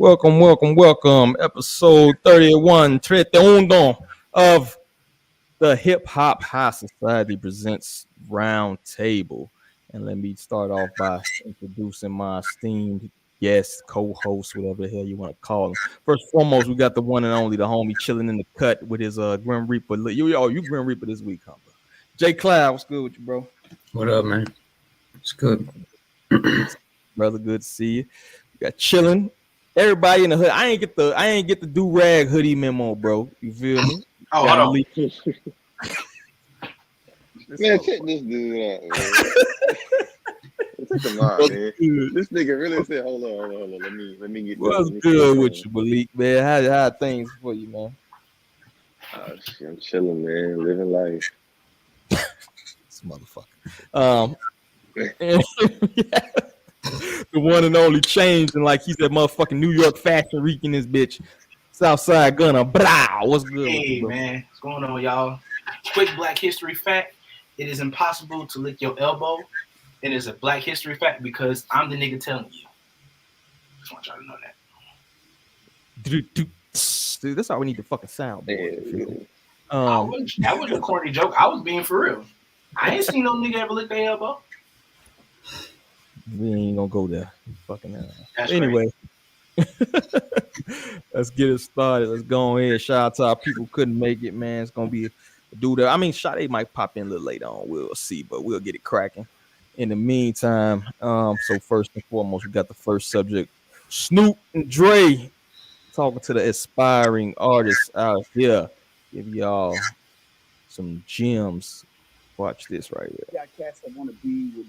Welcome. Episode 31 of the Hip Hop High Society presents Roundtable. And let me start off by introducing my esteemed guest, co-host, whatever the hell you want to call him. First and foremost, we got the one and only, the homie chilling in the cut with his Grim Reaper. You Grim Reaper this week, huh, bro? Jay Cloud, what's good with you, bro? What up, man? It's good. Brother, good to see you. We got chilling. Everybody in the hood. I ain't get the do rag hoodie memo, bro. You feel me? Oh, hold on. Man, check this dude out, man. Check him out, man. This nigga really said, hold on. Let me get What's good with you, Malik, man? How things for you, man? Shit, I'm chilling, man. Living life. This motherfucker. The one and only change, and like he said, motherfucking New York Fashion Week in this bitch. Southside Gunner, blah. What's good? Hey, with you, bro? Man, what's going on, y'all? Quick Black History fact: it is impossible to lick your elbow. It is a Black History fact because I'm the nigga telling you. Just want y'all to know that. Dude, that's how we need to fucking sound. Yeah. That wasn't a corny joke. I was being for real. I ain't seen no nigga ever lick their elbow. We ain't gonna go there. Fucking That's anyway. Let's get it started. Let's go ahead. Shout out to our people who couldn't make it, man. It's gonna be a dude. I mean, Sade might pop in a little later on. We'll see, but we'll get it cracking. In the meantime, so first and foremost, we got the first subject. Snoop and Dre talking to the aspiring artists out here. Give y'all some gems. Watch this right here. Got cats that want to be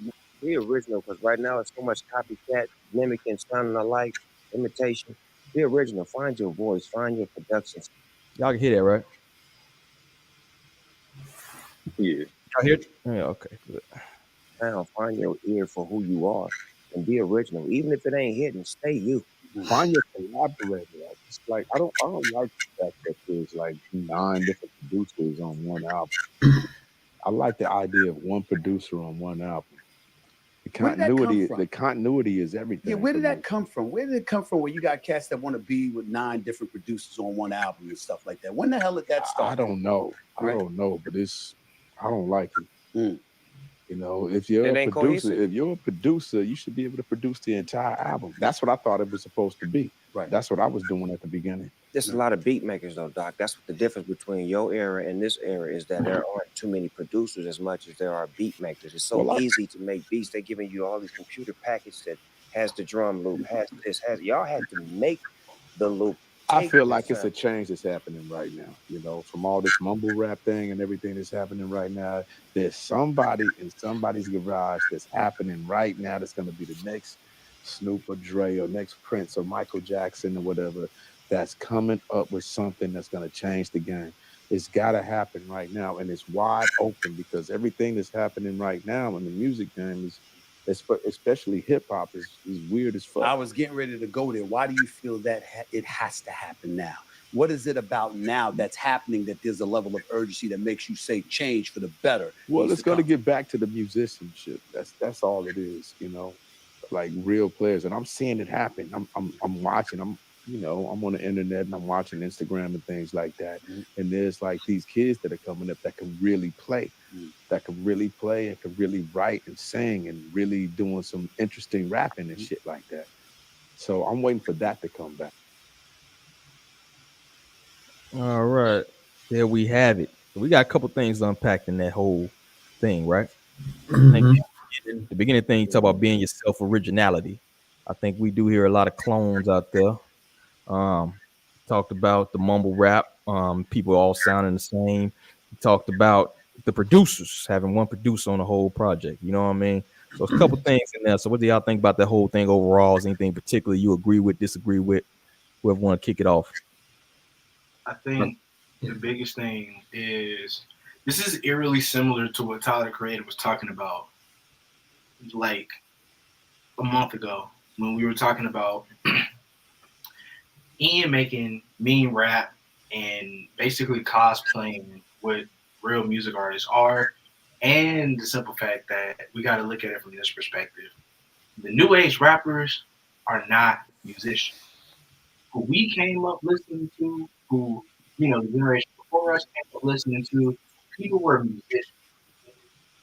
original, because right now it's so much copycat, mimicking, sounding alike, imitation. Be original. Find your voice. Find your productions. Y'all can hear that, right? Yeah. Y'all hear it? Yeah, okay, good. Now find your ear for who you are and be original. Even if it ain't hitting, stay you. Find your collaborator. It's like I don't like the fact that there's like 9 different producers on one album. I like the idea of one producer on one album. The continuity is everything. Yeah, where did that come from? Where did it come from where you got cats that want to be with 9 different producers on one album and stuff like that? When the hell did that start? I don't know. Right? I don't know, but I don't like it. You know, if you're a producer, you should be able to produce the entire album. That's what I thought it was supposed to be. Right. That's what I was doing at the beginning. There's a lot of beat makers though, Doc. That's what the difference between your era and this era is, that there aren't too many producers as much as there are beat makers. It's so easy to make beats. They're giving you all these computer package that has the drum loop, y'all had to make the loop. I feel like it's a change that's happening right now, you know, from all this mumble rap thing and everything that's happening right now. There's somebody in somebody's garage that's happening right now that's going to be the next Snoop or Dre or next Prince or Michael Jackson or whatever, that's coming up with something that's going to change the game. It's got to happen right now, and it's wide open because everything that's happening right now in the music game is, especially hip hop, is weird as fuck. I was getting ready to go there. Why do you feel that it has to happen now? What is it about now that's happening that there's a level of urgency that makes you say change for the better? Well, it's going to get back to the musicianship. That's all it is, you know, like real players. And I'm seeing it happen. I'm watching. I'm on the internet and I'm watching Instagram and things like that. And there's like these kids that are coming up that can really play. That can really play and can really write and sing and really doing some interesting rapping and shit like that. So I'm waiting for that to come back. All right. There we have it. We got a couple things to unpack in that whole thing, right? The beginning thing, you talk about being yourself, originality. I think we do hear a lot of clones out there. Talked about the mumble rap, people all sounding the same. We talked about the producers, having one producer on the whole project. You know what I mean? So it's a couple things in there. So what do y'all think about that whole thing overall? Is anything particularly you agree with, disagree with? Whoever want to kick it off. I think the biggest thing is this is eerily similar to what Tyler Creator was talking about like a month ago when we were talking about Ian making mean rap and basically cosplaying what real music artists are, and the simple fact that we got to look at it from this perspective. The new age rappers are not musicians. who we came up listening to, who, you know, the generation before us came up listening to, people were musicians.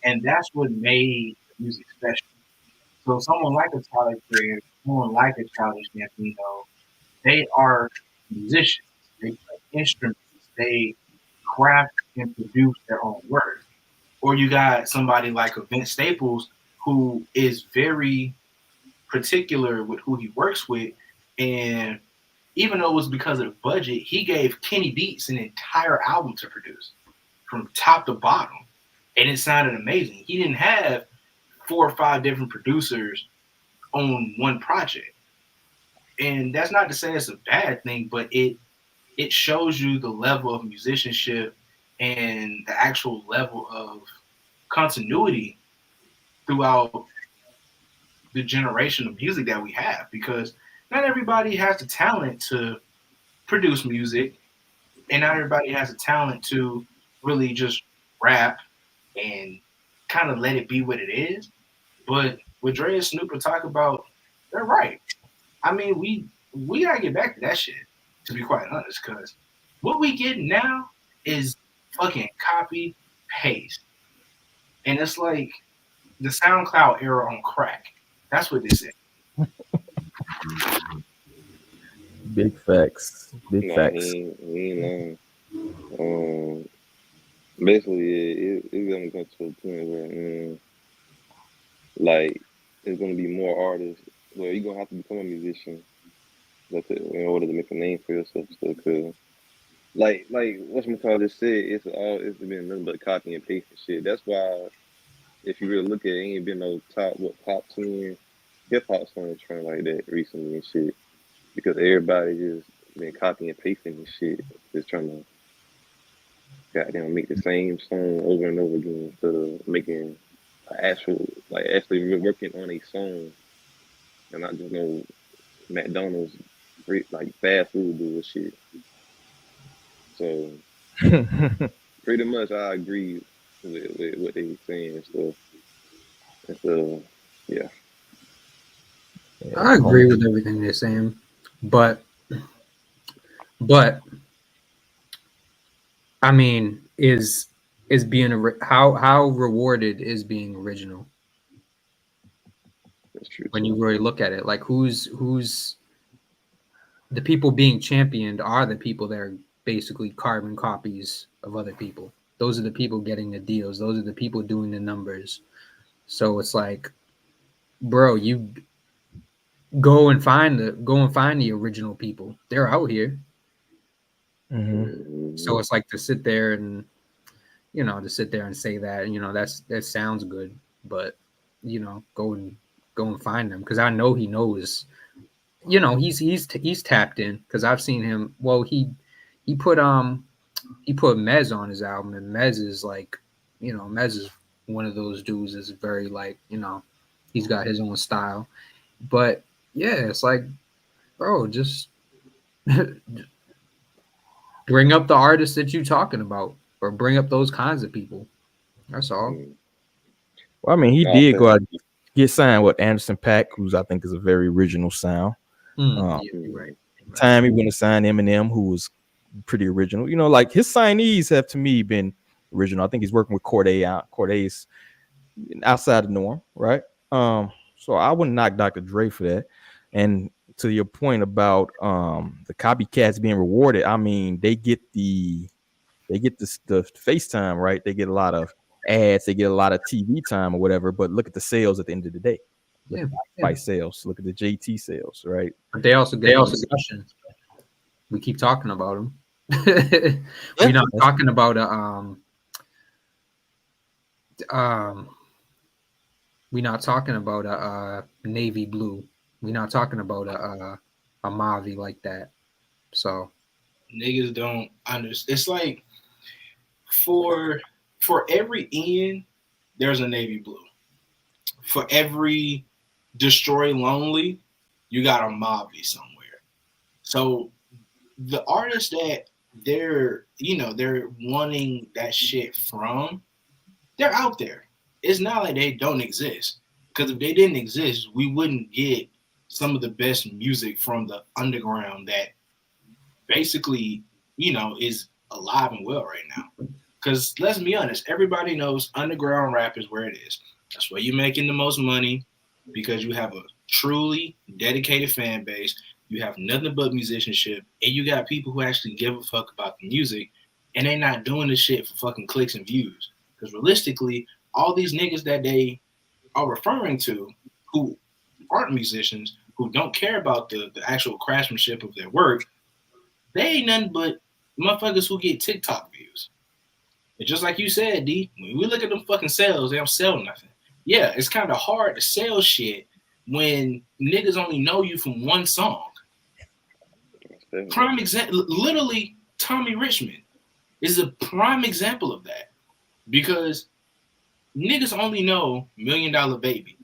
And that's what made the music special. So someone like a Tyler Creator, someone like a Childish Gambino, they are musicians. They play instruments. They craft and produce their own work. Or you got somebody like a Vince Staples who is very particular with who he works with. And even though it was because of the budget, he gave Kenny Beats an entire album to produce from top to bottom. And it sounded amazing. He didn't have 4 or 5 different producers on one project. And that's not to say it's a bad thing, but it shows you the level of musicianship and the actual level of continuity throughout the generation of music that we have, because not everybody has the talent to produce music, and not everybody has the talent to really just rap and kind of let it be what it is. But what Dre and Snoop are talking about, they're right. I mean, we gotta get back to that shit, to be quite honest, because what we get now is fucking copy paste, and it's like the SoundCloud era on crack. That's what this is. Big facts. Big Nah, facts. he ain't lying. Basically, it's gonna come to a point where, like, it's gonna be more artists. Well, you're gonna have to become a musician in order to make a name for yourself. So, cause like whatchamacallit just said, it's been nothing but copy and paste and shit. That's why if you really look at it, ain't been no top 10 hip hop songs trend like that recently and shit. Because everybody just been copying and pasting and shit, just trying to goddamn make the same song over and over again instead of making actually working on a song and not just no McDonald's like fast food bullshit. So pretty much I agree with what they saying and stuff. And so yeah. I agree with everything they're saying, but I mean, is being how rewarded is being original? That's true. When you really look at it, like who's the people being championed are the people that are basically carbon copies of other people. Those are the people getting the deals. Those are the people doing the numbers. So it's like, bro, you go and find the original people. They're out here. Mm-hmm. So it's like to sit there and say that, that sounds good, but go and find them, because I know he knows. He's tapped in, because I've seen him. Well, he put Mez on his album, and Mez is like, Mez is one of those dudes that's very like, he's got his own style. But yeah, it's like, bro, just bring up the artists that you're talking about, or bring up those kinds of people. That's all. Well, I mean, he did go out and get signed with Anderson .Paak, who's I think is a very original sound. Yeah, you're right. Time he went to sign Eminem, who was pretty original. Like his signees have to me been original. I think he's working with Corday out. Corday's outside the norm, right? So I wouldn't knock Dr. Dre for that. And to your point about the copycats being rewarded, I mean, they get the FaceTime, right? They get a lot of ads, they get a lot of TV time or whatever, but look at the sales at the end of the day. By sales, look at the JT sales, right? But they also get discussion. We keep talking about them. We're not talking about we're not talking about a navy blue. We're not talking about a Mavi like that. So niggas don't understand. It's like for every Ian, there's a navy blue. For every Destroy Lonely, you got a Mavi somewhere. So the artists that they're wanting that shit from, they're out there. It's not like they don't exist. Because if they didn't exist, we wouldn't get some of the best music from the underground that basically, is alive and well right now. Because let's be honest, everybody knows underground rap is where it is. That's where you're making the most money because you have a truly dedicated fan base. You have nothing but musicianship, and you got people who actually give a fuck about the music, and they're not doing this shit for fucking clicks and views. Because realistically, all these niggas that they are referring to who aren't musicians, who don't care about the actual craftsmanship of their work, they ain't nothing but motherfuckers who get TikTok views. And just like you said, D, when we look at them fucking sales, they don't sell nothing. Yeah, it's kind of hard to sell shit when niggas only know you from one song. Prime example, literally, Tommy Richmond is a prime example of that because niggas only know $1 Million Baby.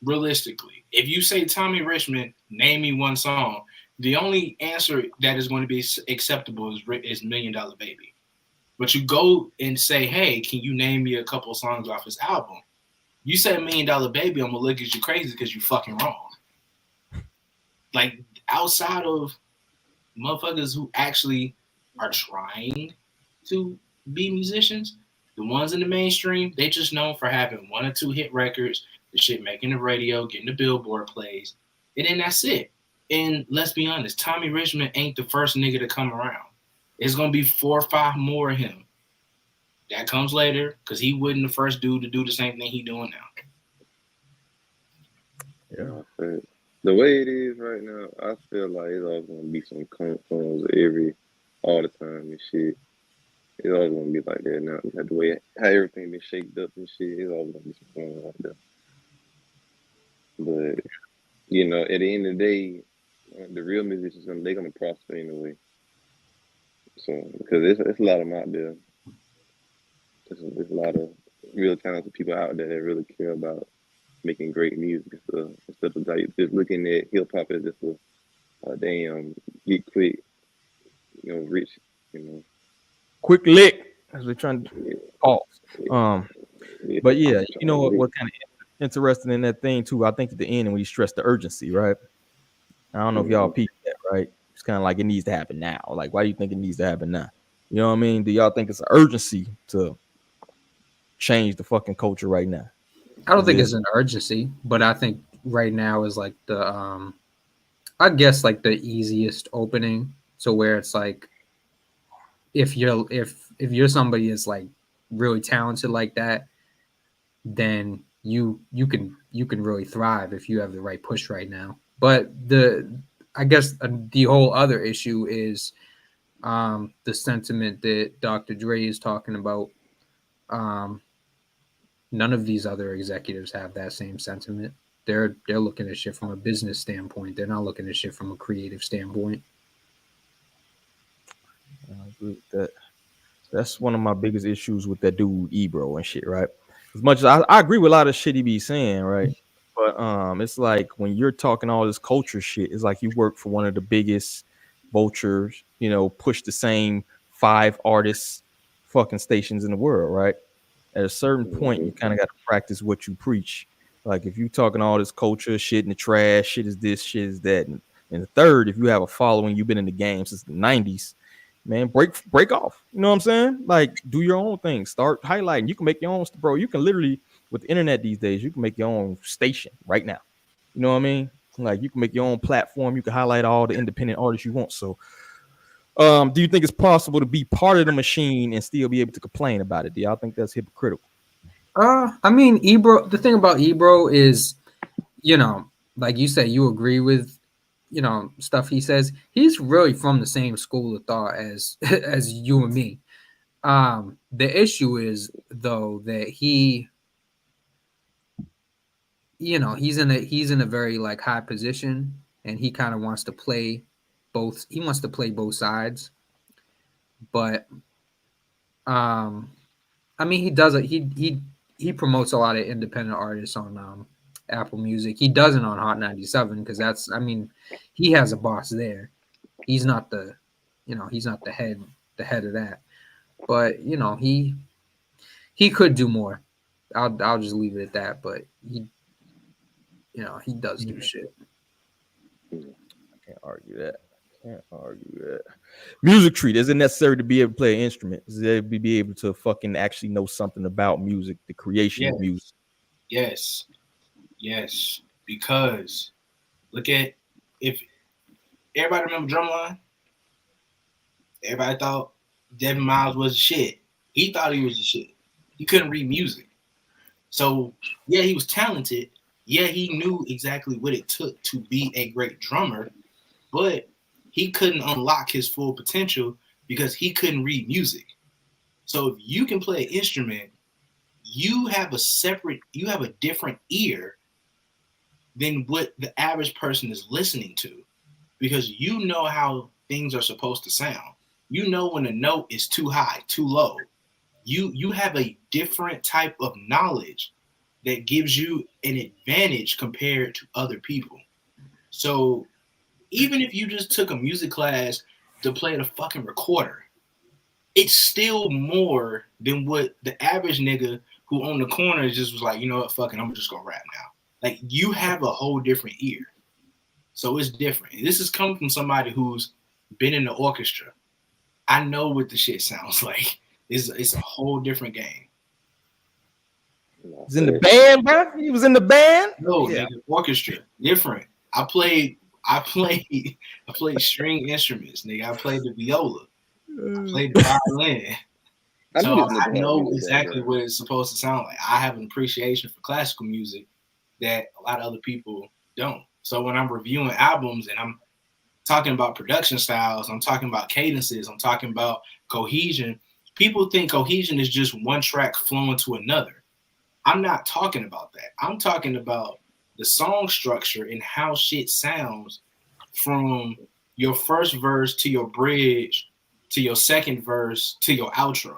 Realistically, if you say Tommy Richmond, name me one song, the only answer that is going to be acceptable is $1 Million Baby. But you go and say, hey, can you name me a couple of songs off his album? You say $1 Million Baby, I'm going to look at you crazy because you fucking wrong. Like, outside of motherfuckers who actually are trying to be musicians, the ones in the mainstream, they just known for having 1 or 2 hit records, the shit making the radio, getting the Billboard plays, and then that's it. And let's be honest, Tommy Richmond ain't the first nigga to come around. It's going to be 4 or 5 more of him. That comes later because he wasn't the first dude to do the same thing he doing now. Yeah. The way it is right now, I feel like it's always going to be some clones all the time and shit. It's always going to be like that now. Like the way how everything been shaped up and shit, it's always going to be some clones like that. But, at the end of the day, the real musicians, they're going to prosper anyway. So, because there's a lot of them out there. There's a lot of real talented people out there that really care about making great music instead of like just looking at hip hop as just a damn get quick, rich, Quick lick as we're trying to pause. But yeah, you know what kind of interesting in that thing too. I think at the end when you stress the urgency, right? I don't know if y'all peep that, right? It's kind of like it needs to happen now. Like, why do you think it needs to happen now? You know what I mean? Do y'all think it's an urgency to change the fucking culture right now? I don't think it's an urgency, but I think right now is like the I guess like the easiest opening. So where it's like if you're somebody that's like really talented like that, then you can really thrive if you have the right push right now. But I guess the whole other issue is the sentiment that Dr. Dre is talking about. None of these other executives have that same sentiment. They're looking at shit from a business standpoint. They're not looking at shit from a creative standpoint. I agree with that. That's one of my biggest issues with that dude Ebro and shit, right? As much as I agree with a lot of shit he be saying, right? But it's like when you're talking all this culture shit, it's like you work for one of the biggest vultures, push the same 5 artists fucking stations in the world, right? At a certain point, you kind of got to practice what you preach. Like if you talking all this culture shit in the trash, shit is this, shit is that. And the third, if you have a following, you've been in the game since the 90s, man, break off. You know what I'm saying? Like do your own thing. Start highlighting. You can make your own, bro. You can literally, with the internet these days, you can make your own station right now. You know what I mean? Like you can make your own platform. You can highlight all the independent artists you want. So do you think it's possible to be part of the machine and still be able to complain about it? Do y'all think that's hypocritical? I mean, Ebro. The thing about Ebro is, like you said, you agree with, stuff he says. He's really from the same school of thought as as you and me. The issue is though that he's in a very like high position, and he kind of wants to play both. He wants to play both sides, but I mean, he does it. He promotes a lot of independent artists on Apple Music. He doesn't on Hot 97 because he has a boss there. He's not the head of that. But he could do more. I'll just leave it at that. But he does do shit. I can't argue that. Can't argue that. Music treat. Is it necessary to be able to play an instrument? Is it be able to fucking actually know something about music, the creation of music? Yes. Because look at if everybody remember Drumline, everybody thought Devin Miles was shit. He thought he was the shit. He couldn't read music. So yeah, he was talented. Yeah, he knew exactly what it took to be a great drummer, but he couldn't unlock his full potential because he couldn't read music. So if you can play an instrument, you have a different ear than what the average person is listening to, because you know how things are supposed to sound. You know when a note is too high, too low. You have a different type of knowledge that gives you an advantage compared to other people. So even if you just took a music class to play the fucking recorder, it's still more than what the average nigga who on the corner just was like, you know what, fucking, I'm just gonna rap now. Like, you have a whole different ear. So it's different. This is coming from somebody who's been in the orchestra. I know what the shit sounds like. It's a whole different game. He's in the band, bro. He was in the band. No, nigga, orchestra, different. I played string instruments, nigga. I played the viola. I played the violin. So I know exactly what it's supposed to sound like. I have an appreciation for classical music that a lot of other people don't. So when I'm reviewing albums and I'm talking about production styles, I'm talking about cadences, I'm talking about cohesion, people think cohesion is just one track flowing to another. I'm not talking about that. I'm talking about the song structure and how shit sounds from your first verse to your bridge to your second verse to your outro.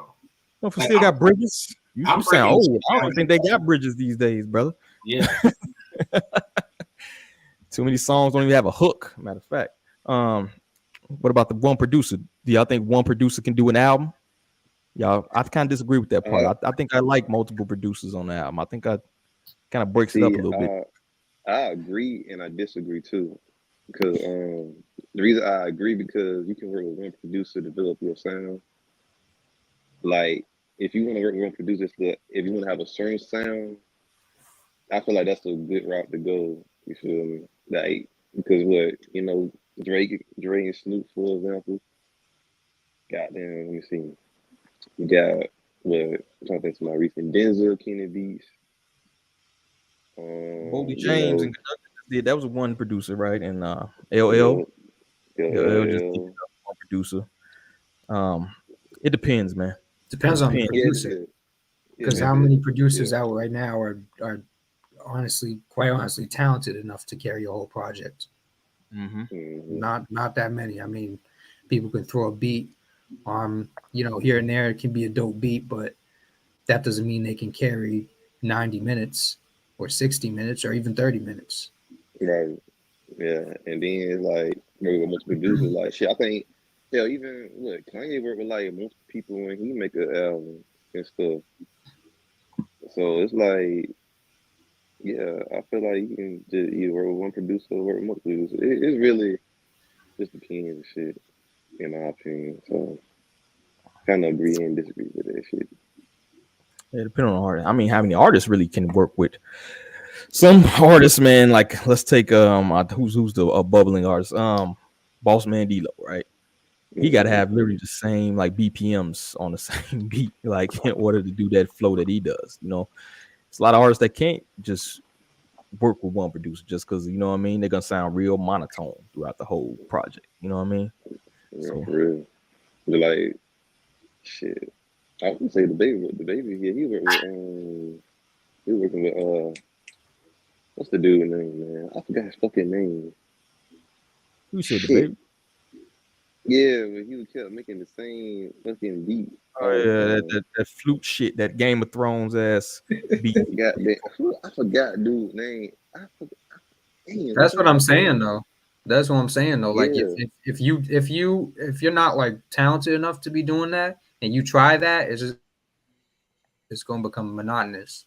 Don't you still got bridges? You sound old. I don't think they got bridges these days, brother. Yeah. Too many songs don't even have a hook. Matter of fact. What about the one producer? Do y'all think one producer can do an album? Y'all, I kind of disagree with that part. I think I like multiple producers on the album. I think I kind of breaks it up a little bit. I agree and I disagree too. Because the reason I agree, because you can work with one producer to develop your sound. Like, if you want to work with one producer, if you want to have a certain sound, I feel like that's a good route to go. You feel me? Like, because Dre and Snoop, for example. Goddamn, let me see. You got I'm trying to think of my recent Denzel Kenny beats. Bobby James and that was one producer, right? And LL just one producer. It depends, man. Depends on the producer. Because how many producers out right now are quite honestly talented enough to carry a whole project? Not that many. I mean, people can throw a beat, here and there. It can be a dope beat, but that doesn't mean they can carry 90 minutes or 60 minutes or even 30 minutes. Right. Yeah. And then it's like maybe most producers like shit. I think even Kanye work with like most people when he make an album and stuff. So it's like, yeah, I feel like you can just either work with one producer or work with multiple producers. It's really just depends and shit, in my opinion. So kind of agree and disagree with that shit. Yeah, depending on the artist. I mean, how many artists really can work with? Some artists, man, like let's take who's the bubbling artist? Boss Man D-Lo, right? He got to have literally the same like BPMs on the same beat, like in order to do that flow that he does. It's a lot of artists that can't just work with one producer just because you know what I mean. They're gonna sound real monotone throughout the whole project. You know what I mean? Yeah, so, for real. But like, shit, I would say the baby. Yeah, he working with what's the dude's name, man? I forgot his fucking name. Who said the baby? Yeah, but he kept making the same fucking beat. Oh yeah, that flute shit, that Game of Thrones ass beat. I forgot dude's name. That's what I'm saying though. That's what I'm saying though. Like if you're not like talented enough to be doing that and you try that, it's gonna become monotonous.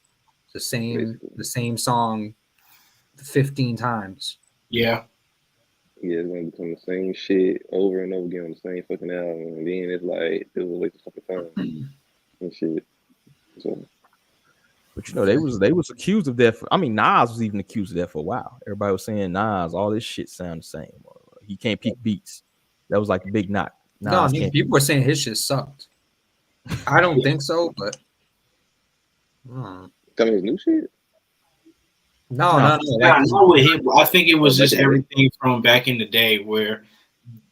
The same song 15 times. Yeah. Yeah, it's gonna become the same shit over and over again on the same fucking album, and then it's like it was a waste of fucking time and shit. So But you know, they was accused of that. I mean, Nas was even accused of that for a while. Everybody was saying Nas, all this shit sound the same. He can't pick beats. That was like the big knock. No, I Nas mean can't. people were saying his shit sucked. I don't think so, but coming his new shit. no. No. Like Nah, this, not with hip. I think it was back just in the day. everything from back in the day where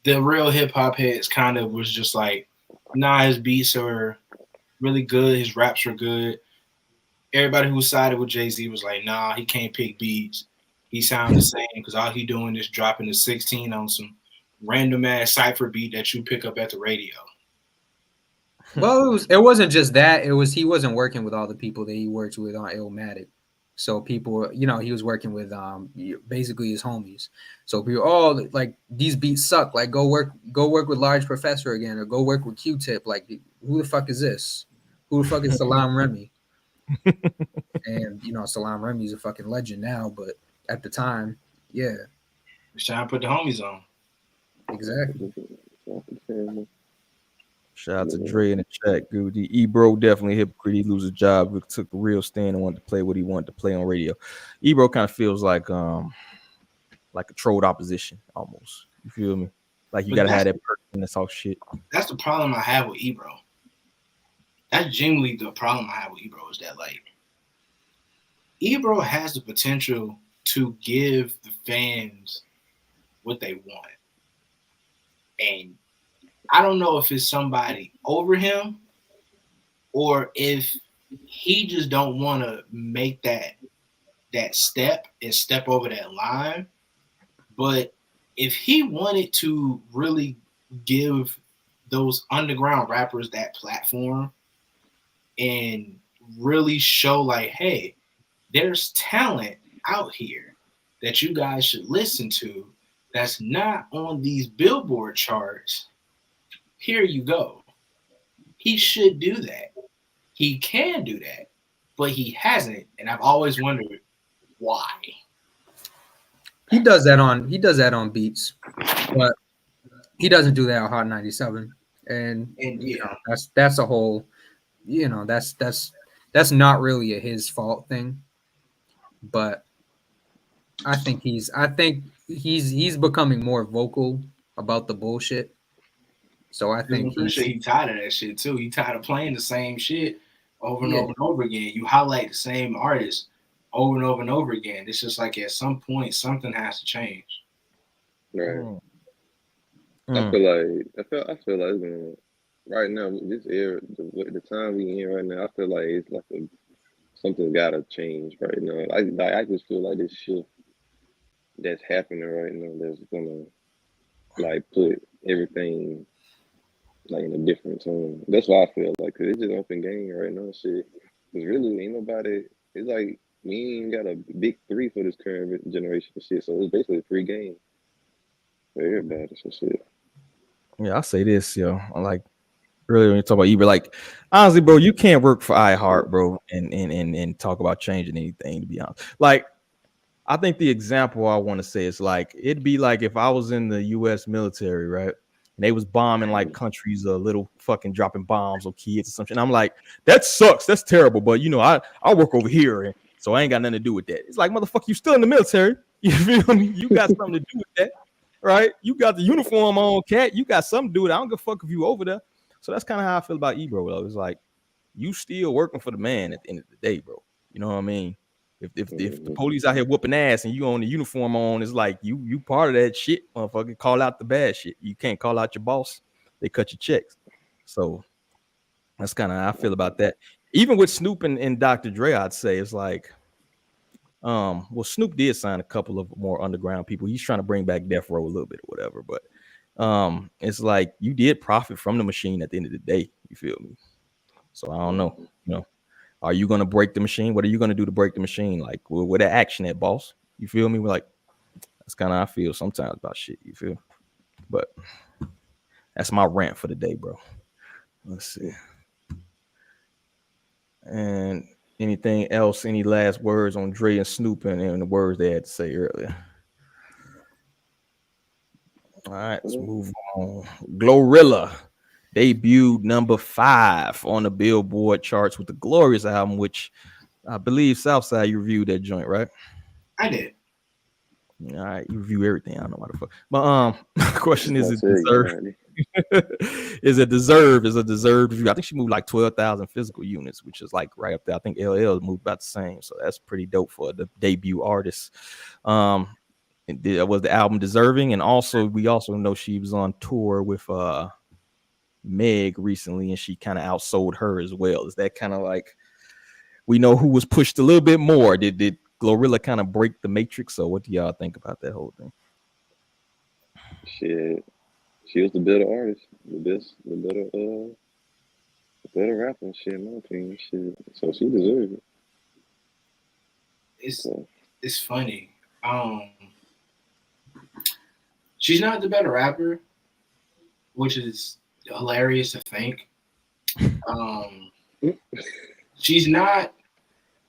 the real hip hop heads kind of was just like, nah, his beats are really good, his raps are good. Everybody who sided with Jay-Z was like, nah, he can't pick beats. He sound the same because all he doing is dropping the 16 on some random ass cipher beat that you pick up at the radio. well, it wasn't just that. It was he wasn't working with all the people that he worked with on Illmatic. So people, you know, he was working with basically his homies. So people, oh, like these beats suck. Like go work with Large Professor again, or go work with Q-Tip. Like who the fuck is this? Who the fuck is Salam Remy? And you know, Salam Remy's a fucking legend now, but at the time, yeah, Just trying to put the homies on. exactly. Shout out to Dre in the chat, dude. Ebro definitely a hypocrite. He lose his job. He took a real stand and wanted to play what he wanted to play on radio. Ebro kind of feels like a trolled opposition almost. You feel me? Like you But gotta have that person that's all shit. That's the problem I have with Ebro. That's genuinely the problem I have with Ebro is that like Ebro has the potential to give the fans what they want. And I don't know if it's somebody over him or if he just don't want to make that step and step over that line. But if he wanted to really give those underground rappers that platform and really show like, hey, there's talent out here that you guys should listen to that's not on these Billboard charts, here you go. He should do that. He can do that, but he hasn't. And I've always wondered why. He does that on beats, but he doesn't do that on Hot 97. And you know, that's a whole, you know, that's not really a his fault thing. But I think he's becoming more vocal about the bullshit. So I think I'm pretty sure he tired of that shit too. He tired of playing the same shit over and over and over again. You highlight the same artist over and over and over again. It's just like at some point something has to change. Right. I feel like it's gonna, right now this era, the time we in right now. I feel like it's like something's gotta change right now. I just feel like this shift that's happening right now that's gonna like put everything like in a different tone. That's why I feel like, cause it's just open game right now. Shit, cause really ain't nobody. It's like we ain't got a big three for this current generation of shit. So it's basically a free game for everybody. So shit. Yeah, I'll say this, yo. Like earlier when you talk about Ebro, like honestly, bro, you can't work for iHeart, bro, and talk about changing anything. To be honest, like I think the example I want to say is like it'd be like if I was in the U.S. military, right? And they was bombing like countries, little fucking dropping bombs on kids or something. I'm like, that sucks. That's terrible. But you know, I work over here, and so I ain't got nothing to do with that. It's like, motherfucker, you still in the military. You feel me? You got something to do with that, right? You got the uniform on, cat. You got something to do with it. I don't give a fuck if you over there. So that's kind of how I feel about Ebro. Though. It's like you still working for the man at the end of the day, bro. You know what I mean? If the police out here whooping ass and you on the uniform on, it's like you part of that shit, motherfucker. Call out the bad shit. You can't call out your boss. They cut your checks. So that's kind of how I feel about that. Even with Snoop and Dr. Dre, I'd say it's like, well, Snoop did sign a couple of more underground people. He's trying to bring back Death Row a little bit or whatever. But it's like you did profit from the machine at the end of the day. You feel me? So I don't know. You know. Are you gonna break the machine? What are you gonna do to break the machine? Like, where the action at, boss? You feel me? Like, that's kind of how I feel sometimes about shit. You feel? But that's my rant for the day, bro. Let's see. And anything else? Any last words on Dre and Snoop and the words they had to say earlier? All right, let's move on. Glorilla debuted number 5 on the Billboard charts with the Glorious album, which I believe Southside, you reviewed that joint, right? I did. All right, you review everything. I don't know what the fuck. But my question is, it deserved? Is it deserved? Is a deserved review? I think she moved like 12,000 physical units, which is like right up there. I think LL moved about the same, so that's pretty dope for the debut artist. Was the album deserving? And also, we also know she was on tour with Meg recently, and she kind of outsold her as well. Is that kind of like, we know who was pushed a little bit more? Did Glorilla kind of break the matrix? So what do y'all think about that whole thing? Shit, she was the better artist, the better rapper. Shit, in my opinion. Shit, so she deserves it. It's funny. She's not the better rapper, which is hilarious to think. She's not.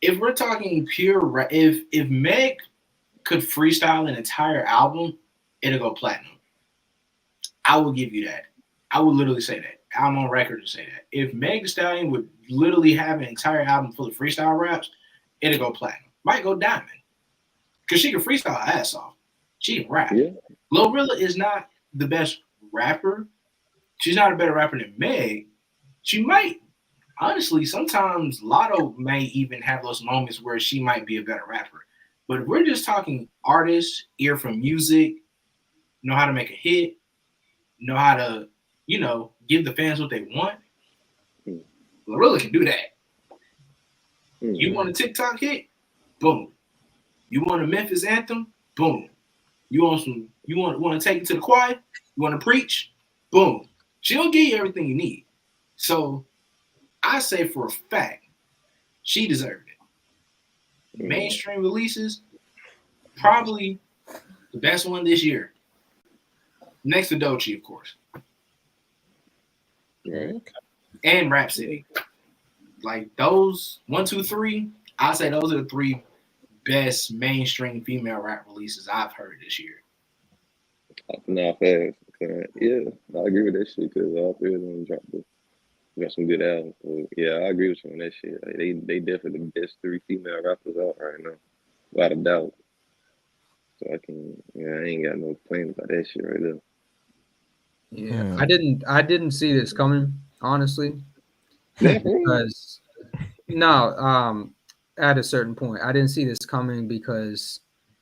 If we're talking pure, if Meg could freestyle an entire album, it'll go platinum. I will give you that. I would literally say that. I'm on record to say that. If Meg Thee Stallion would literally have an entire album full of freestyle raps, it'll go platinum. Might go diamond. Because she can freestyle her ass off. She can rap. Yeah. Glorilla is not the best rapper. She's not a better rapper than Meg. She might, honestly, sometimes Lotto may even have those moments where she might be a better rapper. But if we're just talking artists, ear for music, know how to make a hit, know how to, give the fans what they want, Glorilla can do that. You want a TikTok hit? Boom. You want a Memphis anthem? Boom. You want to take it to the choir? You want to preach? Boom. She'll give you everything you need. So I say for a fact, she deserved it. Mainstream releases, probably the best one this year. Next to Doechii, of course. Right. And Rhapsody. Like those 1, 2, 3, I say those are the 3 best mainstream female rap releases I've heard this year. Nah, fast. Yeah, I agree with that shit because all 3 of them got some good albums. So, yeah, I agree with you on that shit. Like, they definitely the best 3 female rappers out right now, without a doubt. So I ain't got no complaints about that shit right there. Yeah, I didn't see this coming, honestly. Because at a certain point, I didn't see this coming because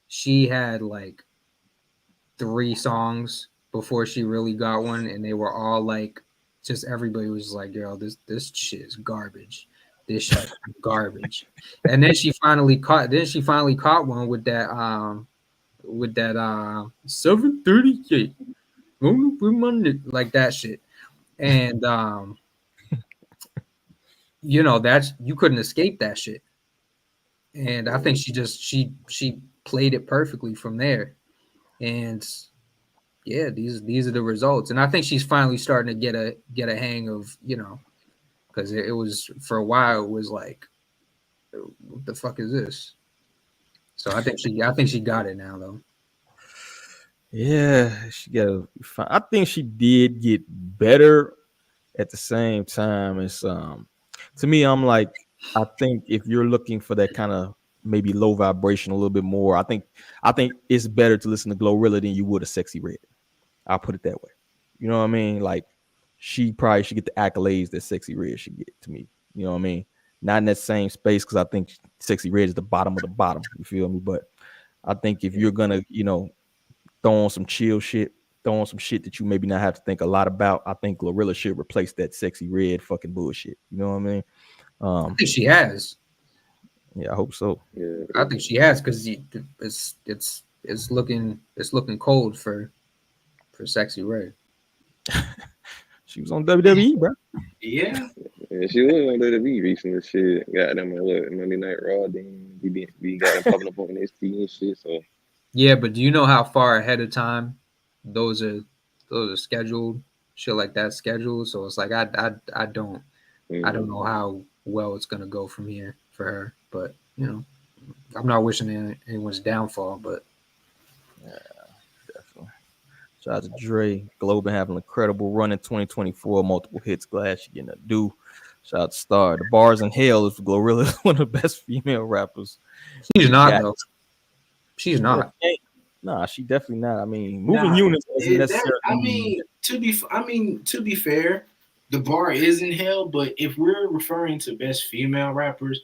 she had like 3 songs before she really got one, and they were all like, just everybody was like, "Girl, this shit is garbage. This shit is garbage." And then she finally caught one with that 738. Like that shit. And that's, you couldn't escape that shit. And I think she played it perfectly from there. And yeah, these are the results. And I think she's finally starting to get a hang of, because it was, for a while, it was like, what the fuck is this? So I think she got it now, though. Yeah, I think she did get better. At the same time, it's to me, I'm like, I think if you're looking for that kind of maybe low vibration a little bit more, I think it's better to listen to Glorilla than you would a Sexy Red. I'll put it that way. You know what I mean? Like, she probably should get the accolades that Sexy Red should get, to me. You know what I mean? Not in that same space, because I think Sexy Red is the bottom of the bottom. You feel me? But I think if you're gonna, throw on some chill shit, throw on some shit that you maybe not have to think a lot about, I think Glorilla should replace that Sexy Red fucking bullshit. You know what I mean? I think she has. Yeah, I hope so. Yeah, I think she has, because it's looking cold for Sexy Red. She was on WWE, bro. Yeah. Yeah, she was on WWE recently. Shit, got them on Monday Night Raw. Then we got them popping up on NXT and shit. So yeah, but do you know how far ahead of time those are scheduled? Shit like that scheduled. So it's like I don't know how well it's gonna go from here for her. But I'm not wishing anyone's downfall. But yeah, definitely. Shout out to Dre. Globe been having an incredible run in 2024. Multiple hits. Glad she getting a do. Shout out to Star. The Bars in Hell is Glorilla, one of the best female rappers. She's not got. though. She's not. Nah, she definitely not. I mean, moving Nah, units doesn't necessarily. to be fair, the bar is in hell. But if we're referring to best female rappers,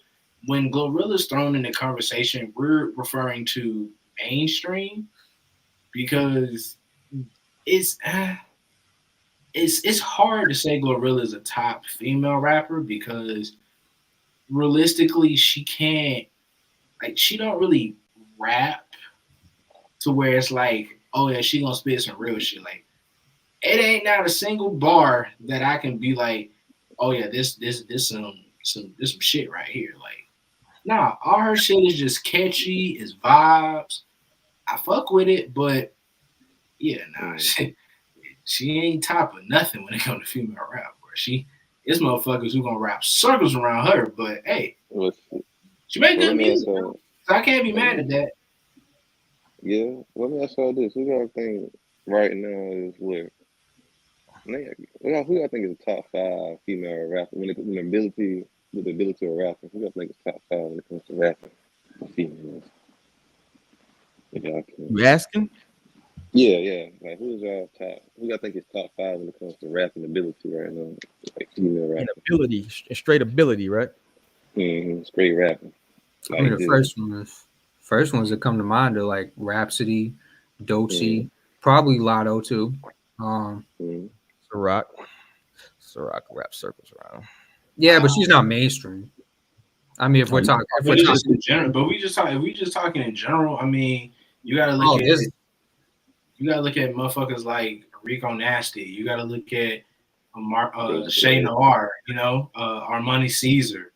when Glorilla's thrown in the conversation, we're referring to mainstream because it's hard to say Glorilla is a top female rapper because realistically she can't, like, she don't really rap to where it's like, oh yeah, she gonna spit some real shit. Like, it ain't not a single bar that I can be like, oh yeah, this some shit right here. Like, nah, all her shit is just catchy, is vibes. I fuck with it, but yeah, nah, she ain't top of nothing when it comes to female rap. Bro. It's motherfuckers who gonna rap circles around her, but hey, she make good music, so I can't be mad at that. Yeah, let me ask y'all this: who y'all think right now is what? Who y'all think is the top 5 female rapper when it comes to the ability of rapping? Who y'all think is top 5 when it comes to rapping for females? You asking? Yeah. Like, who's y'all top? Who y'all think is top 5 when it comes to rapping ability right now? Like female rapping. Ability, straight ability, right? Straight rapping. I mean, the first ones that come to mind are like Rhapsody, Doechii, probably Lotto too. Ciroc rap circles around. Yeah, but she's not mainstream. I mean, if we're talking in general, but if we just talking in general, I mean, you gotta look at motherfuckers like Rico Nasty. You gotta look at Shay Noir, Armani Caesar.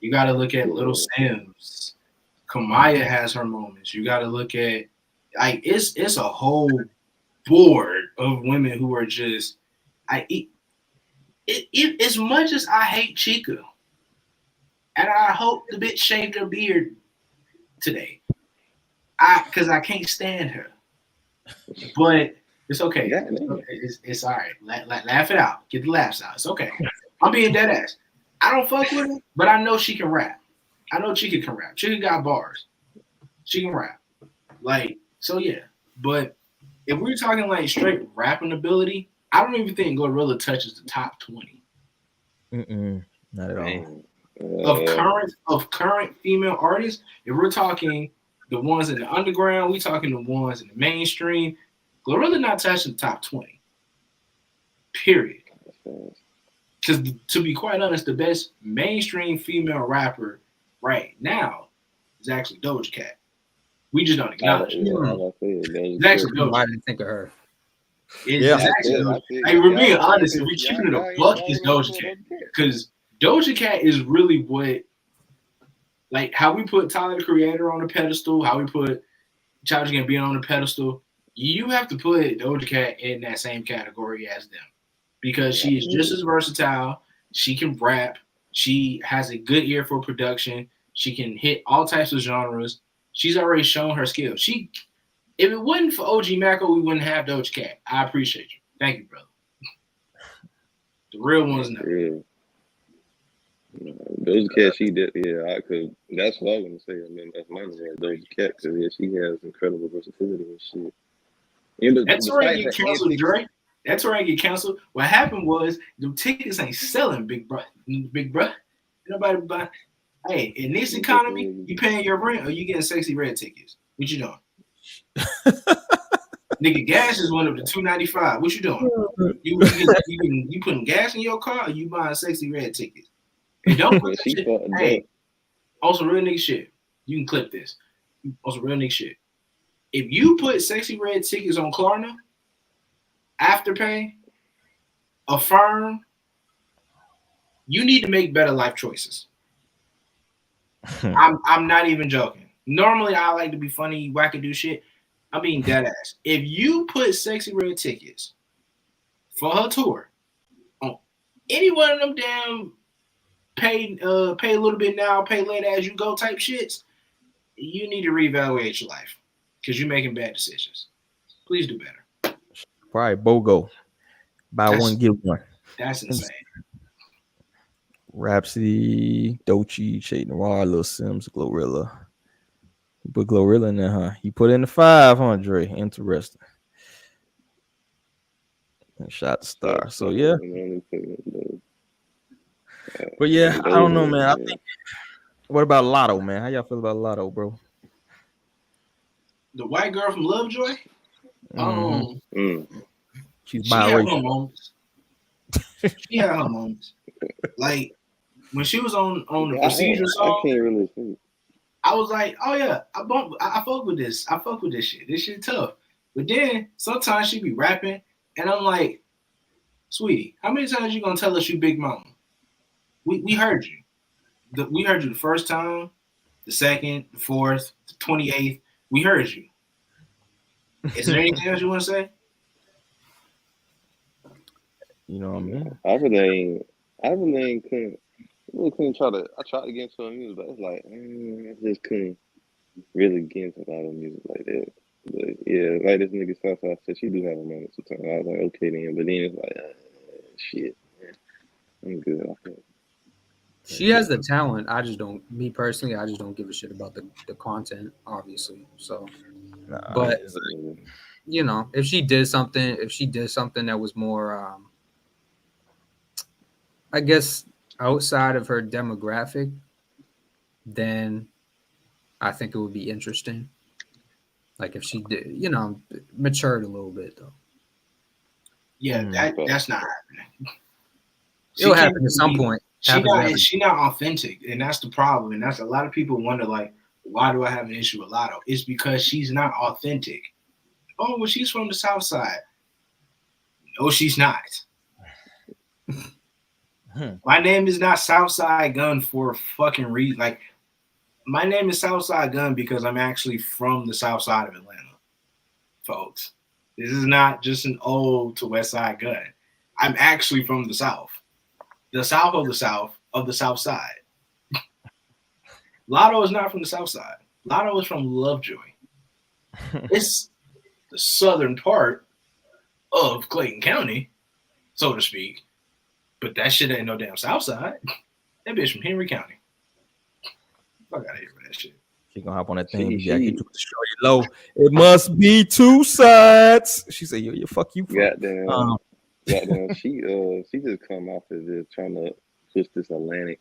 You gotta look at Little Sims. Kamaya has her moments. You gotta look at, like, it's a whole board of women who are just as much as I hate Chica, and I hope the bitch shaved her beard today, because I can't stand her. But it's okay. It's all right. Laugh it out. Get the laughs out. It's okay. I'm being dead ass. I don't fuck with her, but I know she can rap. I know Chica can rap. Chica got bars. She can rap. Like, so yeah. But if we're talking like straight rapping ability, I don't even think Glorilla touches the top 20. Not at all. Of current female artists, if we're talking the ones in the underground, we talking the ones in the mainstream, Glorilla not touching the top 20. Period. Because to be quite honest, the best mainstream female rapper right now is actually Doja Cat. We just don't acknowledge it. It's actually Doja Cat. I didn't think of her. It's actually Doja Cat. Hey, we're being honest. If we're keeping it a buck, it's Doja Cat. Because Doja Cat is really what, like, how we put Tyler the Creator on a pedestal, how we put Childish Gambino on a pedestal. You have to put Doja Cat in that same category as them. Because she is just as versatile. She can rap. She has a good ear for production. She can hit all types of genres. She's already shown her skill. If it wasn't for OG Macko, we wouldn't have Doja Cat. I appreciate you. Thank you, brother. The real ones know. Doja Cat, she did, cause that's what I was gonna say. I mean, that's my name, Doja Cat, because she has incredible versatility and shit. That's where I get canceled, Dre. That's where I get canceled. What happened was the tickets ain't selling, big bro. Nobody buy. Hey, in this economy, you paying your rent or you getting sexy red tickets? What you doing? Nigga, gas just went up to $2.95. What you doing? You putting gas in your car or you buying sexy red tickets? And don't put that shit. Hey, on some real nigga shit. You can clip this. On some real nigga shit. If you put sexy red tickets on Klarna, Afterpay, Affirm, you need to make better life choices. I'm not even joking. Normally, I like to be funny, wackadoo shit. I'm being dead ass. If you put sexy red tickets for her tour on any one of them damn pay a little bit now, pay later as you go type shits, you need to reevaluate your life because you're making bad decisions. Please do better. Probably BOGO. Buy one, get one. That's insane. Rhapsody, Doechii, Shade Noir, Lil Sims, Glorilla. You put Glorilla in there, huh? You put in the 500. Interesting. And shot star. So yeah. But yeah, I don't know, man. I think. What about Lotto, man? How y'all feel about Lotto, bro? The white girl from Lovejoy. She's she had her biracial. moments. She had her moments. Like when she was on the Procedure song, I can't really see. I was like, oh yeah, I fuck with this. I fuck with this shit. This shit tough. But then sometimes she be rapping, and I'm like, sweetie, how many times you gonna tell us you Big Mama? We heard you. We heard you the first time, the second, the fourth, the 28th. We heard you. Is there anything else you want to say? You know what I mean? I really couldn't try to. I tried to get into her music, but it's like I just couldn't really get into a lot of music like that. But yeah, like this nigga Southside said, she do have a moment sometimes. I was like, okay then, but then it's like, shit, man. I'm good off that. She has the talent. I just don't. Me personally, I just don't give a shit about the content, obviously. So, but you know, if she did something that was more, I guess, outside of her demographic, then I think it would be interesting. Like if she did, you know, matured a little bit though. Yeah, that's not happening. It'll happen at some point. She not authentic, and that's the problem. And that's a lot of people wonder, like, why do I have an issue with Lotto? It's because she's not authentic. Oh, well, she's from the South Side. No, she's not. My name is not Southside Gun for a fucking reason. Like, my name is Southside Gun because I'm actually from the South Side of Atlanta, folks. This is not just an ode to West Side Gun. I'm actually from the South. The South of the South Side. Lotto is not from the South Side. Lotto is from Lovejoy. It's the southern part of Clayton County, so to speak. But that shit ain't no damn South Side. That bitch from Henry County. Fuck out of here with that shit. She gonna hop on that thing. Yeah, get you low. It must be two sides. She said, "Yo, fuck you." Goddamn. She just come off as just trying to push this Atlanta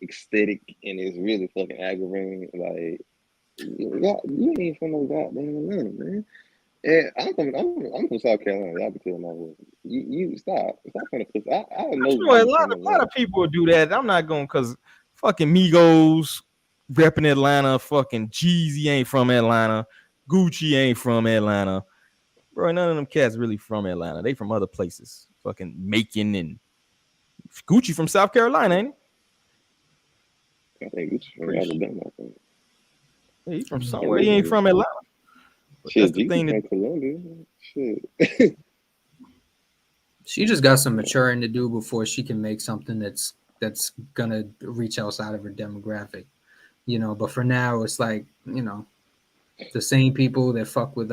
aesthetic, and it's really fucking aggravating. Like, you ain't from no goddamn Atlanta, man. And I'm from South Carolina. Y'all be telling my voice. You stop trying to push. I know a lot of people do that. I'm not going because fucking Migos repping Atlanta. Fucking Jeezy ain't from Atlanta. Gucci ain't from Atlanta. Bro, none of them cats really from Atlanta. They from other places. Fucking Macon and Gucci from South Carolina, ain't he? I think Gucci from Alabama. Yeah, he from somewhere. He ain't from Atlanta. Shit, that's the thing from Columbia. Shit. She just got some maturing to do before she can make something that's gonna reach outside of her demographic. You know, but for now it's like, you know, the same people that fuck with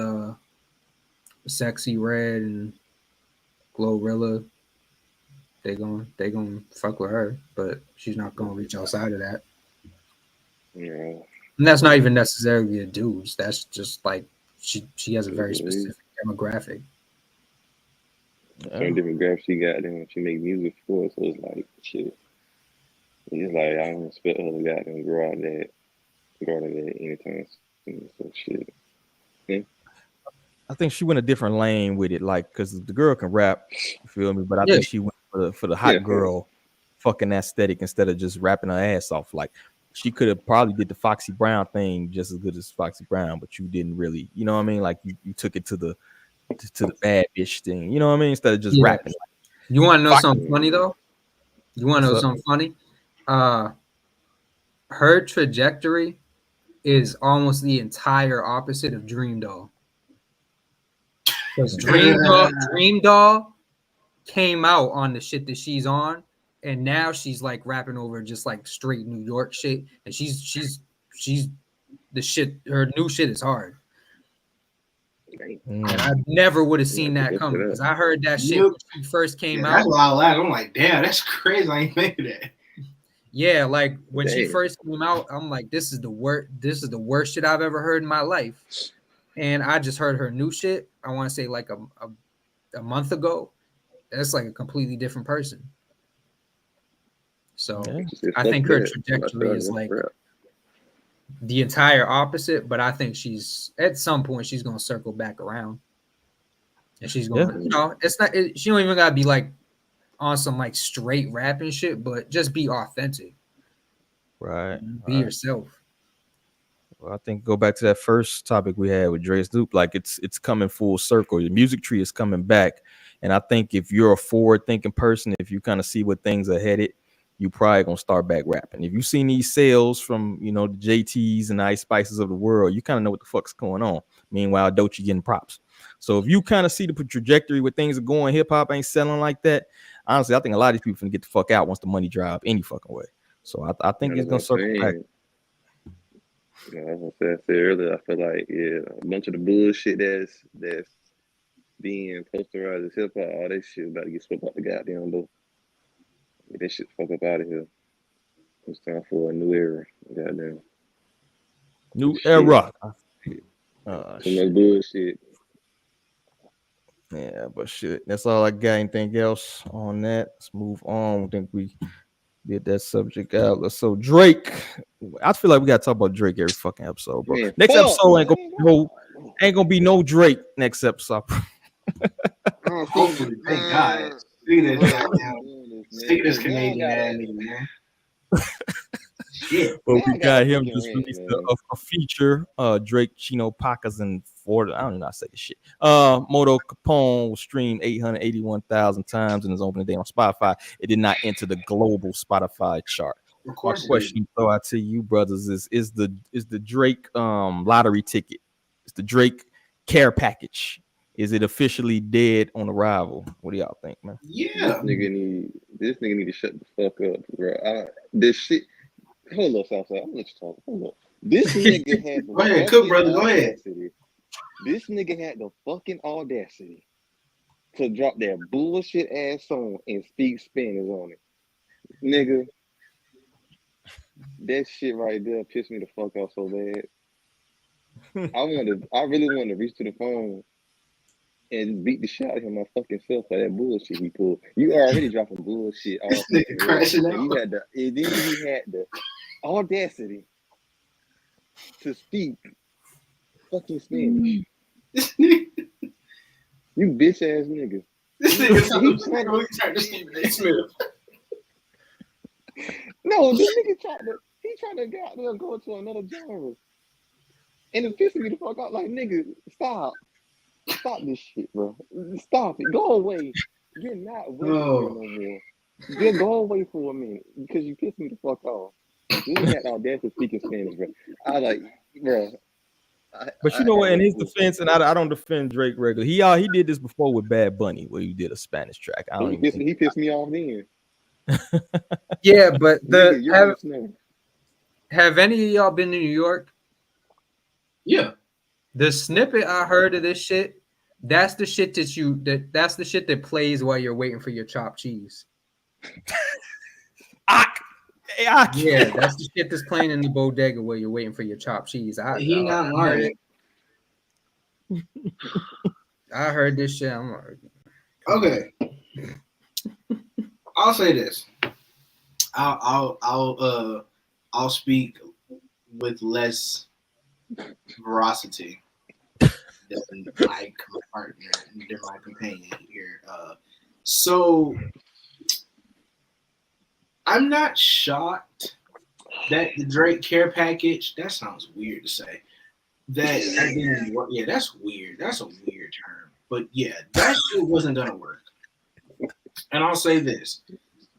Sexy Red and Glorilla, they gonna fuck with her, but she's not gonna reach outside of that. Yeah. And that's not even necessarily a dudes. That's just like she has a very specific demographic. Certain demographic she got then she make music for, so it's like shit. It's like I don't expect her to goddamn grow out of that anytime soon. So shit. Yeah. I think she went a different lane with it, like because the girl can rap, you feel me? But I think she went for the hot girl fucking aesthetic instead of just rapping her ass off. Like she could have probably did the Foxy Brown thing just as good as Foxy Brown, but you didn't really, you know what I mean? Like you took it to the bad bitch thing, you know what I mean? Instead of just rapping. You want to know something funny though? You want to know something funny? Her trajectory is almost the entire opposite of Dream Doll. Because Dream Doll came out on the shit that she's on, and now she's like rapping over just like straight New York shit, and she's the shit. Her new shit is hard. And I never would have seen that coming because I heard that shit when she first came out. That's why I laughed. I'm like, damn, that's crazy. I ain't think of that. Yeah, like when she first came out, I'm like, this is the worst shit I've ever heard in my life. And I just heard her new shit. I want to say like a month ago. That's like a completely different person. So I think her trajectory is like the entire opposite, but I think she's at some point she's gonna circle back around. And she's going, you know, it's not she don't even gotta be like on some like straight rapping shit, but just be authentic. Right. Be yourself. Well, I think go back to that first topic we had with Dre and Snoop, like it's coming full circle. The music tree is coming back. And I think if you're a forward-thinking person, if you kind of see where things are headed, you probably gonna start back rapping. If you've seen these sales from, you know, the JTs and the Ice Spices of the world, you kind of know what the fuck's going on. Meanwhile, Doechii getting props. So if you kind of see the trajectory where things are going, hip hop ain't selling like that. Honestly, I think a lot of these people finna get the fuck out once the money dry up any fucking way. So I think it's gonna circle back. As I said earlier, I feel like a bunch of the bullshit that's being posterized as hip hop, all that shit about to get swept out the goddamn door. Get that shit fuck up out of here. It's time for a new era. Goddamn. New era. Some more bullshit. Yeah, but shit. That's all I got. Anything else on that? Let's move on. I think we did that subject out. So Drake. I feel like we gotta talk about Drake every fucking episode, bro. Man, next episode ain't gonna be no Drake next episode. Hopefully, thank God. Stick this Canadian ass nigga, man. Shit. But we got him just released a feature. Drake, Chino, Pacas, and Florida. I don't even know how to say this shit. Modo Capone was streamed 881,000 times in his opening day on Spotify. It did not enter the global Spotify chart. Of course. My question throw out to you, brothers, is the Drake lottery ticket? Is the Drake care package? Is it officially dead on arrival? What do y'all think, man? Yeah. This nigga need to shut the fuck up, bro. This shit. Hold up, Southside. I'm gonna let you talk. Hold up. This nigga had the Go ahead, Cook, brother. Go ahead. This nigga had the fucking audacity to drop that bullshit ass song and speak Spanish on it. Nigga, that shit right there pissed me the fuck off so bad. I really wanted to reach to the phone and beat the shit out of him my fucking self for that bullshit he pulled. You already dropping bullshit. All crashing out. He had the audacity to speak fucking Spanish. You bitch ass nigga. This nigga really tried to Stephen A. Smith. No, this nigga tried to goddamn go into another genre. And it pissed me the fuck out. Like, nigga, stop. Stop this shit, bro. Stop it. Go away. You're not with me no more. Just go away for a minute because you pissed me the fuck off. You had the audacity to speak in Spanish, bro. I like, bro. But you know what? In his defense, and I don't defend Drake regularly. He did this before with Bad Bunny, where he did a Spanish track. He pissed me off then. Yeah, but have any of y'all been to New York? Yeah. The snippet I heard of this shit, that's the shit that's the shit that plays while you're waiting for your chopped cheese. Yeah, that's the shit that's playing in the bodega while you're waiting for your chopped cheese. I heard this shit. I'm like, okay. I'll say this. I'll speak with less veracity than my partner, than my companion here. So I'm not shocked that the Drake care package, that sounds weird to say. That didn't work. Yeah, that's weird. That's a weird term. But yeah, that shit wasn't gonna work. And I'll say this.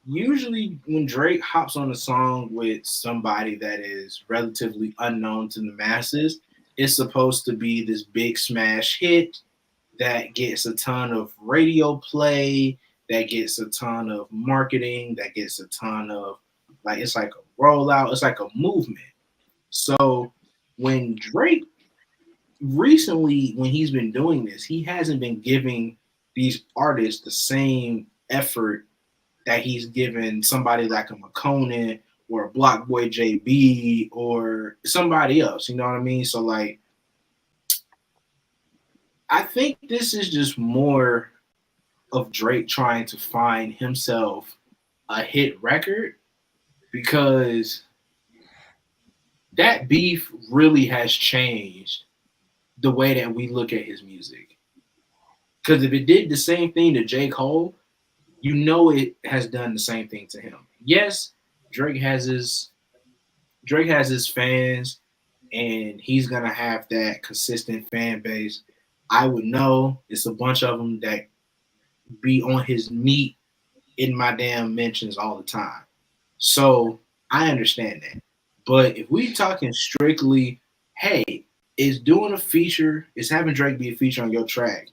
Usually when Drake hops on a song with somebody that is relatively unknown to the masses, it's supposed to be this big smash hit that gets a ton of radio play, that gets a ton of marketing, that gets a ton of, like, it's like a rollout, it's like a movement. So when Drake recently, when he's been doing this, he hasn't been giving these artists the same effort that he's given somebody like a McConan or a Block Boy JB or somebody else. You know what I mean? So like, I think this is just more of Drake trying to find himself a hit record because that beef really has changed the way that we look at his music. Because if it did the same thing to J. Cole, you know it has done the same thing to him. Yes, Drake has his fans, and he's gonna have that consistent fan base. I would know it's a bunch of them that be on his meat in my damn mentions all the time. So I understand that. But if we talking strictly, hey, is doing a feature, is having Drake be a feature on your track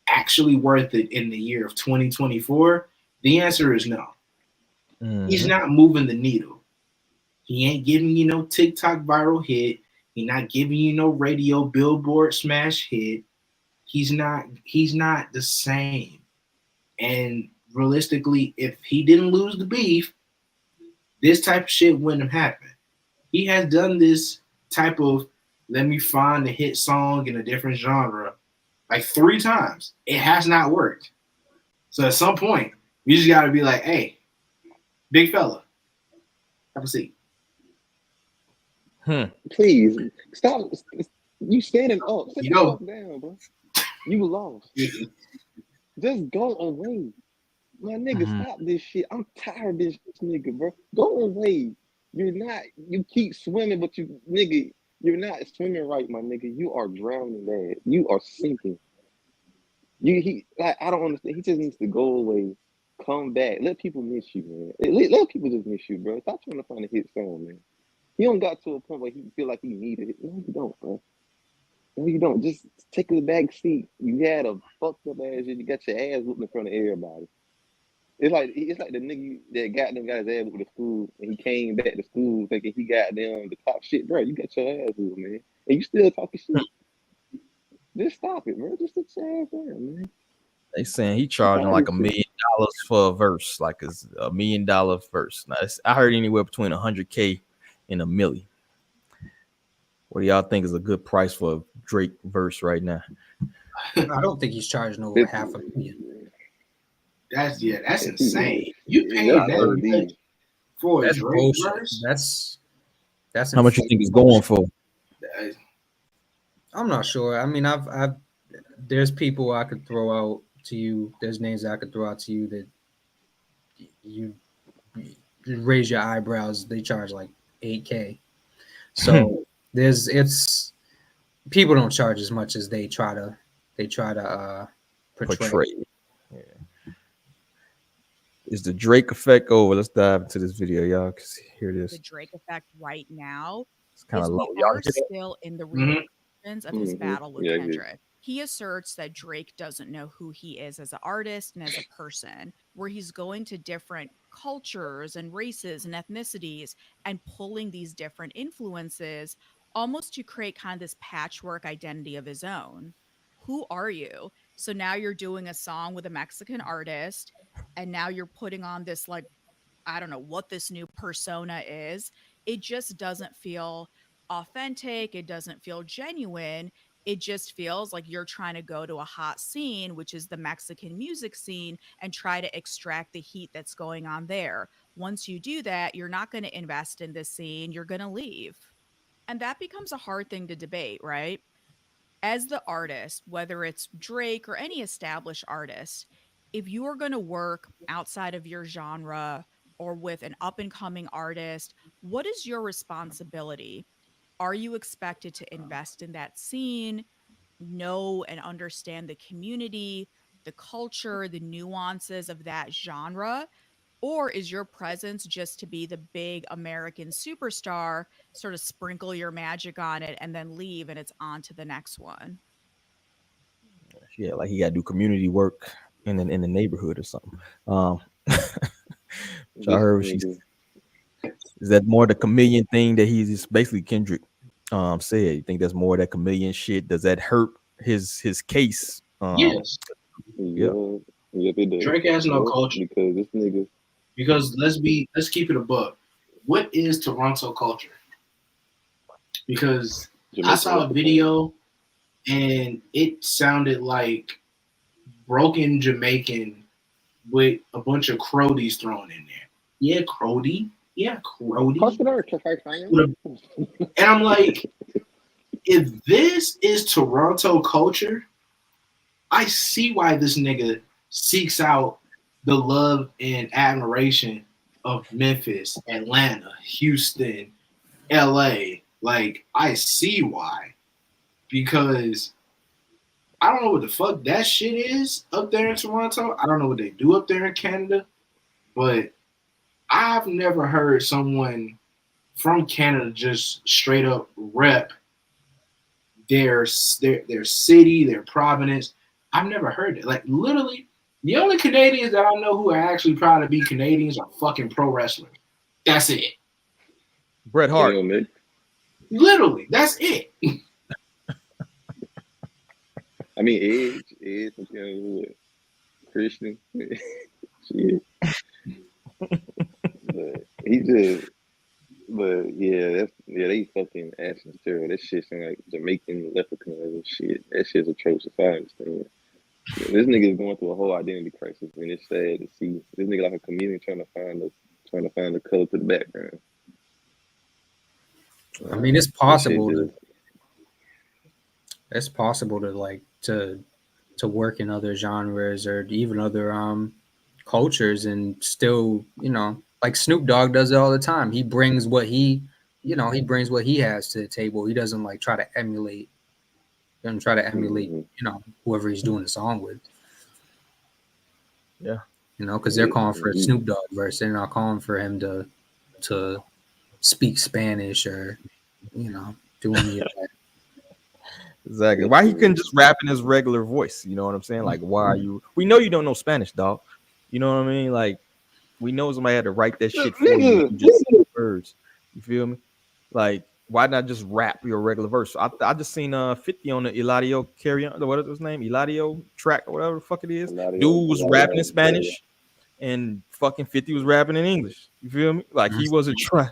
actually worth it in the year of 2024? The answer is no. He's not moving the needle. He ain't giving you no TikTok viral hit. He's not giving you no radio Billboard smash hit. He's not the same. And realistically, if he didn't lose the beef, this type of shit wouldn't have happened. He has done this type of let me find a hit song in a different genre like 3 times. It has not worked. So at some point, you just got to be like, hey, big fella, have a seat. Please stop. You standing up. Sit You the know- fuck down, bro. You lost. Just go away. My nigga, stop this shit. I'm tired of this nigga, bro. Go away. You keep swimming, but you're not swimming right, my nigga. You are drowning, man. You are sinking. I don't understand. He just needs to go away, come back. Let people miss you, man. Let people just miss you, bro. Stop trying to find a hit song, man. He don't got to a point where he feel like he needed it. No, you don't, bro. No, you don't. Just take the back seat. You had a fucked up ass. You got your ass whooped in front of everybody. It's like the nigga that got his ass whooped to school, and he came back to school thinking he got them the top shit, bro. You got your ass whooped, man, and you still talking shit. Just stop it, bro. Just sit your ass down, man. They saying he charging like $1 million for a verse, like it's $1 million verse. Now, I heard anywhere between 100K and $1 million. What do y'all think is a good price for a Drake verse right now? I don't think he's charging over $500,000. That's insane. You paying Yeah, that much for a That's Drake bullshit. verse? That's How much you think it's going for? I'm not sure. I mean, I've there's people I could throw out to you. There's names I could throw out to you that you raise your eyebrows. They charge like $8K. So it's people don't charge as much as they try to portray. Yeah. Is the Drake effect over? Let's dive into this video, y'all. Cause here it is. The Drake effect right now It's kind is of low. we Y'all are hear that? still in the repercussions of his Mhm. battle with Yeah, I agree. Kendrick. He asserts that Drake doesn't know who he is as an artist and as a person, where he's going to different cultures and races and ethnicities and pulling these different influences almost to create kind of this patchwork identity of his own. Who are you? So now you're doing a song with a Mexican artist, and now you're putting on this, like, I don't know what this new persona is. It just doesn't feel authentic. It doesn't feel genuine. It just feels like you're trying to go to a hot scene, which is the Mexican music scene, and try to extract the heat that's going on there. Once you do that, you're not going to invest in this scene. You're going to leave. And that becomes a hard thing to debate, right? As the artist, whether it's Drake or any established artist, if you are going to work outside of your genre or with an up and coming artist, what is your responsibility? Are you expected to invest in that scene, know and understand the community, the culture, the nuances of that genre? Or is your presence just to be the big American superstar, sort of sprinkle your magic on it and then leave and it's on to the next one? Yeah, like he got to do community work in the neighborhood or something. So I heard she is that more the chameleon thing that he's just basically Kendrick said. You think that's more of that chameleon shit? Does that hurt his case? Yes, Yeah. Yep, it does. Drake has no Yep, culture. because this nigga Because let's keep it a buck. What is Toronto culture? Because I Jamaican saw a repertoire. video and it sounded like broken Jamaican with a bunch of Crodies thrown in there. Yeah, Crody. Yeah, Crody. And I'm like, if this is Toronto culture, I see why this nigga seeks out the love and admiration of Memphis, Atlanta, Houston, LA. Like, I see why. Because I don't know what the fuck that shit is up there in Toronto. I don't know what they do up there in Canada. But I've never heard someone from Canada just straight up rep their city, their province. I've never heard it. Like, literally, the only Canadians that I know who are actually proud to be Canadians are fucking pro wrestlers. That's it. Bret Hart. Literally, that's it. I mean, Edge, Christian, shit. But he just, but yeah, they fucking action terrible. That shit sound like Jamaican leprechauns and shit. That shit's atrocious. I understand. Yeah, this nigga is going through a whole identity crisis, and it's sad to see this nigga like a comedian trying to find the color to the background. I mean, it's possible. It's possible to like to work in other genres or even other cultures and still, like Snoop Dogg does it all the time. He brings what he has to the table. He doesn't like try to emulate. Whoever he's doing the song with. Yeah. Because they're calling for a Snoop Dogg verse. They're not calling for him to speak Spanish or, do any of that. Exactly. Why he couldn't just rap in his regular voice? You know what I'm saying? Like, why are you? We know you don't know Spanish, dog. You know what I mean? Like, we know somebody had to write that shit for you. Just say words. You feel me? Like, why not just rap your regular verse? I just seen 50 on the Eladio Carrion, what is his name? Eladio track or whatever the fuck it is. Dude was rapping in Spanish, and fucking 50 was rapping in English. You feel me? Like he wasn't trying.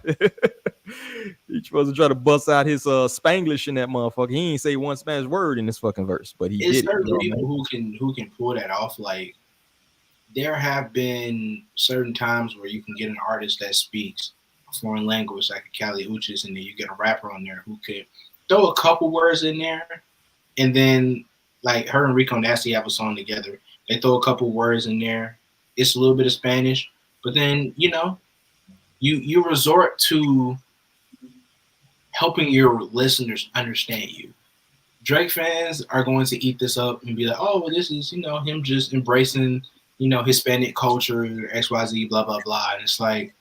He wasn't trying to bust out his Spanglish in that motherfucker. He ain't say one Spanish word in this fucking verse, but he did. Certain people who can pull that off. Like, there have been certain times where you can get an artist that speaks a foreign language, like a Kali Uchis, and then you get a rapper on there who could throw a couple words in there, and then like her and Rico Nasty have a song together. They throw a couple words in there. It's a little bit of Spanish, but then you resort to helping your listeners understand you. Drake fans are going to eat this up and be like, oh, well, this is, him just embracing, Hispanic culture, XYZ, blah, blah, blah. And it's like,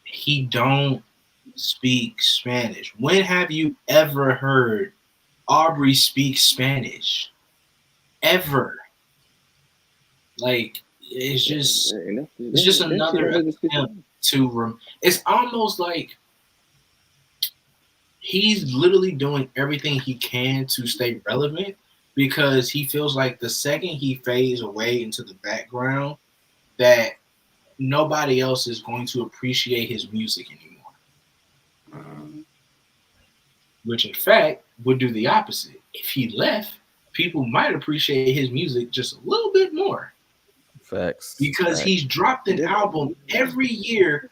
he don't speak Spanish. When have you ever heard Aubrey speak Spanish? Ever. Like, it's just another attempt to, it's almost like he's literally doing everything he can to stay relevant because he feels like the second he fades away into the background that nobody else is going to appreciate his music anymore. Which in fact would do the opposite. If he left, people might appreciate his music just a little bit more. Facts. Because he's dropped an album every year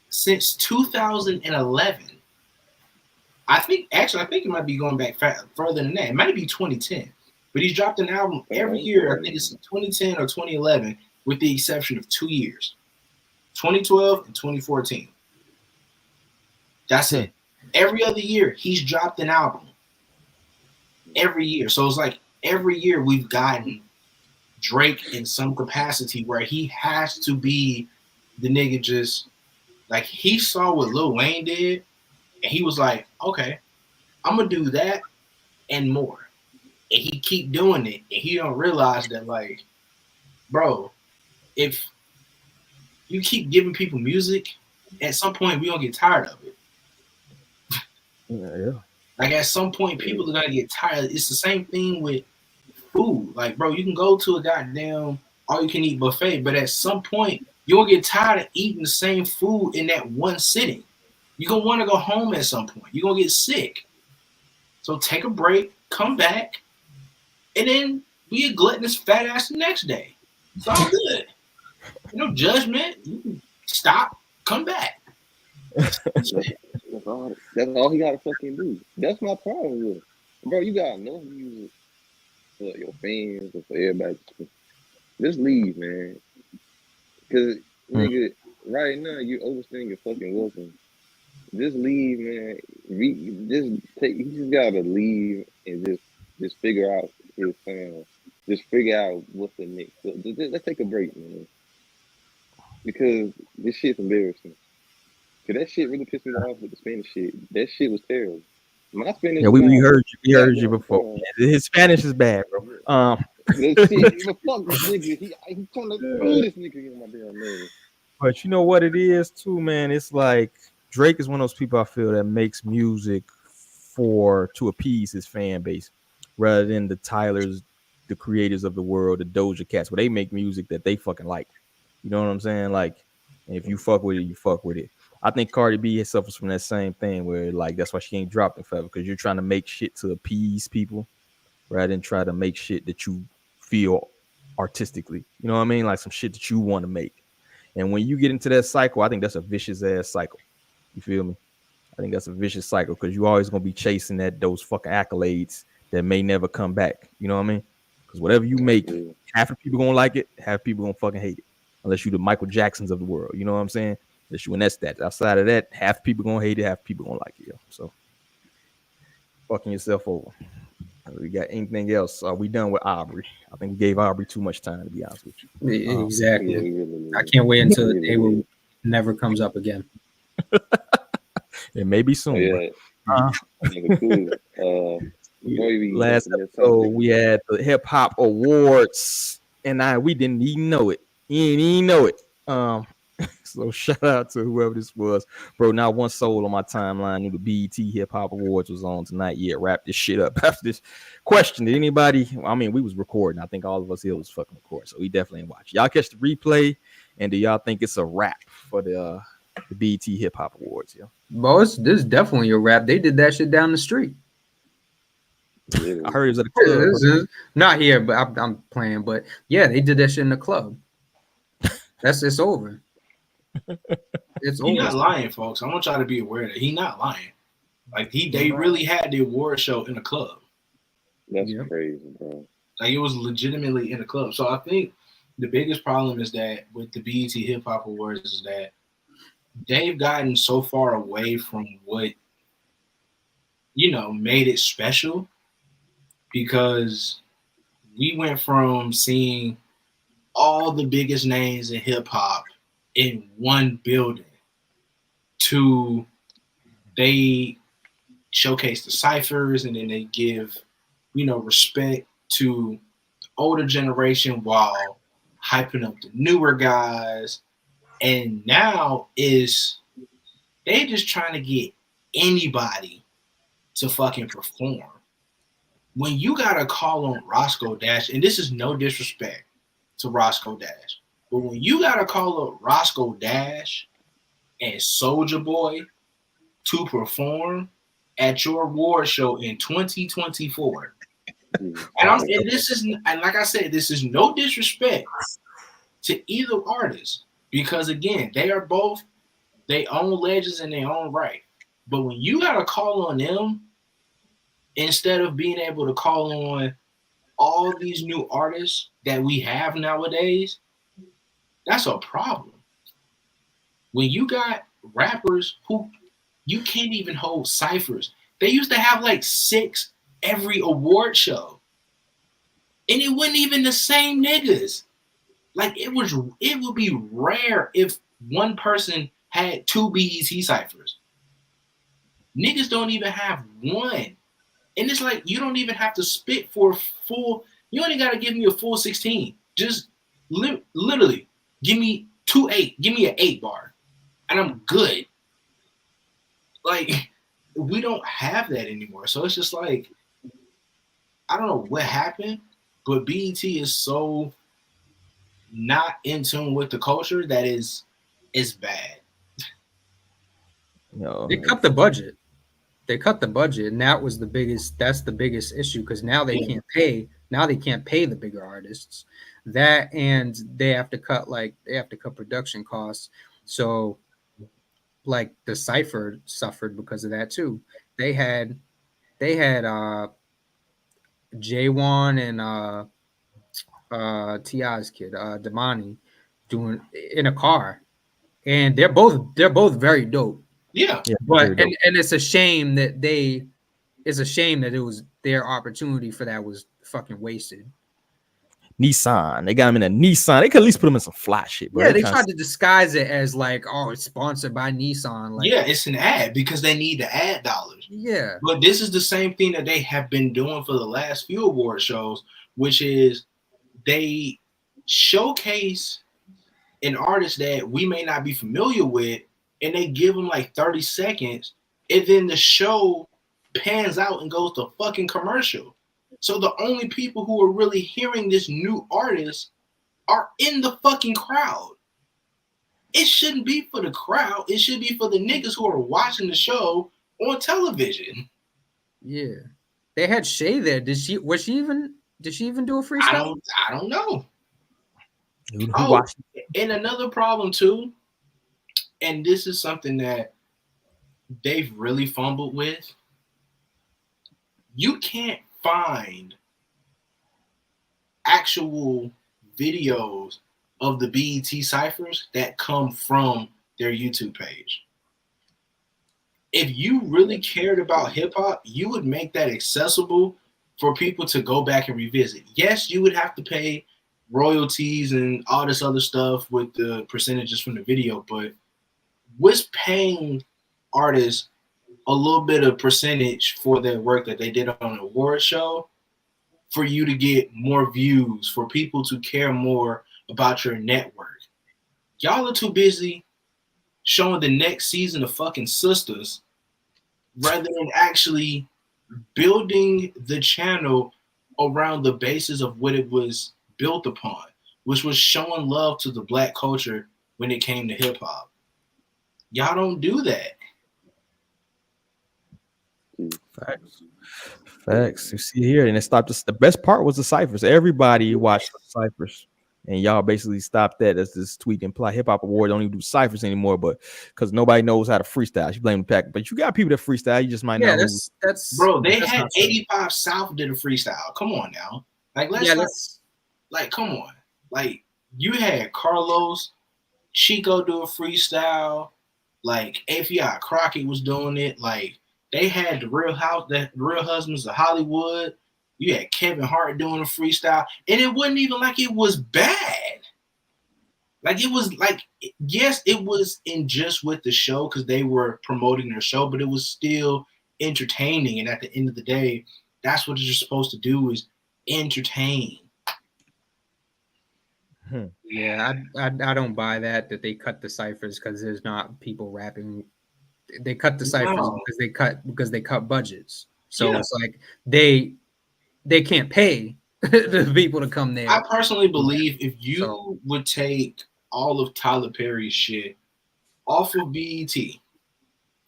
since 2011. I think it might be going back further than that. It might be 2010. But he's dropped an album every year. I think it's 2010 or 2011, with the exception of 2 years. 2012 and 2014. That's it. Every other year, he's dropped an album. Every year. So it's like every year we've gotten Drake in some capacity where he has to be the nigga just, like, he saw what Lil Wayne did, and he was like, okay, I'm going to do that and more. And he keep doing it, and he don't realize that, like, bro, if you keep giving people music, at some point we gonna get tired of it. Yeah. Like at some point, people are gonna get tired. It's the same thing with food. Like, bro, you can go to a goddamn all you can eat buffet, but at some point, you'll get tired of eating the same food in that one sitting. You're gonna want to go home at some point. You're gonna get sick. So take a break, come back, and then be a gluttonous fat ass the next day. It's all good. No judgment. You can stop, come back. That's all he gotta fucking do. That's my problem with it. Bro, you got enough music for your fans and for everybody. Just leave, man. Cause nigga, right now you overstaying your fucking welcome. Just leave, man. You just gotta leave and just figure out his sound. Just figure out what's the next. Let's take a break, man. Because this shit's embarrassing. Cause that shit really pissed me off with the Spanish shit. That shit was terrible. My Spanish. Yeah, we heard you. We heard you before. His Spanish is bad, bro. That shit, fuck this nigga. He trying to throw this nigga in my damn name. But you know what it is too, man. It's like Drake is one of those people I feel that makes music to appease his fan base, rather than the Tylers, the creators of the world, the Doja Cats, where they make music that they fucking like. You know what I'm saying? Like, if you fuck with it, you fuck with it. I think Cardi B suffers from that same thing where, like, that's why she ain't dropped in forever, because you're trying to make shit to appease people rather than try to make shit that you feel artistically. You know what I mean? Like some shit that you want to make. And when you get into that cycle, I think that's a vicious ass cycle. You feel me? I think that's a vicious cycle because you're always gonna be chasing those fucking accolades that may never come back. You know what I mean? Because whatever you make, half the people gonna like it, half the people gonna fucking hate it. Unless you the Michael Jacksons of the world. You know what I'm saying? Unless you in that stats. Outside of that, half the people gonna hate it, half the people gonna like it. Yo. So fucking yourself over. We got anything else? Are we done with Aubrey? I think we gave Aubrey too much time, to be honest with you. Exactly. I can't wait until the day where it never comes up again. It may be soon. Yeah. Last episode, we had the Hip Hop Awards, and we didn't even know it. You didn't even know it. So shout out to whoever this was, bro. Not one soul on my timeline knew the BET Hip Hop Awards was on tonight. Yeah, wrap this shit up after this question. Did anybody? I mean, we was recording. I think all of us here was fucking recording, so we definitely ain't watch. Y'all catch the replay, and do y'all think it's a wrap for the BET Hip Hop Awards? Yeah, boss, this is definitely a wrap. They did that shit down the street. I heard it was at the club. Not here, but I'm playing. But yeah, they did that shit in the club. It's over. He's not lying, folks. I want y'all to be aware that he's not lying. Like they really had the award show in the club. That's crazy, bro. Like it was legitimately in the club. So I think the biggest problem is that with the BET Hip Hop Awards is that they've gotten so far away from what made it special, because we went from seeing all the biggest names in hip hop in one building to they showcase the ciphers, and then they give respect to the older generation while hyping up the newer guys. And now they just trying to get anybody to fucking perform. When you gotta call on Roscoe Dash, and this is no disrespect to Roscoe Dash, but when you gotta call up Roscoe Dash and Soulja Boy to perform at your award show in 2024, and like I said, this is no disrespect to either artist, because again, they are both their own legends in their own right. But when you gotta call on them instead of being able to call on all these new artists that we have nowadays, that's a problem. When you got rappers who you can't even hold ciphers. They used to have like 6 every award show. And it wasn't even the same niggas. Like it would be rare if one person had 2 BET ciphers. Niggas don't even have one. And it's like, you don't even have to spit for a full, you only got to give me a full 16. Just literally give me 2 8. Give me an 8 bar. And I'm good. Like, we don't have that anymore. So it's just like, I don't know what happened, but BET is so not in tune with the culture that it's bad. They cut the budget. They cut the budget, and that was the biggest. That's the biggest issue because now they can't pay. Now they can't pay the bigger artists. That and they have to cut production costs. So, like the Cipher suffered because of that too. They had J1 and T.I.'s kid, Damani, doing in a car, and they're both very dope. Yeah. But and it's a shame that it was their opportunity for that was fucking wasted. Nissan. They got him in a Nissan. They could at least put him in some fly shit, bro. Yeah, they tried to disguise it as like, oh, it's sponsored by Nissan. Like, yeah, it's an ad because they need the ad dollars. Yeah. But this is the same thing that they have been doing for the last few award shows, which is they showcase an artist that we may not be familiar with, and they give them like 30 seconds, and then the show pans out and goes to fucking commercial. So the only people who are really hearing this new artist are in the fucking crowd. It shouldn't be for the crowd. It should be for the niggas who are watching the show on television. Yeah. They had Shay there. Did she even do a freestyle? I don't know. Oh, and another problem too, and this is something that they've really fumbled with. You can't find actual videos of the BET ciphers that come from their YouTube page. If you really cared about hip hop, you would make that accessible for people to go back and revisit. Yes, you would have to pay royalties and all this other stuff with the percentages from the video, but what's paying artists a little bit of percentage for their work that they did on an award show for you to get more views, for people to care more about your network? Y'all are too busy showing the next season of fucking Sisters rather than actually building the channel around the basis of what it was built upon, which was showing love to the black culture when it came to hip hop. Y'all don't do that. Facts. You see here, and it stopped us. The best part was the ciphers. Everybody watched the ciphers, and y'all basically stopped that. As this tweet imply, Hip Hop Award don't even do ciphers anymore, but because nobody knows how to freestyle, you blame the pack. But you got people that freestyle. You just might not. That's bro. They had 85 South did a freestyle. Come on now, like come on, like you had Carlos, Chico do a freestyle, like API Crockett was doing it, like. They had the Real Husbands of Hollywood. You had Kevin Hart doing a freestyle, and it wasn't even like it was bad. Like it was like, yes, it was in just with the show because they were promoting their show, but it was still entertaining. And at the end of the day, that's what you're supposed to do is entertain. Yeah, I don't buy that they cut the ciphers because there's not people rapping. They cut the ciphers because they cut budgets. So it's like they can't pay the people to come there. I personally believe if you would take all of Tyler Perry's shit off of BET,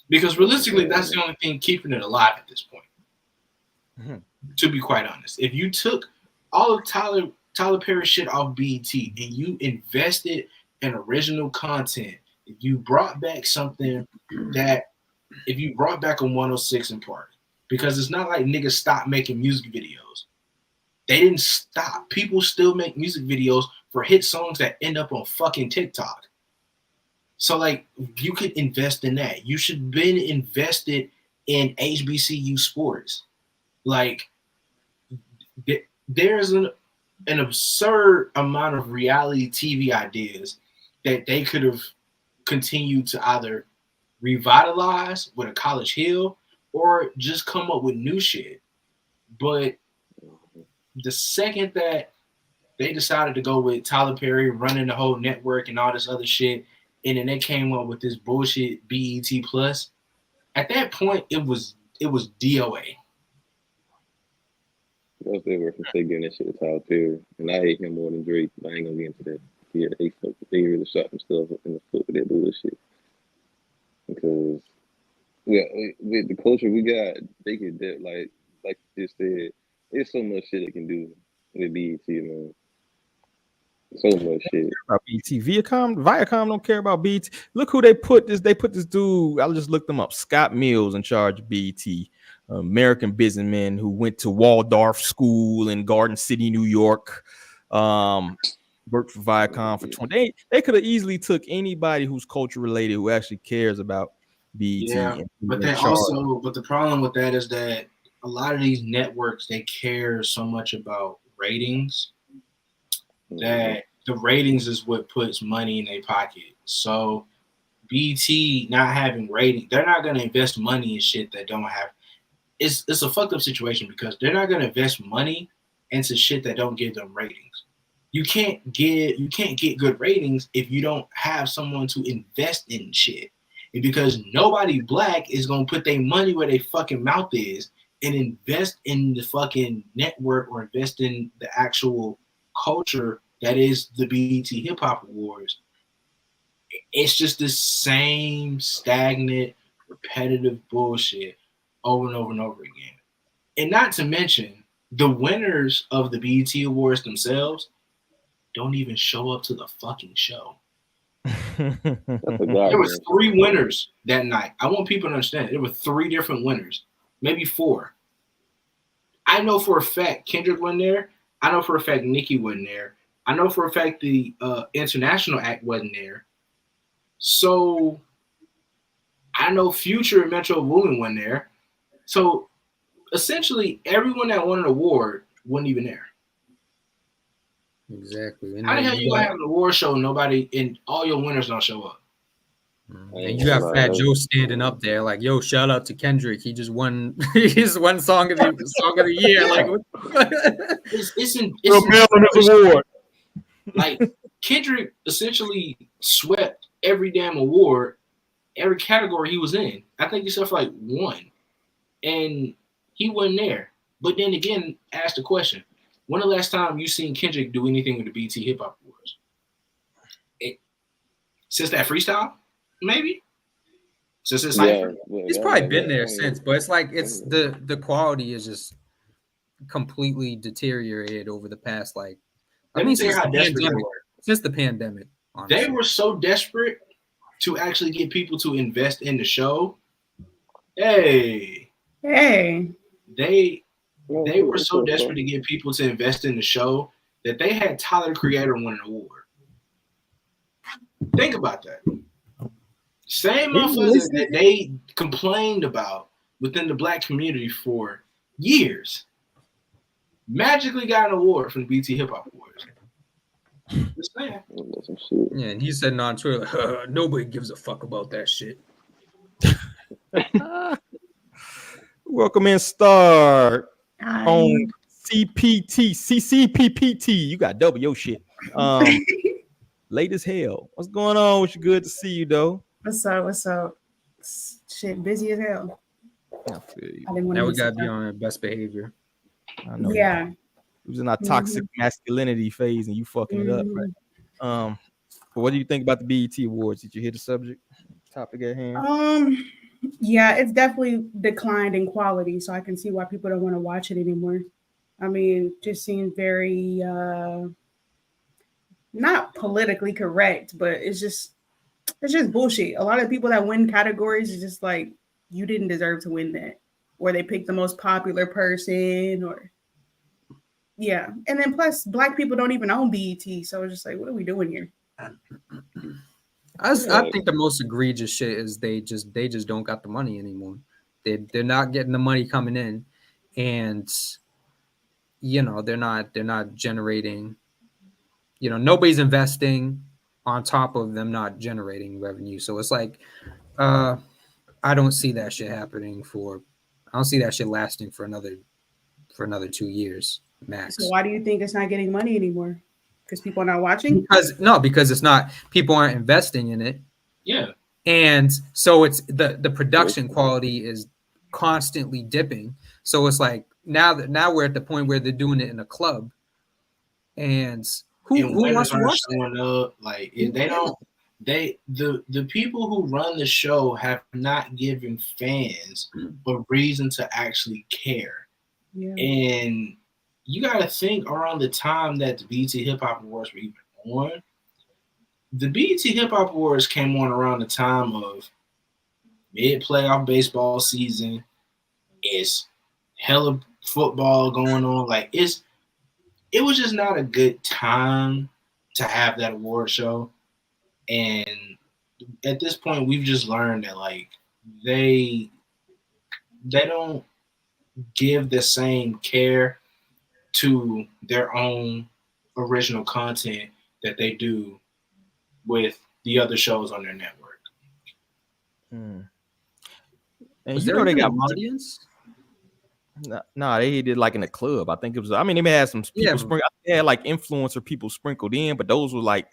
because realistically that's the only thing keeping it alive at this point. To be quite honest, if you took all of Tyler Perry's shit off BET and you invested in original content, if you brought back something if you brought back a 106 in Park, because it's not like niggas stopped making music videos. They didn't stop. People still make music videos for hit songs that end up on fucking TikTok. So like you could invest in that. You should have been invested in HBCU sports. Like there's an absurd amount of reality TV ideas that they could have continue to either revitalize with a College Hill or just come up with new shit. But the second that they decided to go with Tyler Perry running the whole network and all this other shit, and then they came up with this bullshit BET Plus, At that point, it was DOA. Because they were from say giving that shit to Tyler Perry, and I hate him more than Drake. But I ain't gonna get into that. Yeah, they really shot some stuff in the foot with that bullshit. Because with the culture we got, they could like you just said, there's so much shit they can do with BET, man. So much shit. About BT. Viacom don't care about BT. Look who they put this. They put this dude. I just looked them up. Scott Mills in charge of BT. American businessman who went to Waldorf School in Garden City, New York. Worked for Viacom for 20. They could have easily took anybody who's culture related who actually cares about BET. Yeah, but then also, but the problem with that is that a lot of these networks, they care so much about ratings that the ratings is what puts money in their pocket. So BT not having ratings, they're not gonna invest money in shit that don't have. It's a fucked up situation because they're not gonna invest money into shit that don't give them ratings. You can't get good ratings if you don't have someone to invest in shit. And because nobody black is gonna put their money where their fucking mouth is and invest in the fucking network or invest in the actual culture that is the BET Hip Hop Awards. It's just the same stagnant, repetitive bullshit over and over and over again. And not to mention, the winners of the BET Awards themselves don't even show up to the fucking show. There was 3 winners that night. I want people to understand there were 3 different winners, maybe 4. I know for a fact Kendrick wasn't there. I know for a fact Nicki wasn't there. I know for a fact the International Act wasn't there. So I know Future and Metro Boomin wasn't there. So essentially everyone that won an award wasn't even there. Exactly. And how the hell you gonna have an award show and nobody and all your winners don't show up? And you got Fat Joe standing up there like, "Yo, shout out to Kendrick. He just won. He's won song of the year." Like, it's award. Like Kendrick essentially swept every damn award, every category he was in. I think except for like 1, and he wasn't there. But then again, ask the question: when the last time you seen Kendrick do anything with the BET Hip Hop Awards? Since that freestyle, maybe. Since it's he's probably been there since, but it's like it's the quality is just completely deteriorated over the past since the pandemic. Honestly. They were so desperate to actually get people to invest in the show. Hey. They were so desperate to get people to invest in the show that they had Tyler the Creator win an award. Think about that. Same motherfuckers that they complained about within the black community for years magically got an award from the BET Hip Hop Awards. Just saying. Yeah, and he said on Twitter, nobody gives a fuck about that shit. Welcome in, Star. On CCPPT. You got double your shit. Late as hell. What's going on? It's good to see you, though. What's up? Shit, busy as hell. I feel you. Now we gotta be on our best behavior. I know. Yeah. It was in our toxic masculinity phase, and you fucking it up, right? But what do you think about the BET Awards? Did you hear the subject topic at hand? Yeah, it's definitely declined in quality, so I can see why people don't want to watch it anymore. I mean, it just seems very not politically correct, but it's just bullshit. A lot of people that win categories is just like, you didn't deserve to win that, or they pick the most popular person, or yeah. And then plus, black people don't even own BET, so it's just like, what are we doing here? I think the most egregious shit is they just don't got the money anymore. They're not getting the money coming in, and they're not generating. Nobody's investing on top of them not generating revenue. So it's like, I don't see that shit happening I don't see that shit lasting for another 2 years max. So why do you think it's not getting money anymore? Because people are not watching? Because it's not. People aren't investing in it. Yeah. And so it's the production quality is constantly dipping. So it's like now we're at the point where they're doing it in a club, and who wants winners to aren't watch that? showing up. Like they don't. The people who run the show have not given fans a reason to actually care. Yeah. And you got to think around the time that the BET Hip Hop Awards were even on. The BET Hip Hop Awards came on around the time of mid-playoff baseball season. It's hella football going on. Like it was just not a good time to have that award show. And at this point, we've just learned that like they don't give the same care to their own original content that they do with the other shows on their network. And Was you there know they even got an audience? Nah, they did like in the club. I think it was. I mean, they may have some people they had like influencer people sprinkled in, but those were like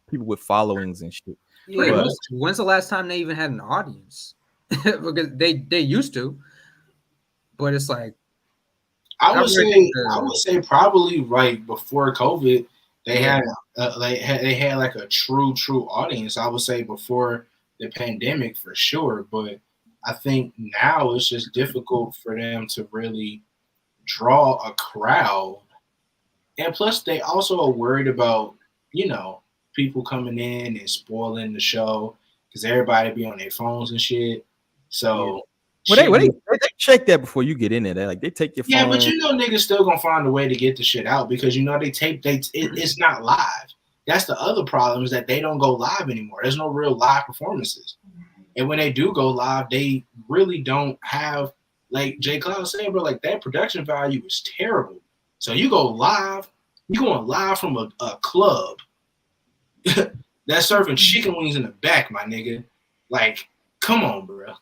people with followings and shit. Yeah, when's the last time they even had an audience? Because they used to, but it's like I would say probably right before COVID, they had like a true audience. I would say before the pandemic for sure, but I think now it's just difficult for them to really draw a crowd. And plus, they also are worried about, people coming in and spoiling the show because everybody be on their phones and shit. So, well, they check that before you get in there. They take your phone. Yeah, but niggas still gonna find a way to get the shit out because they tape. It's not live. That's the other problem is that they don't go live anymore. There's no real live performances. And when they do go live, they really don't have, like Jay Cloud said, bro, like that production value is terrible. So you go live, you're going live from a club that's serving chicken wings in the back, my nigga. Like, come on, bro.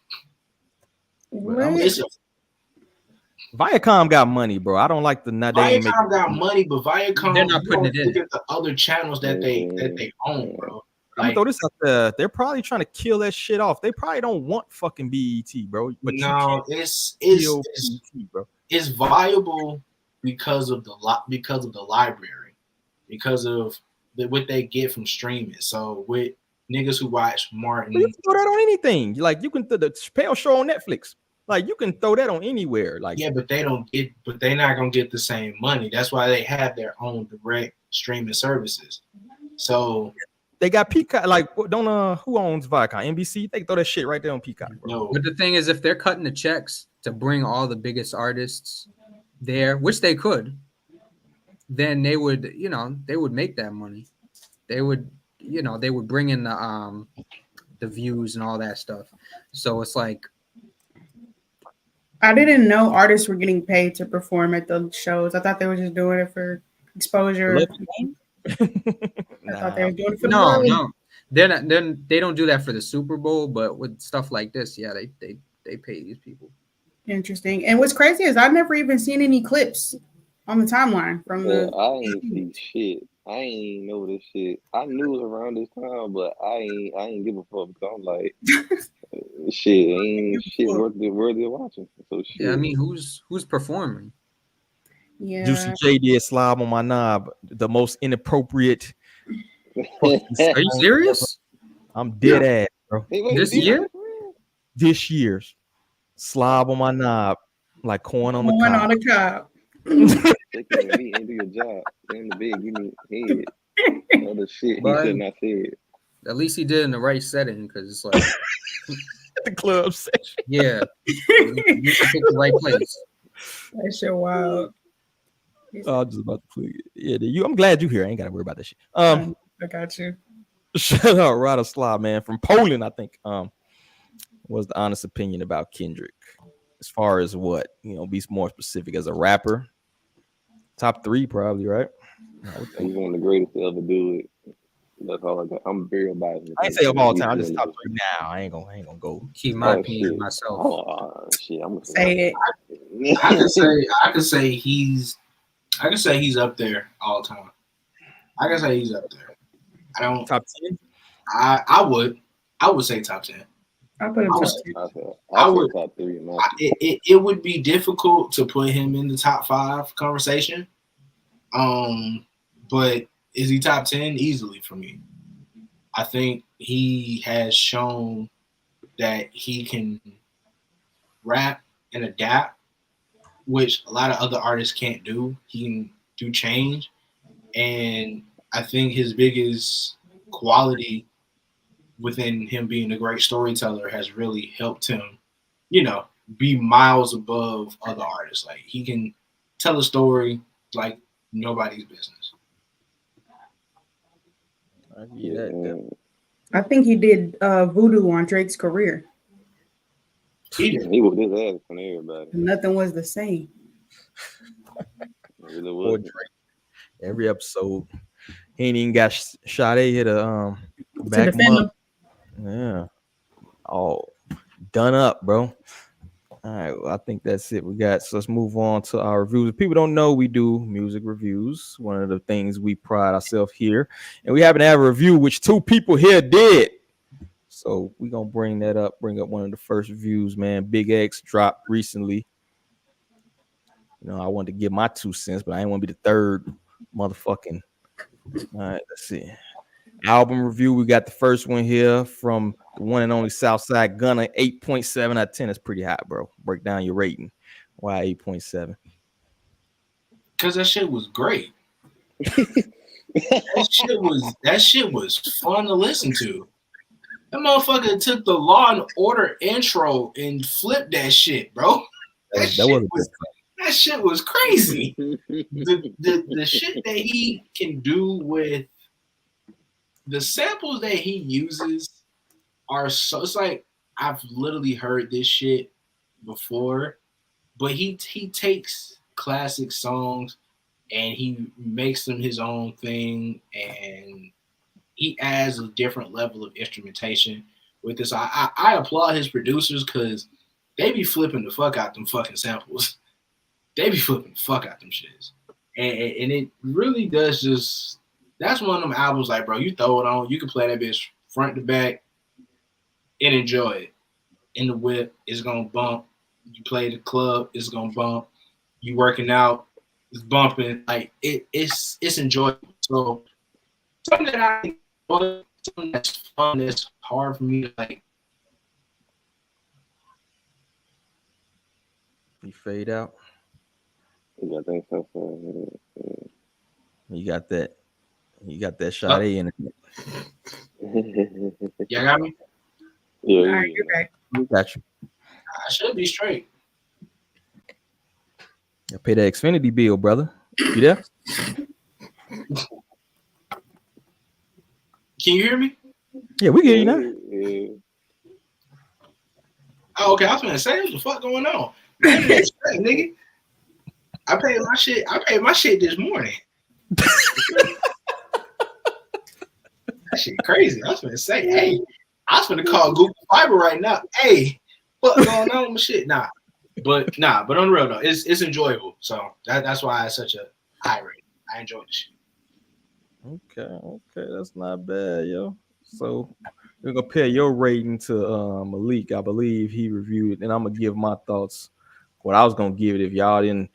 Viacom got money, bro. I don't like the Viacom got money, but Viacom they're not putting it in the other channels that they own, bro. I'm gonna throw this out there. They're probably trying to kill that shit off. They probably don't want fucking BET, bro. But no, it's BET, bro. It's viable because of the library, because of what they get from streaming. So with niggas who watch Martin, you can throw that on anything. Like you can the Chappelle Show on Netflix. Like you can throw that on anywhere. Like yeah, but they're not gonna get the same money. That's why they have their own direct streaming services. So they got Peacock. Like don't who owns Viacom? NBC. They throw that shit right there on Peacock. Bro. No. But the thing is, if they're cutting the checks to bring all the biggest artists there, which they could, then they would, they would make that money. They would, they would bring in the views and all that stuff. So it's like, I didn't know artists were getting paid to perform at the shows. I thought they were just doing it for exposure. I thought they were doing it for no. They're not. They don't do that for the Super Bowl, but with stuff like this, yeah, they pay these people. Interesting. And what's crazy is I've never even seen any clips on the timeline from the. I ain't see shit. I ain't know this shit. I knew it was around this time, but I ain't give a fuck. I'm like, shit, ain't shit worthy of watching. So shit. Yeah, I mean, who's performing? Yeah. Juicy J did slob on my knob. The most inappropriate. Are you serious? I'm dead ass, bro. This year? This year's slob on my knob, like corn on the cob. Corn on the cob. They came to me and do your job. They in the bed, give me head. Other shit he should not said. At least he did in the right setting because it's like the club session. Yeah, you pick the right place. That shit wild. I'm just about to play it. Yeah, I'm glad you're here. I ain't got to worry about that shit. I got you. Shout out Radoslav, man, from Poland. I think was the honest opinion about Kendrick. As far as what, be more specific as a rapper. Top 3, probably, right? He's one of the greatest to ever do it. That's all I got. I'm very biased. I ain't say of all time. I just top 3 now. I ain't gonna go. Keep my opinion myself. Oh shit! I'm gonna say it. I can say he's up there all time. I can say he's up there. I don't top 10. I would. I would say top 10. I put him top 10. I I would. say top 3. It would be difficult to put him in the top 5 conversation. But is he top 10? Easily for me. I think he has shown that he can rap and adapt, which a lot of other artists can't do. He can do change. And I think his biggest quality within him being a great storyteller has really helped him, be miles above other artists. Like he can tell a story like nobody's business. I think he did voodoo on Drake's career. He did. He was his ass on everybody. Nothing was the same. Really was. Every episode, he ain't even got Sade hit a back defend him up. Yeah, all done up, bro. All right, well, I think that's it. So let's move on to our reviews. If people don't know, we do music reviews. One of the things we pride ourselves here, and we happen to have a review which 2 people here did. So we're gonna bring up one of the first reviews, man. Big X dropped recently. I wanted to give my 2 cents, but I didn't want to be the third motherfucking. All right, let's see. Album review. We got the first one here from the one and only Southside Gunna. 8.7 out of 10. That's pretty high, bro. Break down your rating. Why 8.7? Because that shit was great. that shit was fun to listen to. That motherfucker took the Law and Order intro and flipped that shit, bro. That shit was crazy. The shit that he can do with the samples that he uses are so. It's like I've literally heard this shit before, but he takes classic songs and he makes them his own thing, and he adds a different level of instrumentation with this. I applaud his producers because they be flipping the fuck out them fucking samples. They be flipping the fuck out them shits. And it really does just, that's one of them albums like, bro, you throw it on, you can play that bitch front to back and enjoy it. In the whip, it's going to bump. You play the club, it's going to bump. You working out, it's bumping. Like, it's enjoyable. So, something that I enjoy, something that's fun, that's hard for me to like. You fade out. I think so. You got that. You got that Sade in it. Y'all got me? Yeah. All right, you're back. Got you. I should be straight. I pay that Xfinity bill, brother. You there? Can you hear me? Yeah, we get you now. Yeah. Oh, okay. I was gonna say, what the fuck going on? Straight, nigga. I paid my shit this morning. That shit crazy. I was gonna say, hey, I was gonna call Google Fiber right now. Hey, what going on with my shit? But on the real though, it's enjoyable. So that's why it's such a high rating. I enjoy the shit. Okay, that's not bad, yo. So we're gonna compare your rating to Malik. I believe he reviewed it, and I'm gonna give my thoughts. What I was gonna give it if y'all didn't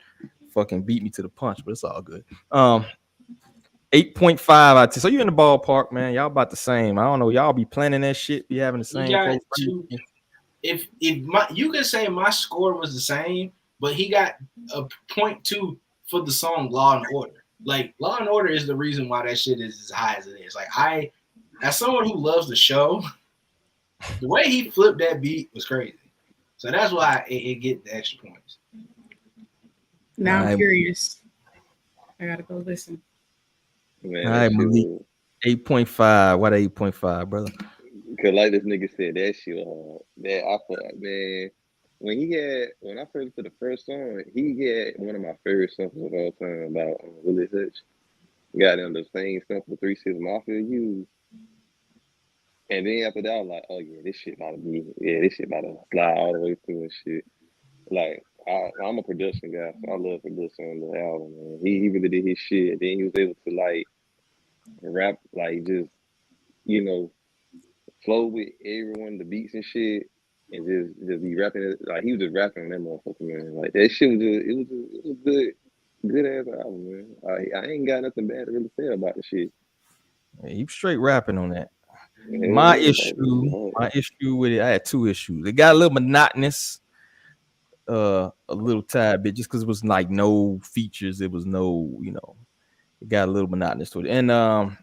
fucking beat me to the punch, but it's all good. 8.5 out of 10. So you're in the ballpark, man. Y'all about the same. I don't know. Y'all be planning that shit, be having the same. If you could say my score was the same, but he got a 0.2 for the song Law and Order. Like Law and Order is the reason why that shit is as high as it is. Like as someone who loves the show, the way he flipped that beat was crazy. So that's why it get the extra points. Now I'm curious. I gotta go listen. Man, all right, Malik. 8.5. Why the 8.5, brother? Because like this nigga said, that shit that I thought, man, when I first put the first song, he had one of my favorite songs of all time about Willie Hutch. Got him the same sample 3 6 Mafia used. And then after that, I was like, oh yeah, this shit about to slide all the way through and shit. Like, I'm a production guy, so I love producing on the album, man. He really did his shit. Then he was able to like rap, like just, flow with everyone, the beats and shit, and just be rapping it. Like he was just rapping on that motherfucker, man. Like that shit was just it was good ass album, man. I ain't got nothing bad to really say about the shit. Yeah, he was straight rapping on that. Yeah, My yeah, issue with it, I had two issues. It got a little monotonous, a little tad bit, just because it was like no features. It was no, it got a little monotonous to it. And a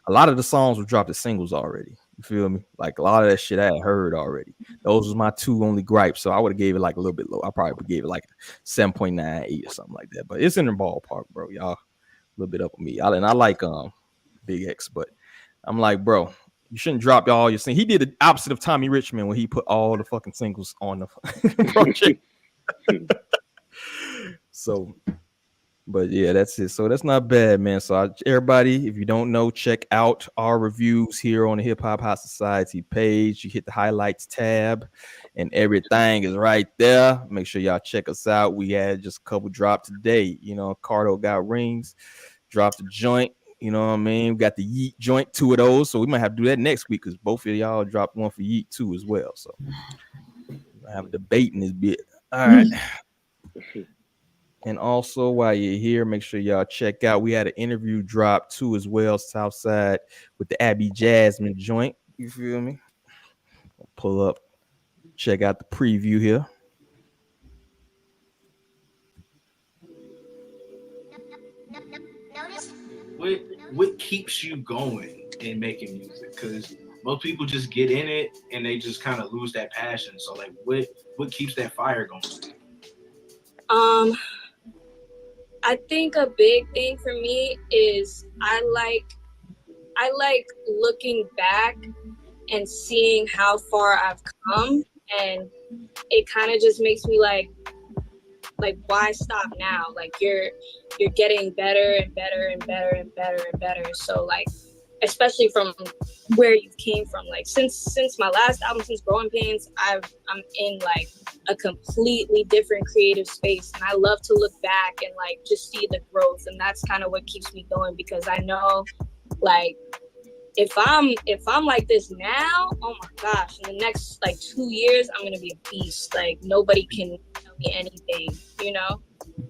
lot of the songs were dropped as singles already. You feel me? Like a lot of that shit I had heard already. Those was my two only gripes. So I would have gave it like a little bit low. I probably gave it like 7.98 or something like that. But it's in the ballpark, bro. Y'all a little bit up with me. And I like Big X, but I'm like, bro, you shouldn't drop all your singles. He did the opposite of Tommy Richmond when he put all the fucking singles on the project. So, but yeah, that's it. So that's not bad, man. So everybody, if you don't know, check out our reviews here on the Hip Hop Hot Society page. You hit the highlights tab and everything is right there. Make sure y'all check us out. We had just a couple drop today. Cardo got rings, dropped a joint. You know what I mean? We got the Yeet joint, 2 of those. So we might have to do that next week because both of y'all dropped one for Yeet too as well. So I have a debate in this bit. All right. And also, while you're here, make sure y'all check out. We had an interview drop too as well, Southside, with the Abby Jasmine joint. You feel me? I'll pull up, check out the preview here. What keeps you going in making music? Because most people just get in it and they just kind of lose that passion. So like, what keeps that fire going? I think a big thing for me is I like looking back and seeing how far I've come, and it kind of just makes me like why stop now? Like you're getting better and better and better and better and better. So like, especially from where you came from, like since my last album, since Growing Pains, I'm in like a completely different creative space, and I love to look back and like just see the growth, and that's kind of what keeps me going, because I know like if I'm like this now, oh my gosh, in the next like 2 years I'm gonna be a beast. Like nobody can tell me anything,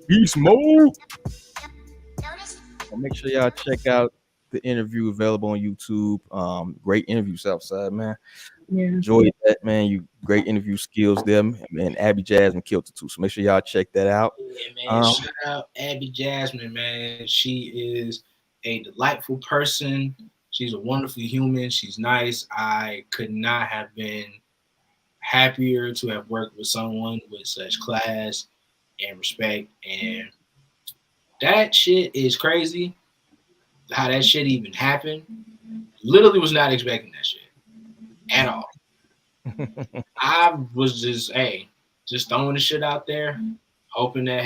Beast mode. Well, make sure y'all check out the interview available on YouTube. Great interview, Southside, man. Yeah. Enjoyed that, man. You great interview skills there, and Abby Jasmine killed it too. So make sure y'all check that out. Yeah, man. Shout out Abby Jasmine, man. She is a delightful person. She's a wonderful human. She's nice. I could not have been happier to have worked with someone with such class and respect. And that shit is crazy. How that shit even happened. Literally was not expecting that shit at all. I was just throwing the shit out there, hoping that,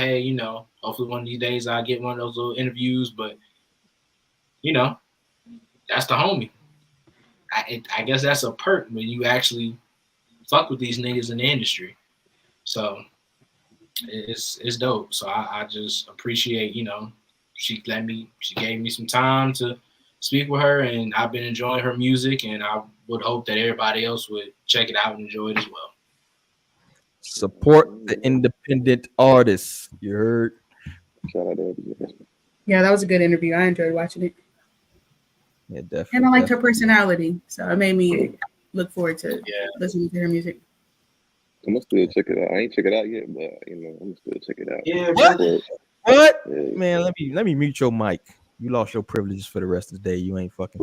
hopefully one of these days I'll get one of those little interviews, but that's the homie. I guess that's a perk when you actually fuck with these niggas in the industry. So it's dope. So I just appreciate, she gave me some time to speak with her, and I've been enjoying her music, and I would hope that everybody else would check it out and enjoy it as well. Support the independent artists. You heard? Shout out to Yeah, that was a good interview. I enjoyed watching it. Yeah, definitely. And I liked her personality, so it made me look forward to listening to her music. I'm gonna still check it out. I ain't check it out yet, but I'm gonna still check it out. Yeah, what? Yeah. Man, let me mute your mic. You lost your privileges for the rest of the day. You ain't fucking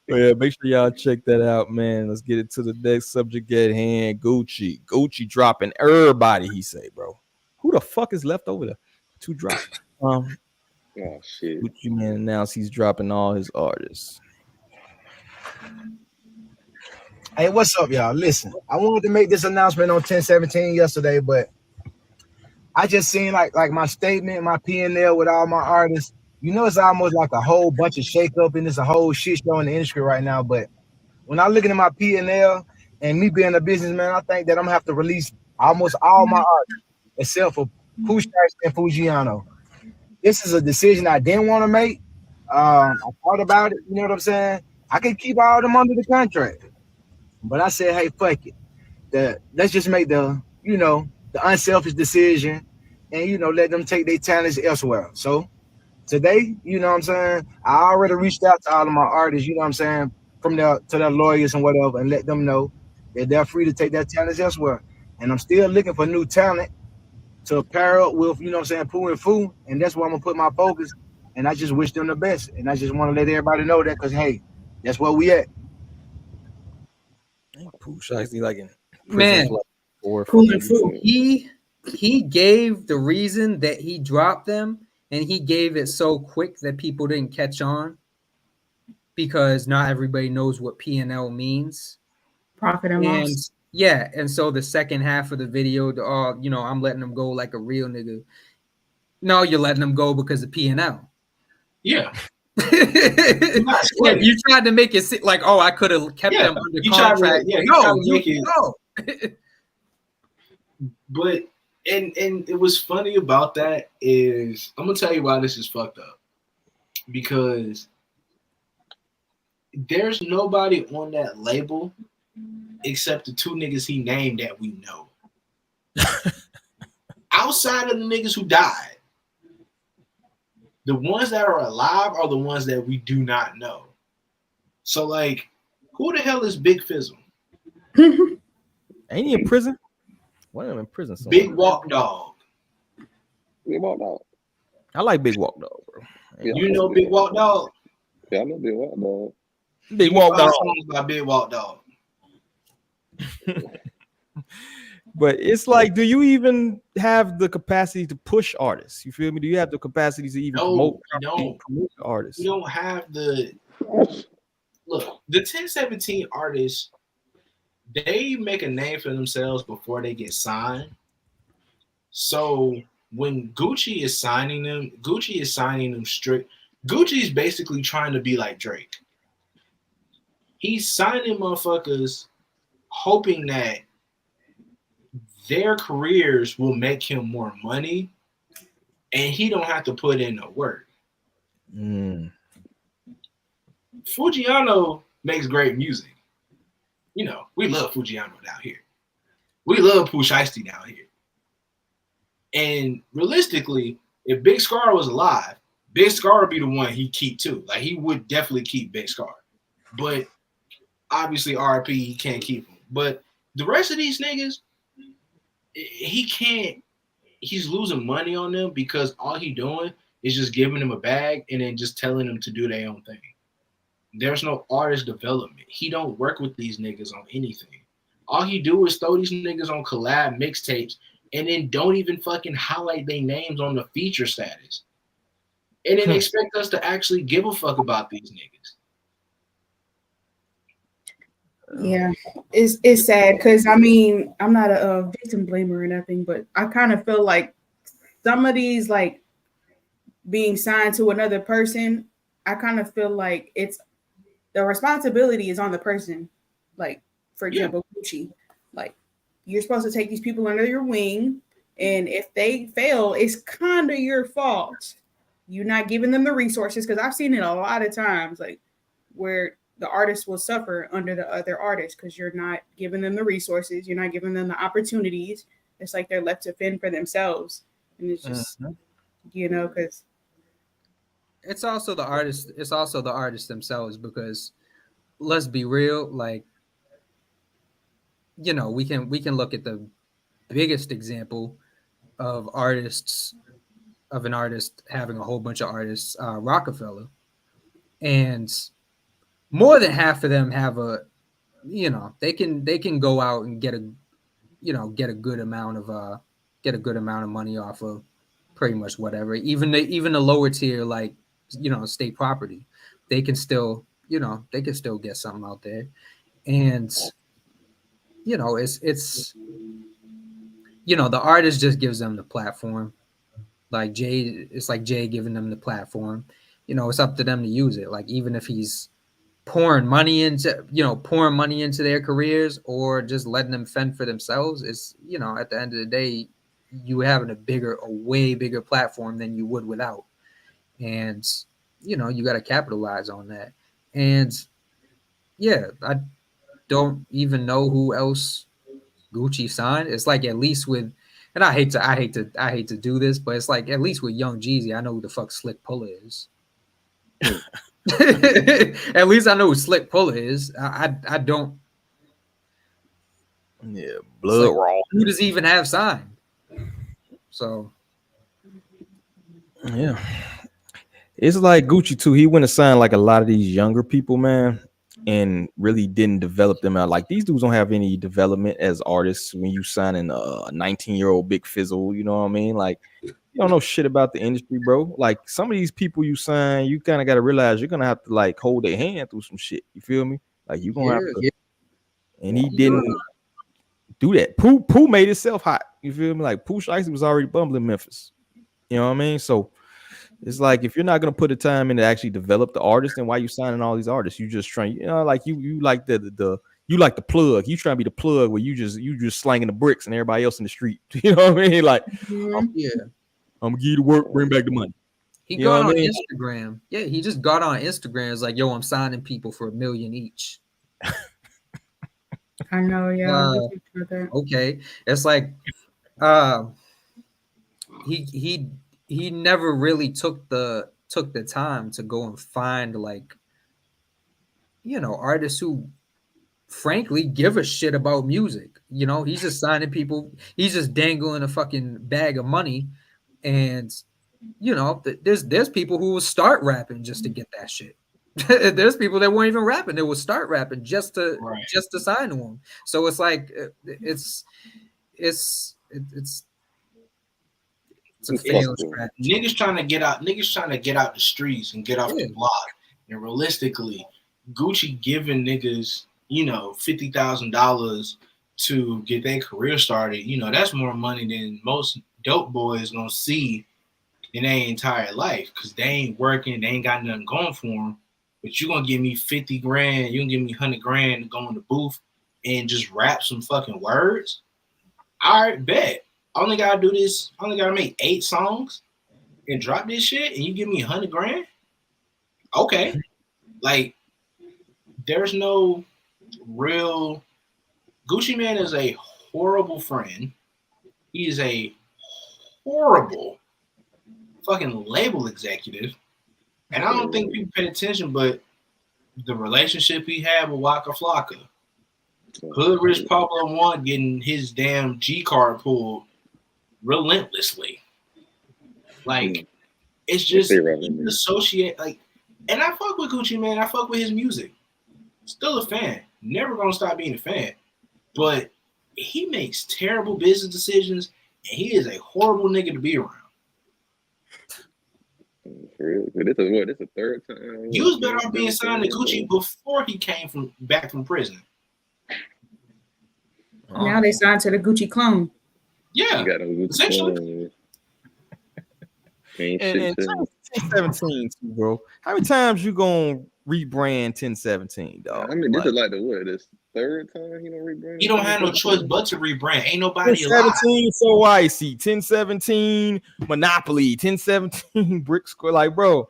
yeah, make sure y'all check that out, man. Let's get into the next subject at hand. Gucci dropping everybody, he say, bro. Who the fuck is left over there to drop? Oh shit. Gucci man announced he's dropping all his artists. Hey, what's up, y'all? Listen, I wanted to make this announcement on 10/17 yesterday, but I just seen like my statement, my P&L with all my artists. It's almost like a whole bunch of shakeup, and it's a whole shit show in the industry right now. But when I look at my P&L and me being a businessman, I think that I'm gonna have to release almost all my artists except for Pooh Shiesty and Foogiano. This is a decision I didn't want to make, I thought about it. You know what I'm saying? I could keep all them under the contract, but I said, hey, fuck it. Let's just make the unselfish decision, and let them take their talents elsewhere. So today, you know what I'm saying, I already reached out to all of my artists, you know what I'm saying, from to their lawyers and whatever, and let them know that they're free to take their talents elsewhere. And I'm still looking for new talent to pair up with, you know what I'm saying, Pooh and Foo, and that's where I'm gonna put my focus. And I just wish them the best. And I just want to let everybody know that, because hey, that's where we at. Pooh Shiesty like in Man, or Pooh and Foo. he gave the reason that he dropped them, and he gave it so quick that people didn't catch on, because not everybody knows what P&L means. Profit and loss. Yeah, and so the second half of the video, I'm letting them go like a real nigga. No, you're letting them go because of P&L. Yeah. You tried to make it like, oh, I could have kept them under contract. No. But and it was funny about that is, I'm gonna tell you why this is fucked up. Because there's nobody on that label except the two niggas he named that we know. Outside of the niggas who died, the ones that are alive are the ones that we do not know. So, like, who the hell is Big Fizzle? Ain't he in prison? One of them in prison somewhere. Big Walk Dog. Big Walk Dog. I like Big Walk Dog, bro. Yeah, you know Big Walk Dog? Yeah, I know Big Walk Dog. Big Walk Dog. Songs by Big Walk Dog. But it's like, do you even have the capacity to push artists? You feel me? Do you have the capacity to even promote artists? You don't have the look. The 1017 artists, they make a name for themselves before they get signed. So when Gucci is signing them strict. Gucci is basically trying to be like Drake. He's signing motherfuckers hoping that their careers will make him more money and he don't have to put in the work. Foogiano makes great music. You know, we love Foogiano down here. We love Pooh Shiesty down here. And realistically, if Big Scar was alive, Big Scar would be the one he'd keep too. Like, he would definitely keep Big Scar. But obviously, RIP, he can't keep him. But the rest of these niggas, he can't. He's losing money on them because all he doing is just giving them a bag and then just telling them to do their own thing. There's no artist development. He don't work with these niggas on anything. All he do is throw these niggas on collab mixtapes and then don't even fucking highlight their names on the feature status. And then expect us to actually give a fuck about these niggas. Yeah, it's sad because I mean, I'm not a victim blamer or nothing, but I kind of feel like some of these, like, being signed to another person, I kind of feel like it's the responsibility is on the person. Like, for example, Gucci, like, you're supposed to take these people under your wing, and if they fail, it's kind of your fault. You're not giving them the resources, because I've seen it a lot of times, like, where the artist will suffer under the other artist because you're not giving them the resources, you're not giving them the opportunities. It's like they're left to fend for themselves, and it's just because it's also the artist. It's also the artists themselves, because let's be real, like, we can look at the biggest example of an artist having a whole bunch of artists, Rockefeller, and more than half of them have they can go out and get a good amount of money off of pretty much whatever. Even the lower tier, like, state property, they can still get something out there. And it's the artist just gives them the platform. Like it's like Jay giving them the platform. It's up to them to use it. Like, even if he's pouring money into their careers or just letting them fend for themselves, it's at the end of the day, you having a way bigger platform than you would without. And you know, you got to capitalize on that. And yeah, I don't even know who else Gucci signed. It's like at least with, and I hate to do this, but it's like at least with Young Jeezy, I know who the fuck Slick Pulla is. At least I know who Slick Pulla is. I don't. Yeah, blood like, raw. Who does he even have signed? So yeah, it's like Gucci too. He went to sign like a lot of these younger people, man, and really didn't develop them out. Like these dudes don't have any development as artists. When you signing a 19-year-old Big Fizzle, you know what I mean? Like you don't know shit about the industry, bro. Like some of these people you sign, you kind of got to realize you're gonna have to like hold their hand through some shit. You feel me? Like you gonna have to. yeah. And he didn't do that. Pooh made itself hot. You feel me? Like Pooh Shiesty was already bumbling Memphis. You know what I mean? So it's like if you're not gonna put the time in to actually develop the artist, then why you signing all these artists? You just trying, you know, like you like the you like the plug. You trying to be the plug where you just slanging the bricks and everybody else in the street. You know what I mean? Like I'm gonna give you the work, bring back the money. He You know got what on I mean? Instagram. Yeah, he just got on Instagram. It's like, yo, I'm signing people for $1 million each. I know, yeah. Okay. It's like he never really took the time to go and find like, you know, artists who frankly give a shit about music. You know, he's just signing people, he's just dangling a fucking bag of money. And you know, there's people who will start rapping just to get that shit. There's people that weren't even rapping that will start rapping just to sign to him. So it's like it's a failed strategy. Niggas trying to get out the streets and get off the block. And realistically, Gucci giving niggas, you know, $50,000 to get their career started, you know, that's more money than most dope boys gonna see in their entire life because they ain't working, they ain't got nothing going for them. But you gonna give me 50 grand, you gonna give me 100 grand to go in the booth and just rap some fucking words? All right, bet. I only gotta do this. I only gotta make 8 songs and drop this shit, and you give me 100 grand? Okay. Like, there's no real. Gucci Mane is a horrible friend. He is a horrible fucking label executive. And I don't think people pay attention, but the relationship he had with Waka Flocka, Hood Rich Pablo One getting his damn G card pulled relentlessly. Like, it's just you associate like, and I fuck with Gucci Mane. I fuck with his music. Still a fan. Never gonna stop being a fan. But he makes terrible business decisions, and he is a horrible nigga to be around. For real? This a third time? You was better off being signed to Gucci before he came back from prison. Now they signed to the Gucci clone. Yeah, essentially. And 1017, bro. How many times you gonna rebrand 1017, dog? I mean, this is like this third time he don't rebrand. He don't have no choice but to rebrand. Ain't nobody alive. 1017 so icy. 1017 Monopoly. 1017 Brick Square. Like, bro,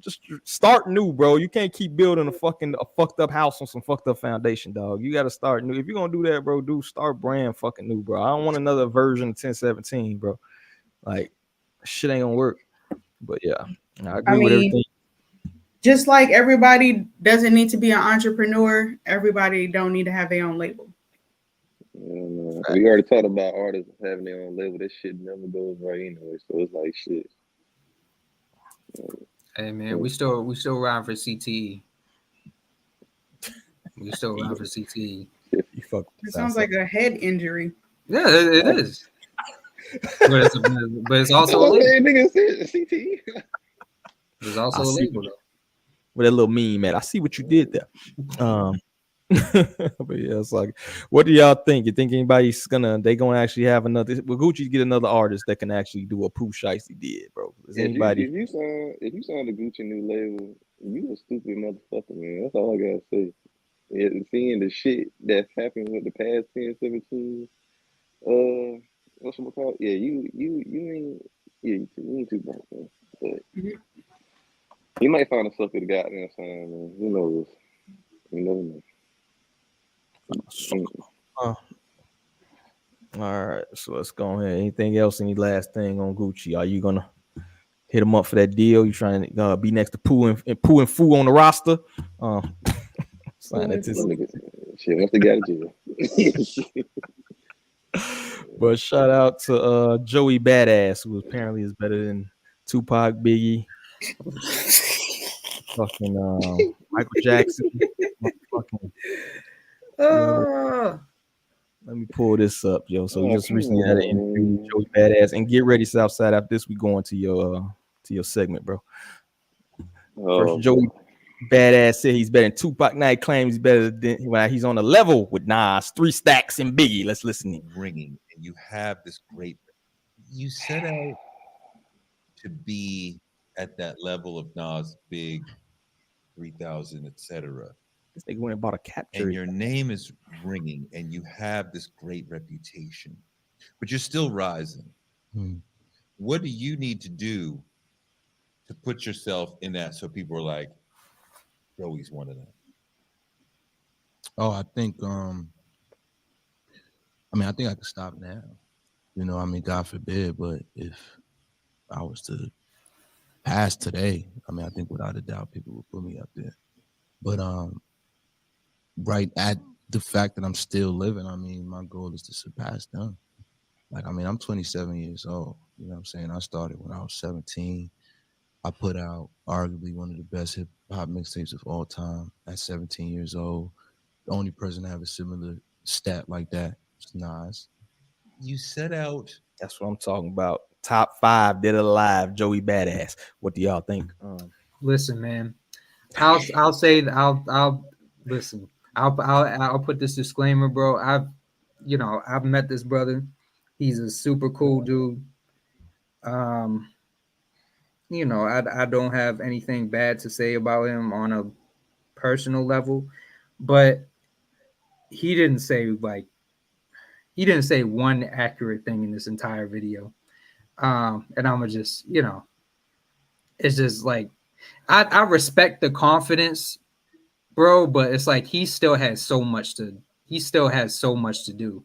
just start new, bro. You can't keep building a fucked up house on some fucked up foundation, dog. You gotta start new. If you're gonna do that, bro, start brand fucking new, bro. I don't want another version of 1017, bro. Like, shit ain't gonna work. But yeah, I agree with everything. Just like everybody doesn't need to be an entrepreneur, everybody don't need to have their own label. We already talked about artists having their own label. This shit never goes right anyway, so it's like shit. Hey man, we still around for CTE. We still around for CTE. It sounds like a head injury. Yeah, it is. But it's also a label. CTE. There's also a label though. With that little meme, man. I see what you did there. But yeah, it's like, what do y'all think? You think anybody's gonna actually have another? Will Gucci get another artist that can actually do what Pooh Shiesty did, bro? Is anybody? If you sign the Gucci new label, you a stupid motherfucker, man. That's all I gotta say. Seeing the shit that's happened with the past 10, 17, what's it called? Yeah, you ain't too bright, man. But He might find himself with a goddamn sign, man. Who knows? You never know. All right, so let's go ahead. Anything else? Any last thing on Gucci? Are you gonna hit him up for that deal? You trying to be next to Pooh and Pooh and Foo on the roster? Sign it to shit. Once they got a jail. But shout out to Joey Badass, who apparently is better than Tupac, Biggie, fucking Michael Jackson. Fucking, let me pull this up, yo. So just recently had an interview with Joey Badass, and get ready, Southside. After this, we going to your segment, bro. First, Joey Badass said he's better than Tupac. Now he claims he's better than he's on a level with Nas, 3 Stacks, and Biggie. Let's listen in. Ringing, and you have this great. You set out to be at that level of Nas, Big, 3000, etc. This nigga went and bought a capture. And your name is ringing, and you have this great reputation, but you're still rising. What do you need to do to put yourself in that so people are like, Joey's one of them? Oh, I think I think I could stop now. You know, I mean, God forbid, but if I was to pass today, I mean, I think without a doubt people would put me up there. But right at the fact that I'm still living, I mean, my goal is to surpass them. Like, I mean, I'm 27 years old. You know what I'm saying? I started when I was 17. I put out arguably one of the best hip hop mixtapes of all time at 17 years old. The only person to have a similar stat like that is Nas. You set out. That's what I'm talking about. Top 5 dead or alive, Joey Badass. What do y'all think? Listen, man. I'll listen. I'll put this disclaimer, bro. I've met this brother. He's a super cool dude. I don't have anything bad to say about him on a personal level, but he didn't say one accurate thing in this entire video. And I'm gonna just, it's just like I respect the confidence, bro, but it's like he still has so much to do. He still has so much to do.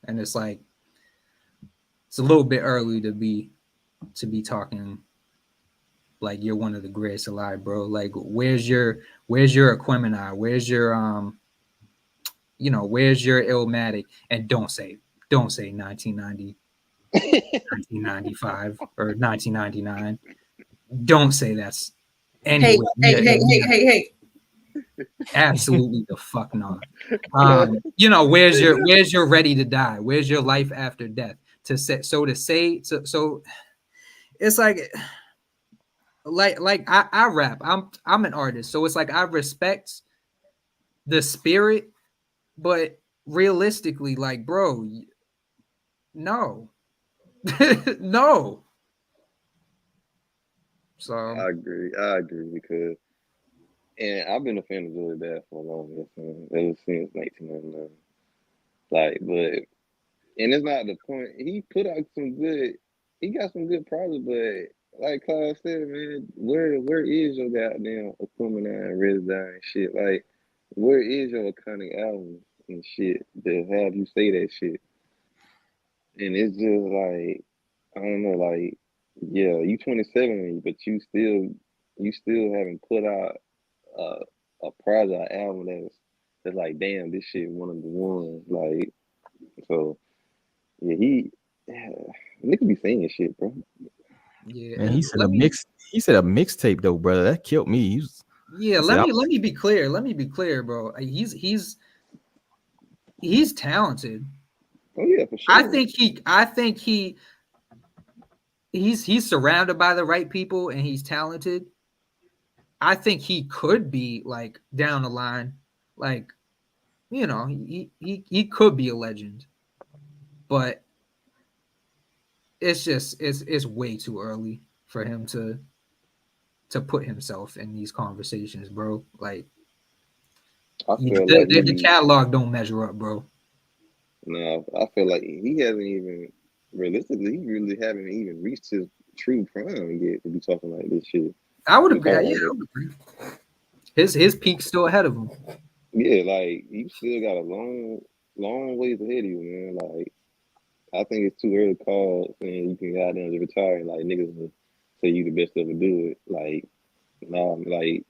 And it's like it's a little bit early to be talking like you're one of the greatest alive, bro. Like where's your Aquemini? Where's your where's your Illmatic? And don't say 1990, 1995 or 1999. Don't say that's anyway. Hey. Absolutely the fuck not. Where's your Ready to Die? Where's your Life After Death? It's like I rap. I'm an artist, so it's like I respect the spirit, but realistically, like, bro, no. No. So I agree because, and I've been a fan of Joey Badass for a long time, ever since 1999. Like, but, and it's not the point. He put out he got some good projects, but like Claude said, man, where is your goddamn Aquemini and Ready to Die and shit? Like, where is your iconic album and shit that have you say that shit? And it's just like, I don't know, like, yeah, you 27, but you still haven't put out a project album that's like, damn, this shit one of the ones. Like, so yeah, nigga be saying shit, bro. Yeah, and he said a mixtape though, brother. That killed me. Let me be clear. Let me be clear, bro. He's talented. Oh yeah, for sure. I think he's surrounded by the right people and he's talented. I think he could be like down the line, like, he could be a legend, but it's just it's way too early for him to put himself in these conversations, bro. Like, the catalog don't measure up, bro. No, I feel like he hasn't even realistically, he really haven't even reached his true prime yet to be talking like this shit. I would agree. Yeah, I would agree. His peak's still ahead of him. Yeah, like you still got a long ways ahead of you, man. Like I think it's too early to call saying you can goddamn retire and like niggas will say you the best ever do it. Like, nah, like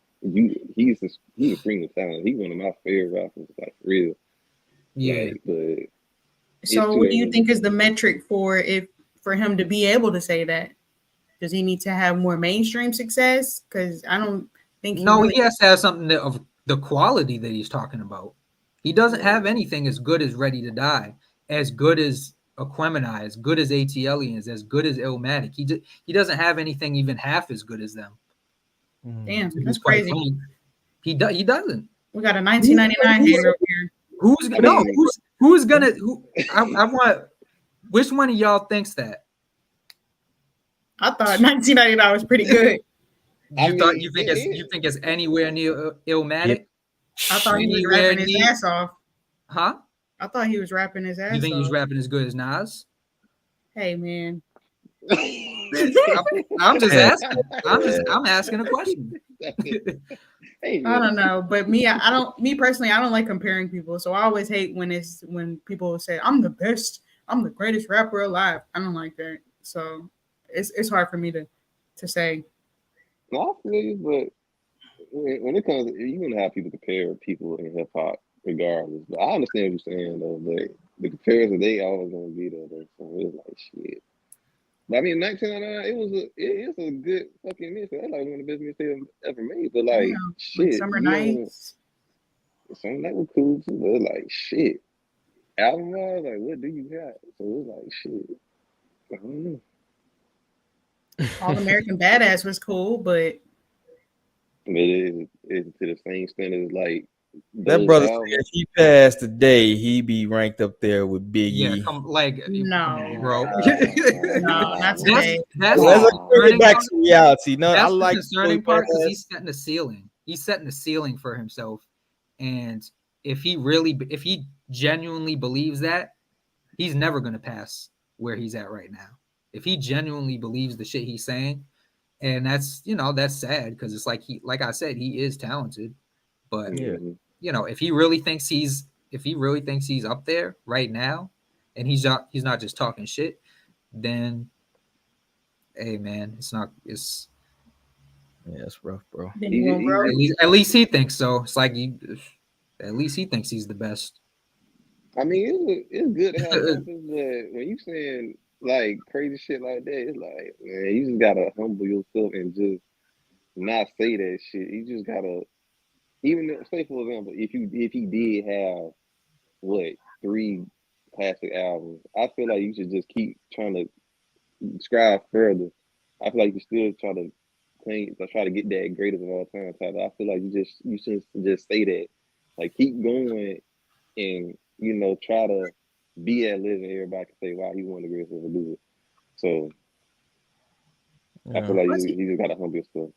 he's a screaming talent. He's one of my favorite rappers, like for real. Yeah. Like, but so what do you think is the metric for him to be able to say that? Does he need to have more mainstream success? Because I don't think he has to have something of the quality that he's talking about. He doesn't have anything as good as Ready to Die, as good as Aquemini, as good as ATLians, as good as Illmatic. He doesn't have anything even half as good as them. Damn, that's crazy. Funny. He doesn't. We got a 1999 hater over here. Who's gonna? I want. Which one of y'all thinks that? I thought 1999 was pretty good. You think it's anywhere near Illmatic? I thought he was rapping his ass off. Huh? I thought he was rapping his ass off. You think he's rapping as good as Nas? Hey man. I'm just asking. I'm asking a question. I don't know, but me personally, I don't like comparing people. So I always hate when people say I'm the best, I'm the greatest rapper alive. I don't like that. So it's hard for me to say. No, I feel you, but when it comes, you're gonna have people compare people in hip hop regardless. But I understand what you're saying though. But the comparison, they always gonna be there though. So it's like shit. But I mean, 1999, it's a good fucking mix. That's like one of the best mixtapes ever made. But like shit, Summer Nights. Summer Night was cool too. But it's like shit. Album wise, like what do you got? So it's like shit. I don't know. All American Badass was cool, but it is to the same extent as like that brother. If he passed today, he be ranked up there with Biggie. Yeah, no, bro. No, not today. Let's bring it back to reality. No, that's I like the concerning part because he's setting the ceiling. He's setting the ceiling for himself, and if he genuinely believes that, he's never gonna pass where he's at right now. If he genuinely believes the shit he's saying, and that's sad because it's like I said, he is talented, but if he really thinks he's up there right now, and he's not just talking shit, then hey man, it's rough, bro. At least he thinks so. It's like at least he thinks he's the best. I mean, it's good to have rappers, but when you saying like crazy shit like that, it's like, man, you just gotta humble yourself and just not say that shit. You just gotta, say for example, if he did have 3 classic albums, I feel like you should just keep trying to strive further. I feel like you still try to get that greatest of all time title. I feel like you should just say that, like keep going and try to be that legend. Everybody can say, wow, he one of the greatest ever do it. So I feel like you just gotta humble yourself.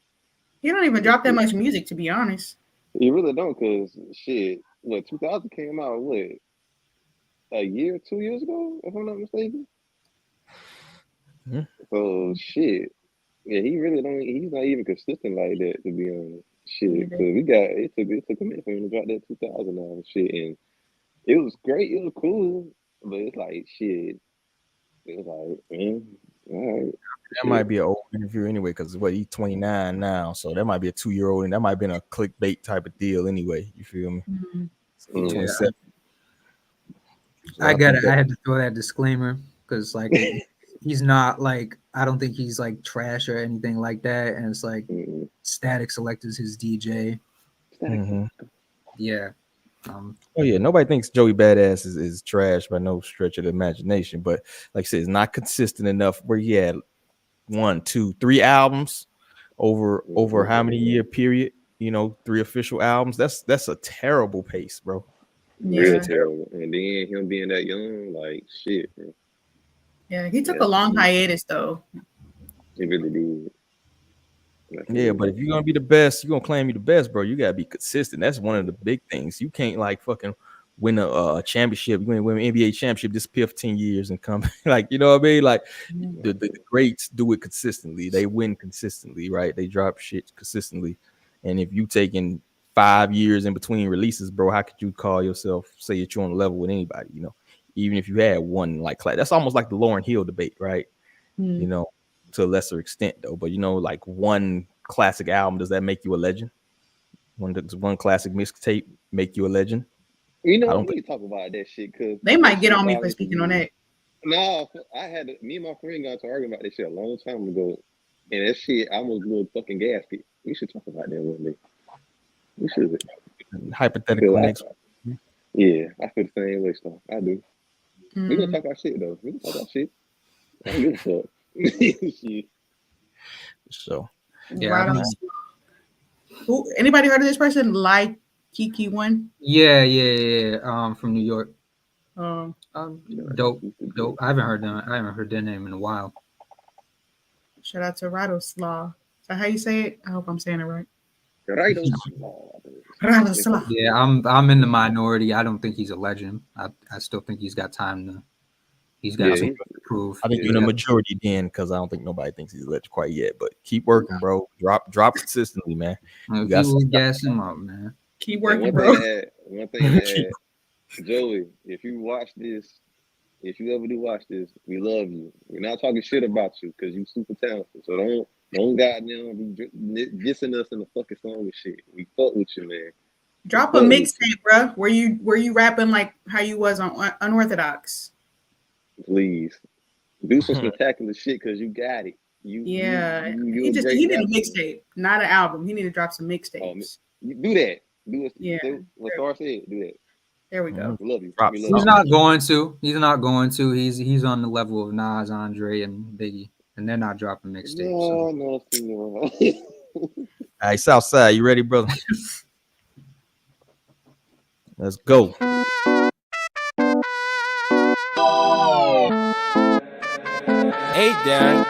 He don't even drop that much music, to be honest. You really don't, cause shit, 2000 came out a year, 2 years ago, if I'm not mistaken. So shit, yeah, he really don't. He's not even consistent like that, to be honest. Shit, cause it took a minute for him to drop that 2000 album shit, and it was great, it was cool, but it's like shit. It was like, man, all right. That might be an old interview anyway, because he's 29 now, so that might be a 2-year-old, and that might have been a clickbait type of deal anyway. You feel me? Mm-hmm. 27. So I had to throw that disclaimer because he's not I don't think he's trash or anything like that, and it's Static Select is his DJ. Yeah. Nobody thinks Joey Badass is trash by no stretch of the imagination, but like I said, it's not consistent enough where he had 1, 2, 3 albums over how many year period, 3 official albums. That's a terrible pace, bro. Real terrible. And then him being that young, like shit, bro. Yeah, he took a long hiatus though. He really did. Yeah, but if you're gonna be the best, you're gonna claim you're the best, bro. You gotta be consistent. That's one of the big things. You can't fucking win a championship, you win an NBA championship, disappear for 10 years and come like, you know what I mean? Like the greats do it consistently. They win consistently, right? They drop shit consistently. And if you taking 5 years in between releases, bro, how could you call yourself, say that you're on a level with anybody, you know? Even if you had one like that's almost like the Lauryn Hill debate, right? You know, to a lesser extent though. But you know, like one classic album, does that make you a legend? Does one classic mixtape make you a legend? You know, I we don't need to talk about that shit because They might get on me for speaking on that. No, me and my friend got to arguing about this shit a long time ago, and that shit almost blew a fucking gasket. We should talk about that one day. We should. Hypothetical next. Yeah, I feel the same way, stuff. I do. We gonna talk about shit though. We can talk about shit. I don't give a fuck. Shit. So yeah. Who? Anybody heard of this person? Like Kiki One? Yeah. From New York. Dope. I haven't heard their name in a while. Shout out to Radoslaw. Is that how you say it? I hope I'm saying it right. Radoslaw. Yeah, I'm in the minority. I don't think he's a legend. I still think he's got time to. He's got something to prove. I think you're in the majority then, because I don't think nobody thinks he's a legend quite yet. But keep working, bro. Drop consistently, man. You gas him up, man. Keep working, bro. One thing that Joey, if you watch this, if you ever do watch this, we love you. We're not talking shit about you because you super talented. So don't goddamn be dissing us in the fucking song and shit. We fuck with you, man. Drop a mixtape, bro. Where you rapping like how you was on Unorthodox. Please do some spectacular shit because you got it. He did a mixtape, not an album. He need to drop some mixtapes. Do that. What Star said. Do that. There we go. We love you. He's not going to. He's not going to. He's on the level of Nas, Andre, and Biggie, and they're not dropping mixtapes. No. All right, Southside, you ready, brother? Let's go. Hey, Dad.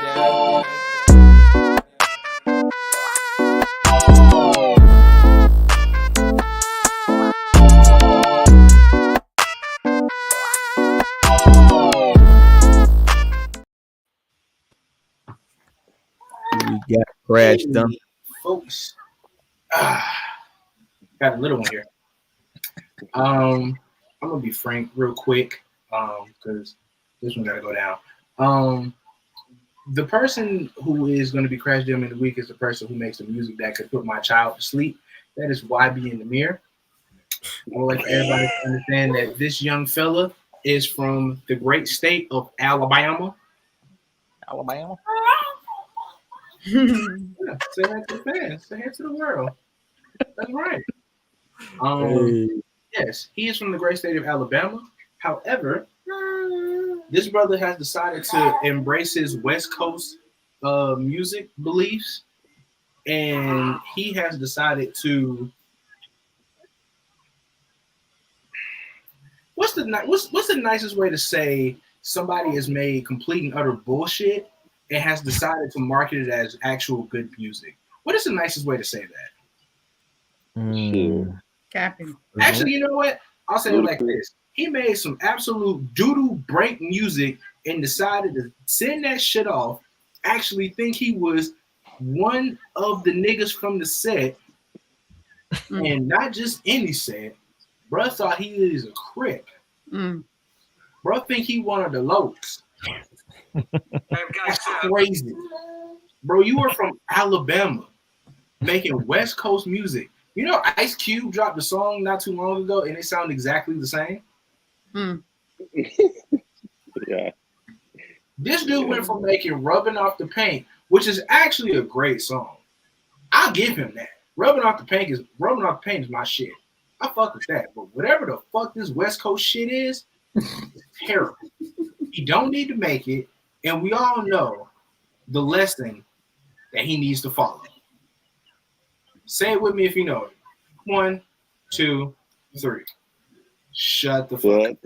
We got Crash done. Folks. Got a little one here. I'm gonna be frank real quick, because this one gotta go down. The person who is going to be Crash Dummy of the Week is the person who makes the music that could put my child to sleep. That is YB in the Mirror. I would like for everybody to understand that this young fella is from the great state of Alabama. Alabama? Yeah, say that to the fans. Say that to the world. That's right. Yes, he is from the great state of Alabama. However, this brother has decided to embrace his West Coast music beliefs, and he has decided to. What's the nicest way to say somebody has made complete and utter bullshit and has decided to market it as actual good music? What is the nicest way to say that? Capping. Actually, you know what? I'll say it like this. He made some absolute doodle break music and decided to send that shit off. Actually think he was one of the niggas from the set, and not just any set. Bruh thought he is a Crip. Bruh think he one of the Locs. That's crazy. Bro, you are from Alabama making West Coast music. You know, Ice Cube dropped a song not too long ago and it sounded exactly the same. Yeah. This dude went from making Rubbing Off the Paint, which is actually a great song. I'll give him that. Rubbing Off the Paint is my shit. I fuck with that. But whatever the fuck this West Coast shit is, it's terrible. He don't need to make it, and we all know the lesson that he needs to follow. Say it with me if you know it. 1, 2, 3. Shut the fuck up.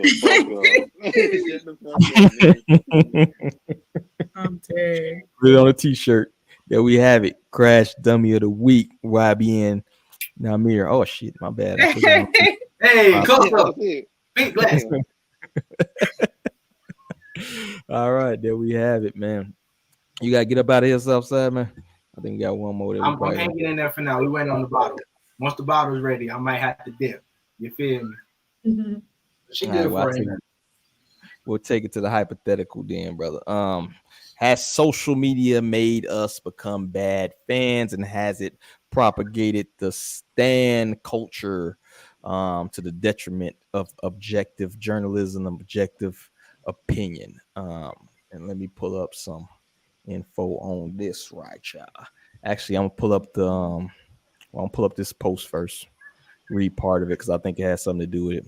I'm dead. Put it on a t-shirt. There we have it. Crash Dummy of the Week. YBN. Now Mir. Oh shit, my bad. Hey, close up. Big glass. All right, there we have it, man. You gotta get up out of here, Southside, man. I think we got one more that we I'm probably hanging in there for now. We waiting on the bottle. Once the bottle's ready, I might have to dip. You feel me? Mm-hmm. She All good right, well, for it. we'll take it to the hypothetical then, brother. Has social media made us become bad fans, and has it propagated the stan culture to the detriment of objective journalism, objective opinion? And let me pull up some info on this right, y'all. Actually, I'm gonna pull up this post first, read part of it because I think it has something to do with it.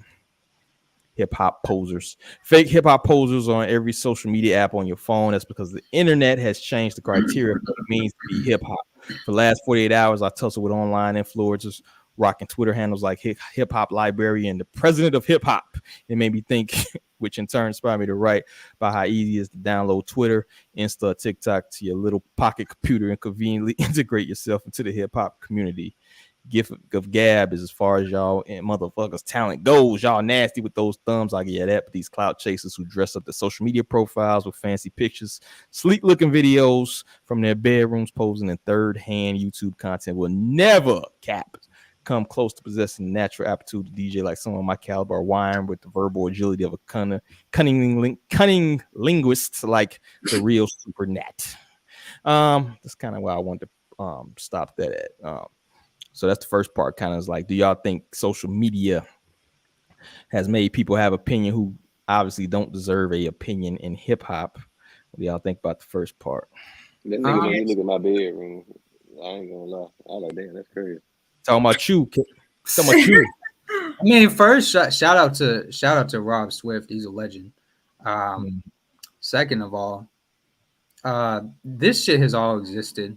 Hip hop posers, fake hip hop posers on every social media app on your phone. That's because the internet has changed the criteria for what it means to be hip hop. For the last 48 hours, I tussled with online influencers rocking Twitter handles like Hip Hop Library and the president of hip hop. It made me think, which in turn inspired me to write about how easy it is to download Twitter, Insta, TikTok to your little pocket computer and conveniently integrate yourself into the hip hop community. Gift of gab is as far as y'all and motherfuckers talent goes. Y'all nasty with those thumbs. I get that. But these clout chasers who dress up their social media profiles with fancy pictures, sleek looking videos from their bedrooms, posing in third hand YouTube content will never come close to possessing the natural aptitude to DJ like some of my caliber are wired with the verbal agility of a cunning linguist like the real super nat. That's kind of where I wanted to stop that at. So that's the first part. Kind of is like, do y'all think social media has made people have opinion who obviously don't deserve a opinion in hip hop? What do y'all think about the first part? That nigga made me look at my bedroom. I ain't gonna lie. I was like, damn, that's crazy. Talking about you. Talking about you. I mean, first shout out to Rob Swift. He's a legend. Second of all, this shit has all existed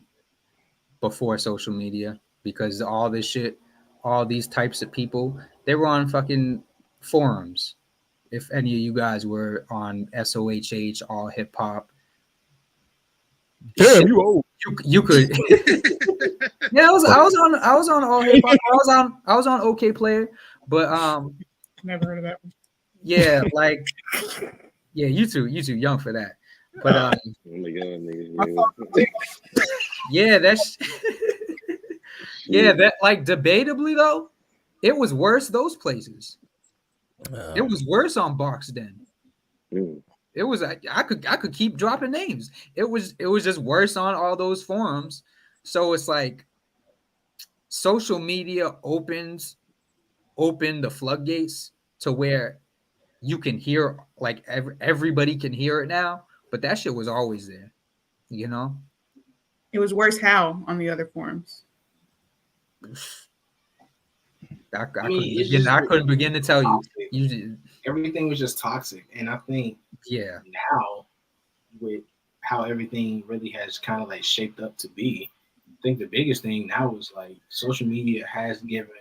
before social media, because all this shit, all these types of people, they were on fucking forums. If any of you guys were on SOHH, all hip hop, damn, you old. You could. Yeah, I was on all hip hop. I was on OK Player, but Never heard of that one. Yeah, like you too young for that. But yeah, that's yeah, that like debatably though, it was worse those places. It was worse on Box Den. It was I could keep dropping names. It was just worse on all those forums. So it's like social media opened the floodgates to where you can hear, like everybody can hear it now, but that shit was always there, you know? It was worse how on the other forums? I couldn't begin to tell you. Everything was just toxic. And I think now with how everything really has kind of like shaped up to be, I think the biggest thing now is like social media has given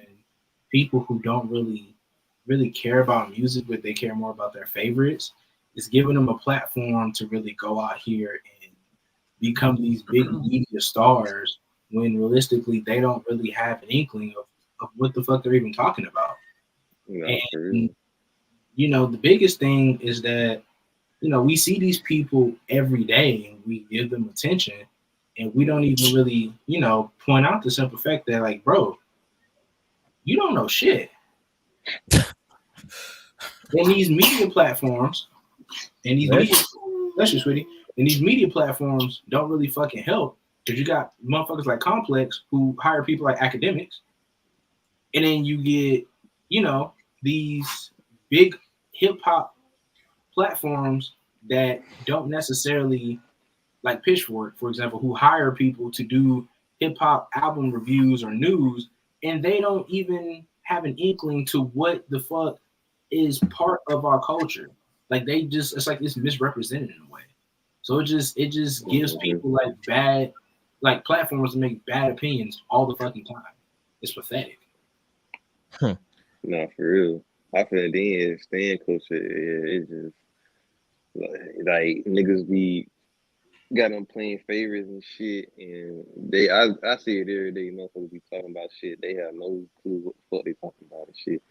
people who don't really care about music, but they care more about their favorites, it's giving them a platform to really go out here and become these big media stars when realistically they don't really have an inkling of what the fuck they're even talking about. And, you know, the biggest thing is that, you know, we see these people every day and we give them attention and we don't even really, you know, point out the simple fact that, like, bro, you don't know shit. And these media platforms and these media, that's just sweetie. And these media platforms don't really fucking help because you got motherfuckers like Complex who hire people like academics, and then you get, you know, these big hip hop platforms that don't necessarily, like Pitchfork, for example, who hire people to do hip hop album reviews or news, and they don't even have an inkling to what the fuck is part of our culture. Like they just, it's like it's misrepresented in a way. So it just gives people like bad, like platforms to make bad opinions all the fucking time. It's pathetic. Nah, for real. I feel then stand culture, it's just like niggas be got them playing favorites and shit, and I see it every day. Motherfuckers be talking about shit they have no clue what the fuck they talking about and shit.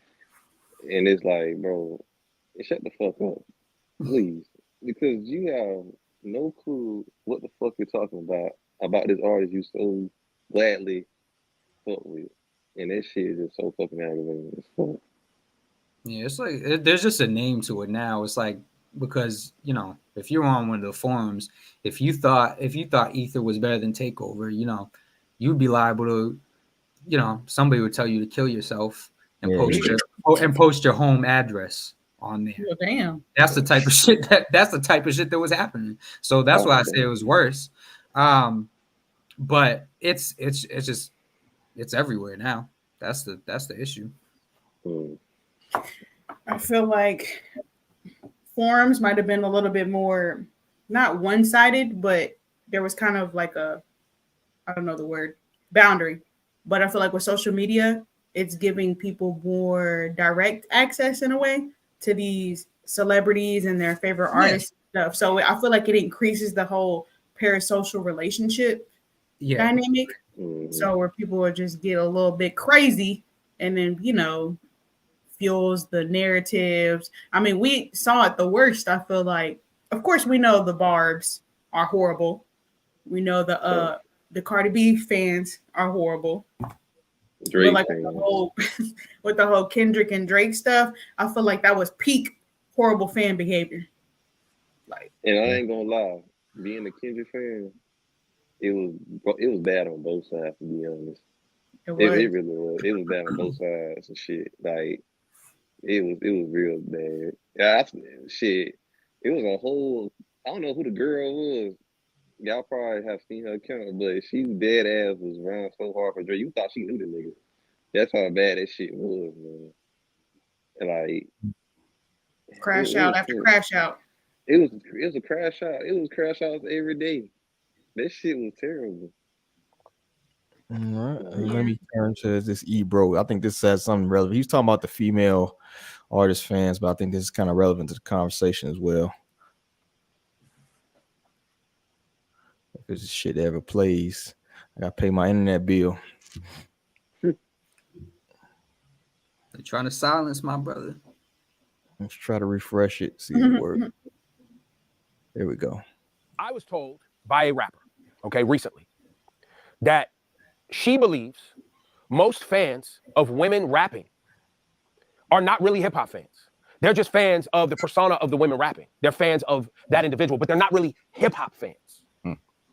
And it's like, bro, shut the fuck up, please, because you have no clue what the fuck you're talking about this artist you so gladly fuck with, and that shit is just so fucking aggravating. Yeah, it's like there's just a name to it now. It's like because if you're on one of the forums, if you thought Ether was better than Takeover, you'd be liable to, somebody would tell you to kill yourself and post your home address on there. Well, damn. That's the type of shit that was happening. So that's why I say it was worse. But it's just everywhere now. That's the issue. I feel like forums might have been a little bit more not one-sided, but there was kind of like I don't know the word, boundary. But I feel like with social media, it's giving people more direct access in a way to these celebrities and their favorite artists and stuff. So I feel like it increases the whole parasocial relationship dynamic. So where people will just get a little bit crazy and then, fuels the narratives. I mean, we saw it the worst. I feel like, of course, we know the Barbs are horrible. We know the Cardi B fans are horrible. Drake, but like with the whole Kendrick and Drake stuff, I feel like that was peak horrible fan behavior. And I ain't gonna lie, being a Kendrick fan, it was bad on both sides, to be honest. It really was. It was bad on both sides and shit. Like it was real bad. Yeah, shit. It was a whole. I don't know who the girl was. Y'all probably have seen her account, but she dead ass was running so hard for Drake. You thought she knew the nigga. That's how bad that shit was, man. And like crash out after crash out. It was a crash out. It was crash outs every day. That shit was terrible. All right. Let me turn to this Bro. I think this says something relevant. He's talking about the female artist fans, but I think this is kind of relevant to the conversation as well. If this shit ever plays, I gotta pay my internet bill. They're trying to silence my brother. Let's try to refresh it, see if it works. There we go. I was told by a rapper, recently, that she believes most fans of women rapping are not really hip hop fans. They're just fans of the persona of the women rapping. They're fans of that individual, but they're not really hip hop fans.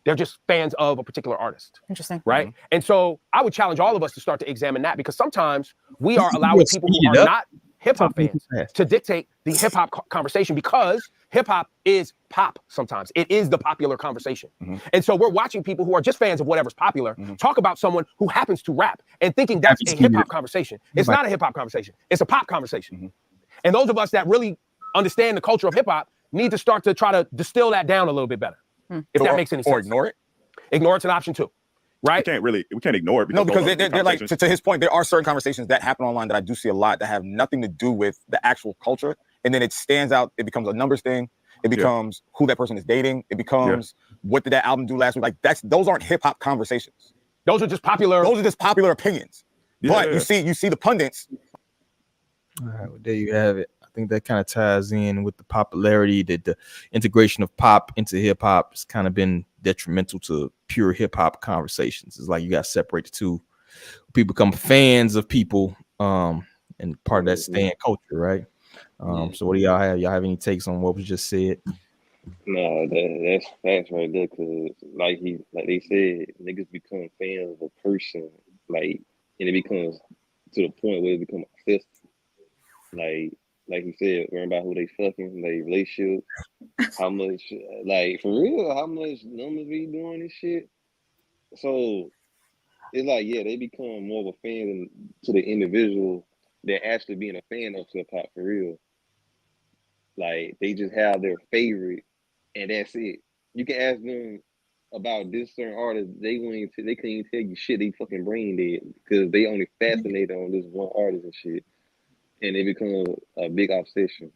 They're just fans of a particular artist. Interesting. Right? Mm-hmm. And so I would challenge all of us to start to examine that, because sometimes we are allowing people who are not hip hop fans to dictate the hip hop conversation, because hip hop is pop sometimes. It is the popular conversation. And so we're watching people who are just fans of whatever's popular talk about someone who happens to rap and thinking that's a hip hop conversation. It's not a hip hop conversation. It's a pop conversation. And those of us that really understand the culture of hip hop need to start to try to distill that down a little bit better. If that makes any sense. Or ignore it. Ignore it's an option too. Right? We can't ignore it. Because they're like, to his point, there are certain conversations that happen online that I do see a lot that have nothing to do with the actual culture. And then it stands out. It becomes a numbers thing. It becomes who that person is dating. It becomes what did that album do last week? Like those aren't hip hop conversations. Those are just popular. Those are just popular opinions. But you see the pundits. All right, well, there you have it. I think that kind of ties in with the popularity that the integration of pop into hip hop has kind of been detrimental to pure hip hop conversations. It's like you got to separate the two. People become fans of people, and part of that stan culture, right? So what do y'all have? Y'all have any takes on what was just said? No, that's right there, because like they said, niggas become fans of a person, and it becomes to the point where it becomes obsessive. Like he said, worrying about who they fucking, their relationship, how much, for real, how much numbers we doing this shit. So it's like, they become more of a fan to the individual than actually being a fan of hip hop for real. Like they just have their favorite, and that's it. You can ask them about this certain artist, they couldn't even tell you shit. They fucking brain dead because they only fascinated on this one artist and shit. And it becomes a big obsession,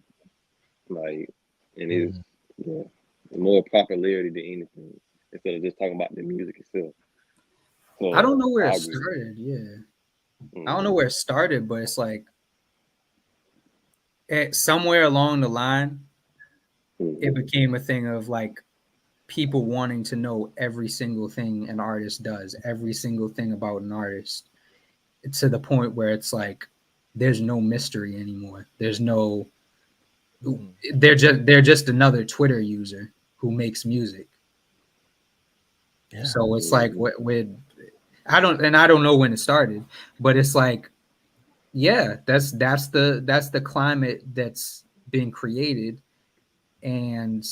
and it's more popularity than anything, instead of just talking about the music itself. So I don't know where it started. I don't know where it started, but it's like somewhere along the line, it became a thing of like people wanting to know every single thing an artist does, every single thing about an artist, to the point where it's like there's no mystery anymore. There's no they're just another Twitter user who makes music. Yeah. So it's like with I don't know when it started, but it's like, yeah, that's the climate that's been created. And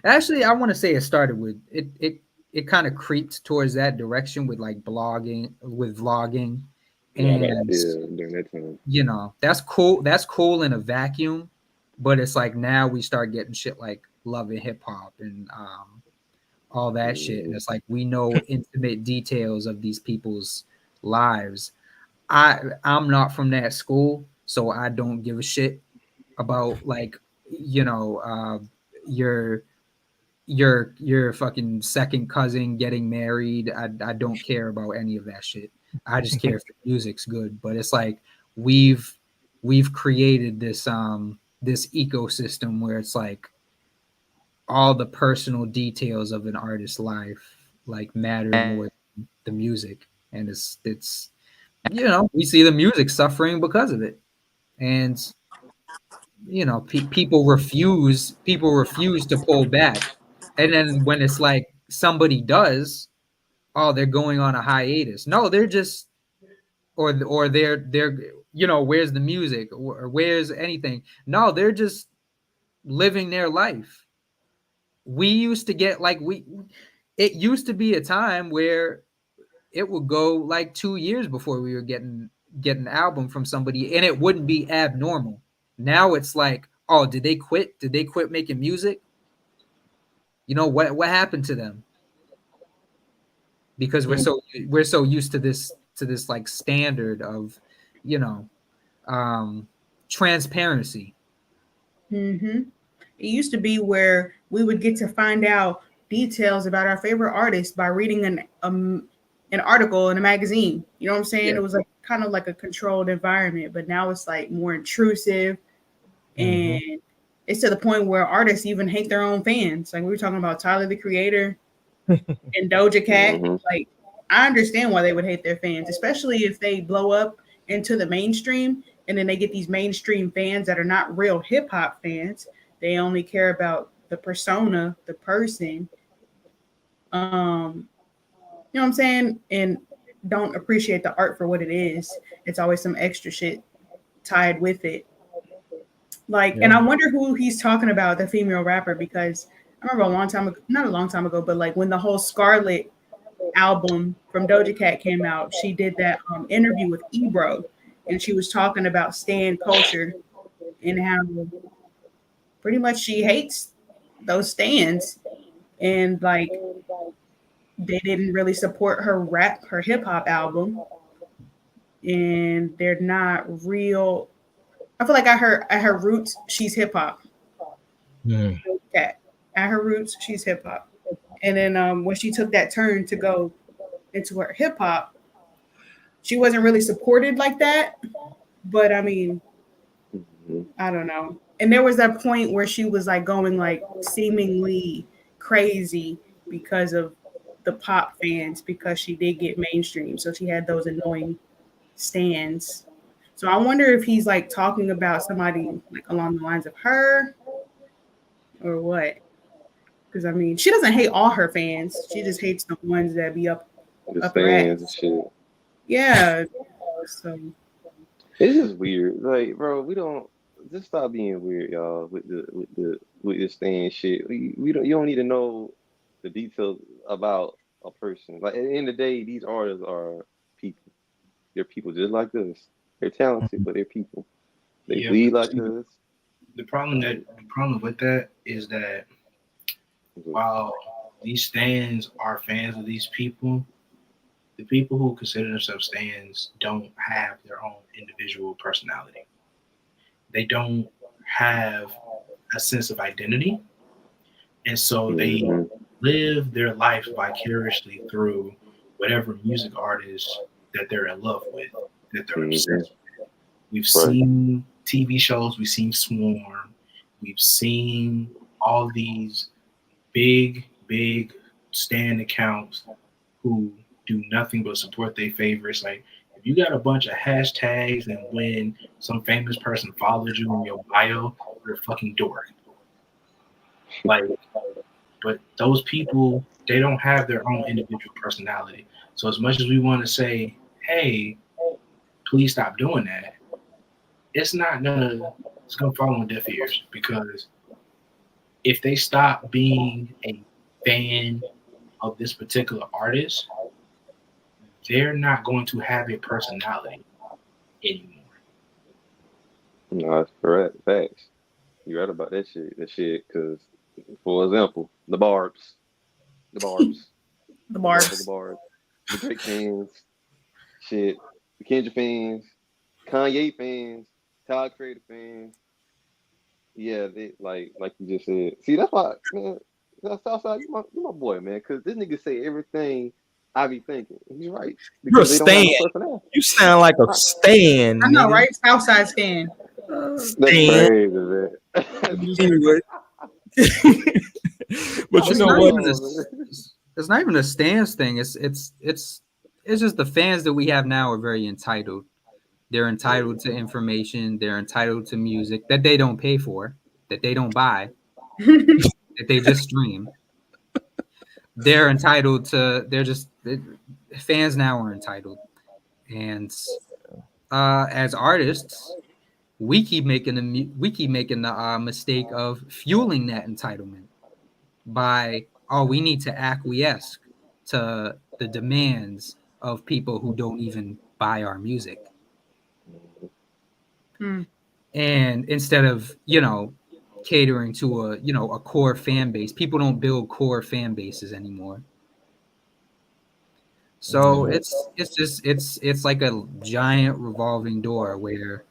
actually, I want to say it started with it kind of creeped towards that direction with like vlogging, and during that time. you know, that's cool in a vacuum, but it's like now we start getting shit like Love and Hip Hop and all that shit, and it's like we know intimate details of these people's lives. I'm not from that school, so I don't give a shit about like, you know, your fucking second cousin getting married. I don't care about any of that shit. I just care if the music's good. But it's like we've created this this ecosystem where it's like all the personal details of an artist's life like matter more than the music, and it's you know, we see the music suffering because of it. And you know, people refuse to pull back, and then when it's like somebody does, oh, they're going on a hiatus. No, they're just or they're you know, where's the music or where's anything? No, they're just living their life. We used to get like it used to be a time where it would go like 2 years before we were getting an album from somebody, and it wouldn't be abnormal. Now it's like, oh, did they quit? Did they quit making music? You know what happened to them? Because we're so used to this like standard of, you know, transparency. Mm-hmm. It used to be where we would get to find out details about our favorite artist by reading an article in a magazine. You know what I'm saying? Yeah. It was like kind of like a controlled environment, but now it's like more intrusive, and it's to the point where artists even hate their own fans. Like we were talking about Tyler the Creator and Doja Cat. Like I understand why they would hate their fans, especially if they blow up into the mainstream and then they get these mainstream fans that are not real hip hop fans. They only care about the persona, the person. You know what I'm saying? And don't appreciate the art for what it is. It's always some extra shit tied with it. Like, and I wonder who he's talking about, the female rapper, because I remember not a long time ago, but like when the whole Scarlet album from Doja Cat came out, she did that interview with Ebro, and she was talking about stan culture and how pretty much she hates those stans, and like they didn't really support her hip hop album, and they're not real. I feel like at her roots, she's hip hop. Yeah. At her roots, she's hip hop. And then when she took that turn to go into her hip hop, she wasn't really supported like that. But I mean, I don't know. And there was that point where she was like going like seemingly crazy because of the pop fans, because she did get mainstream. So she had those annoying stans. So I wonder if he's like talking about somebody like along the lines of her or what. Because I mean, she doesn't hate all her fans. She just hates the ones that be up her ass. And shit. Yeah. So it's just weird. Like, bro, we don't just stop being weird, y'all, with this stand shit. We don't. You don't need to know the details about a person. Like at the end of the day, these artists are people. They're people just like us. They're talented, but they're people. They bleed like us. The problem with that is that while these stans are fans of these people, the people who consider themselves stans don't have their own individual personality. They don't have a sense of identity. And so they live their life vicariously through whatever music artist that they're in love with, that they're obsessed with. We've seen TV shows. We've seen Swarm. We've seen all these big stand accounts who do nothing but support their favorites. Like, if you got a bunch of hashtags and when some famous person followed you in your bio, you're a fucking dork. Like, but those people, they don't have their own individual personality. So as much as we want to say, hey, please stop doing that, it's gonna fall on deaf ears, because if they stop being a fan of this particular artist, they're not going to have a personality anymore. No, that's correct. Facts. You're right about that shit. Because, for example, the Barbs, the Drake fans, shit, the Kendrick fans, Kanye fans, Tyler Creator fans. Yeah, they like you just said. See, that's why, man. That's Southside. You my boy, man. Because this nigga say everything I be thinking. He's right. You're a Because they don't have stan. no personality. You sound like a stan. I know, nigga. right? Southside stan. That's crazy, man. Anyway. But you know what? It's not even a stance thing. It's just the fans that we have now are very entitled. They're entitled to information. They're entitled to music that they don't pay for, that they don't buy, that they just stream. They're entitled to. Fans now are entitled, and as artists, we keep making the mistake of fueling that entitlement by, we need to acquiesce to the demands of people who don't even buy our music. And instead of, catering to a core fan base, people don't build core fan bases anymore. So it's like a giant revolving door where,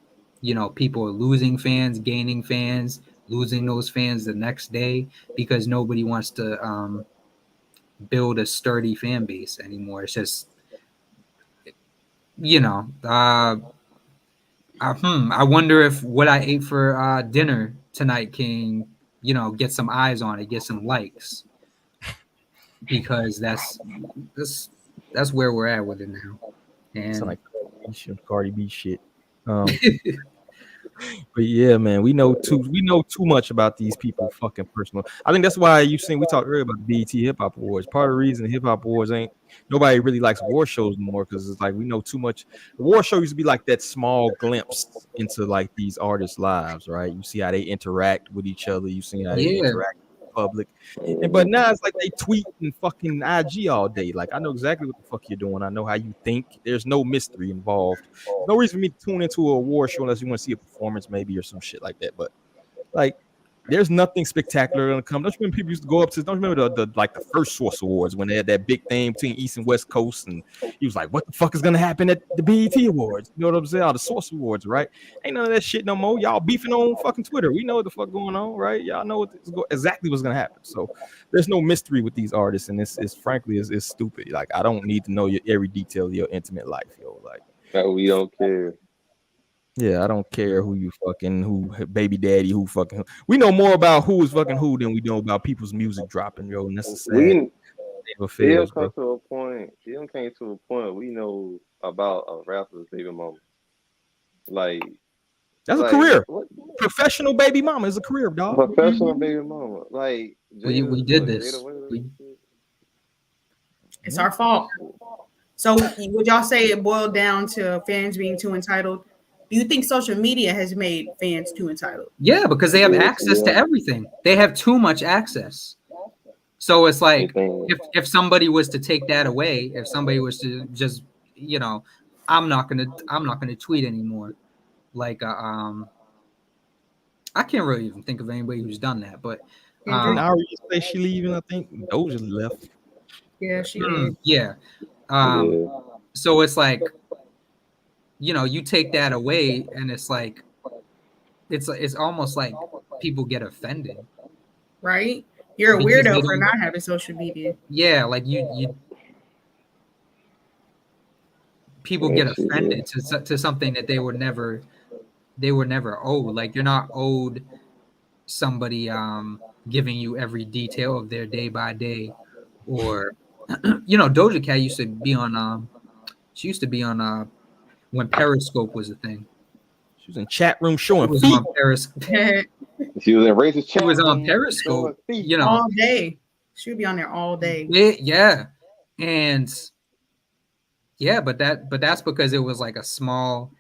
people are losing fans, gaining fans, losing those fans the next day because nobody wants to build a sturdy fan base anymore. It's just, I wonder if what I ate for dinner tonight can, get some eyes on it, get some likes, because that's where we're at with it now. And like Cardi B shit. But yeah, man, we know too much about these people fucking personal. I think that's why we talked earlier about the BET Hip Hop Awards. Part of the reason Hip Hop Awards nobody really likes award shows anymore, because it's like we know too much. The award show used to be like that small glimpse into like these artists' lives, right? You see how they interact with each other. You see how they interact with the public. But now it's like they tweet and fucking IG all day. Like, I know exactly what the fuck you're doing. I know how you think. There's no mystery involved. There's no reason for me to tune into an award show unless you want to see a performance maybe or some shit like that. But like, there's nothing spectacular gonna come. Don't you remember people used to go up to? Don't you remember the first Source Awards when they had that big thing between East and West Coast, and he was like, "What the fuck is gonna happen at the BET Awards?" You know what I'm saying? All the Source Awards, right? Ain't none of that shit no more. Y'all beefing on fucking Twitter. We know what the fuck going on, right? Y'all know exactly what's gonna happen. So there's no mystery with these artists, and it's frankly is stupid. Like, I don't need to know every detail of your intimate life, yo. Like, we don't care. Yeah, I don't care who baby daddy, who fucking. We know more about who is fucking who than we know about people's music dropping, yo. And that's a sad state of affairs, bro. It came to a point we know about a rapper's baby mama. Like, that's a career. What? Professional baby mama is a career, dog. Professional baby mama. Like, we did this. It's our fault. So would y'all say it boiled down to fans being too entitled? Do you think social media has made fans too entitled? Yeah, because they have access to everything. They have too much access. So it's like, if somebody was to take that away, if somebody was to just, I'm not gonna tweet anymore. Like, I can't really even think of anybody who's done that. But Aria say she leaving. I think Doja left. Yeah, she did. Yeah. So it's like, you take that away, and it's like, it's almost like people get offended, right? You're a weirdo for not having social media. Yeah, like you people get offended to something that they were never they were never owed. Like, you're not owed somebody giving you every detail of their day by day, or Doja Cat used to be on she used to be on when Periscope was a thing. She was in chat room showing was feet. on Periscope. She was in racist chat. She was on room Periscope, showing feet. all day. She would be on there all day. Yeah. And yeah, but that's because it was like a small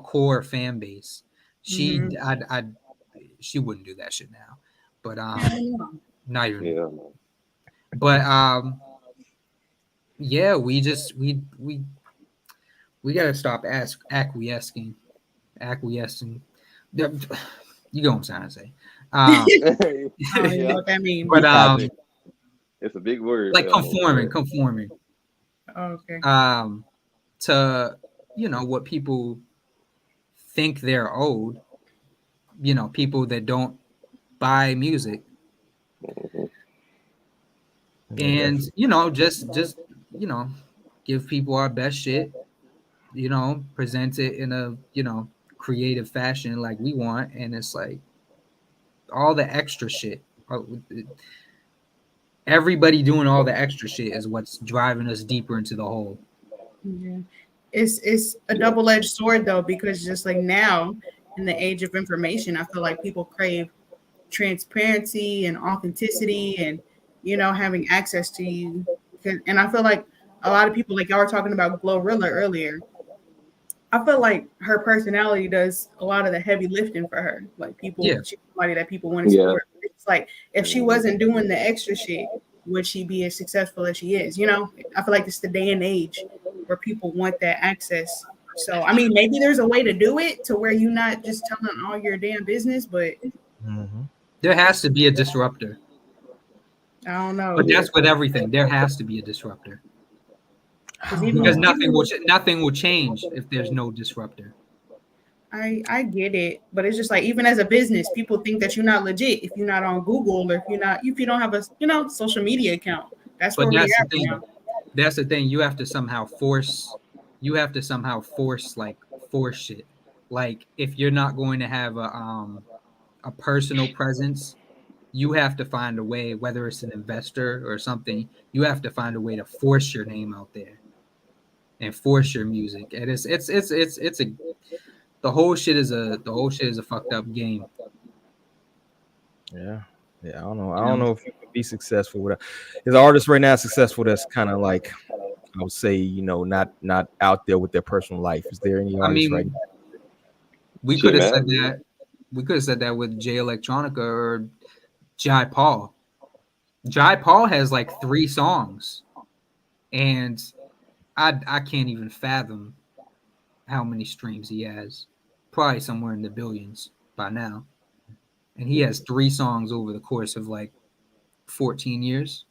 core fan base. She she wouldn't do that shit now. But not even. Yeah. But yeah, we gotta stop acquiescing. You know what I'm trying to say. I don't even know what that means. But it's a big word. Like conforming. Oh, okay. To what people think they're owed. People that don't buy music. And just give people our best shit, present it in a creative fashion like we want, and it's like all the extra shit, everybody doing all the extra shit is what's driving us deeper into the hole. Yeah. It's a double-edged sword though, because just like now in the age of information, I feel like people crave transparency and authenticity and having access to you. And I feel like a lot of people, like y'all were talking about Glorilla earlier, I feel like her personality does a lot of the heavy lifting for her. Like she's somebody that people want to support. It's like if she wasn't doing the extra shit, would she be as successful as she is? I feel like it's the day and age where people want that access. So I mean, maybe there's a way to do it to where you're not just telling all your damn business, but there has to be a disruptor. I don't know. But that's with everything. There has to be a disruptor. Because nothing will change if there's no disruptor. I get it, but it's just like even as a business, people think that you're not legit if you're not on Google or if you don't have a social media account. That's where we're at now. That's the thing. You have to somehow force shit. Like if you're not going to have a personal presence, you have to find a way, whether it's an investor or something, you have to find a way to force your name out there and force your music. And the whole shit is a fucked up game. Yeah. I don't know. I don't know if you could be successful with it. There's artists right now successful that's kind of like, I would say, not out there with their personal life. Is there any artists right now? We could have said that. We could have said that with Jay Electronica or Jai Paul. Jai Paul has like 3 songs, and I can't even fathom how many streams he has. Probably somewhere in the billions by now. And he has 3 songs over the course of like 14 years.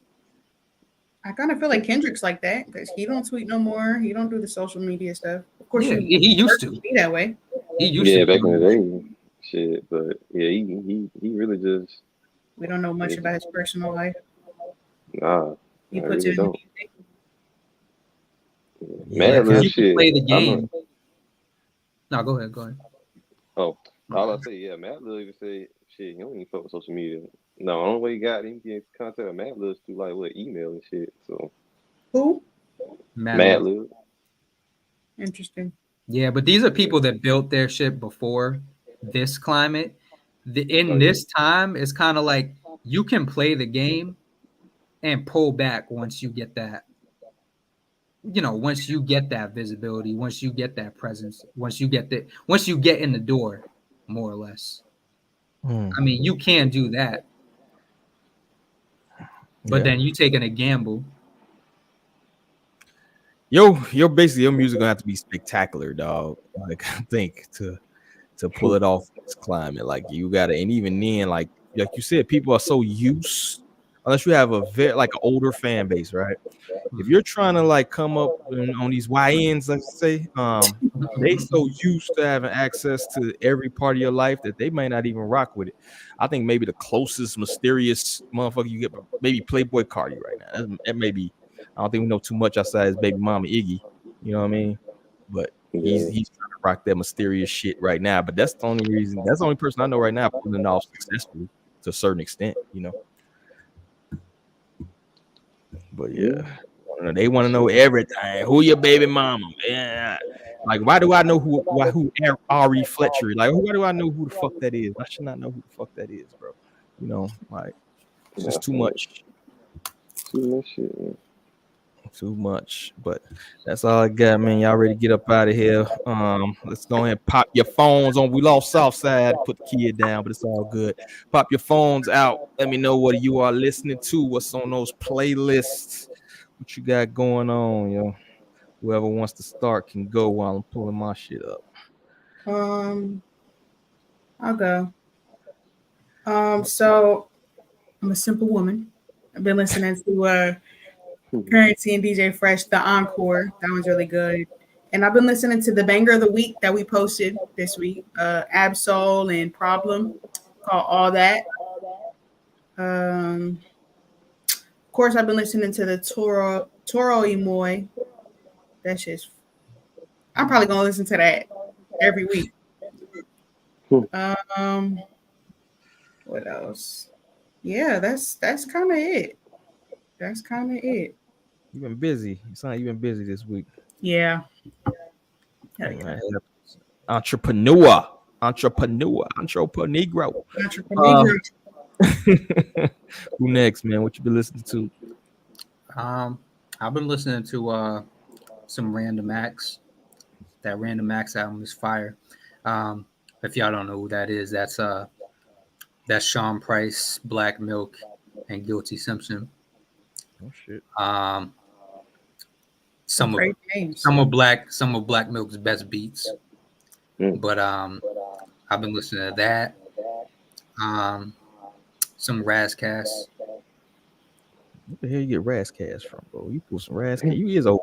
I kind of feel like Kendrick's like that because he don't tweet no more. He don't do the social media stuff. Of course, he used to be that way. He used to back in the day, shit. But yeah, he really just. We don't know much about his personal life. Nah, he puts it in the music. Man, shit. Play the game. No, go ahead. Oh, all I say, yeah, Mad Lib even say, shit, you don't even fuck with social media. No, the only way you got him get contact with Mad Lib is through like email and shit. So who? Mad Lib. Interesting. Yeah, but these are people that built their shit before this climate. In this time, it's kind of like you can play the game and pull back once you get that. Once you get that visibility, once you get that presence, once you get in the door, more or less. I mean, you can do that, but then you taking a gamble. Your basically your music gonna have to be spectacular, dog. Like I think to pull it off in this climate, like you gotta, and even then, like you said, people are so used. Unless you have a very an older fan base, right? If you're trying to like come up on these YNs, let's say, they so used to having access to every part of your life that they may not even rock with it. I think maybe the closest mysterious motherfucker you get, maybe Playboy Cardi right now. That may be. I don't think we know too much outside his baby mama Iggy. You know what I mean? But He's trying to rock that mysterious shit right now. But that's the only reason. That's the only person I know right now pulling it off successfully to a certain extent, you know. But yeah, they want to know everything. Who your baby mama? Yeah. Like, why do I know who Ari Fletcher? Like, why do I know who the fuck that is? I should not know who the fuck that is, bro. You know, like, it's just too much. Too much shit, man. Too much. But that's all I got, man. Y'all ready to get up out of here? Let's go ahead and pop your phones on. We lost Southside, put the kid down, but it's all good. Pop your phones out. Let me know what you are listening to. What's on those playlists? What you got going on, yo? Whoever wants to start can go while I'm pulling my shit up. I'll go. So I'm a simple woman. I've been listening to Currency and DJ Fresh, the Encore. That one's really good. And I've been listening to the banger of the week that we posted this week, Absol and Problem, called All That. Of course, I've been listening to the Toro Imoy. That shit's. I'm probably gonna listen to that every week. What else? Yeah, that's kind of it. That's kind of it. You've been busy. You sound like you've been busy this week. Yeah. Entrepreneur. Who next, man? What you been listening to? I've been listening to some Random Acts. That Random Acts album is fire. If y'all don't know who that is, that's Sean Price, Black Milk, and Guilty Simpson. Oh shit. Some of Black Milk's best beats. But I've been listening to that. Some Razzcast. What the hell you get Razzcast from, bro? You pull some Razzcast. You is old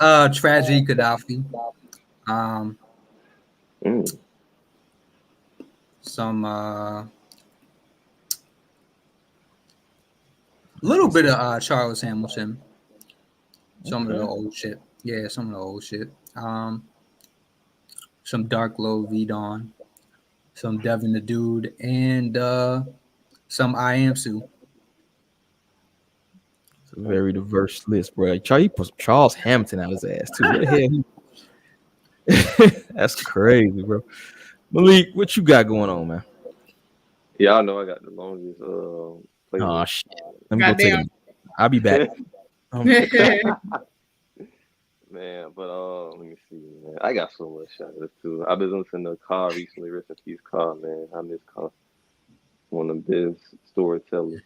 ass. Tragedy Gaddafi. Some little bit of Charles Hamilton. Some of the old shit. Yeah, some of the old shit. Some Dark Low V Dawn. Some Devin the Dude, and some I Am Sue. It's a very diverse list, bro. He put Charles Hamilton out his ass too. What the hell? That's crazy, bro. Malik, what you got going on, man? Yeah, I know I got the longest playlist. Oh shit. Let me go take it. I'll be back. Man, but let me see, man. I got so much shit too. I've been listening to Carl recently. Rest in peace, Carl, man. I miss Carl. One of the best storytellers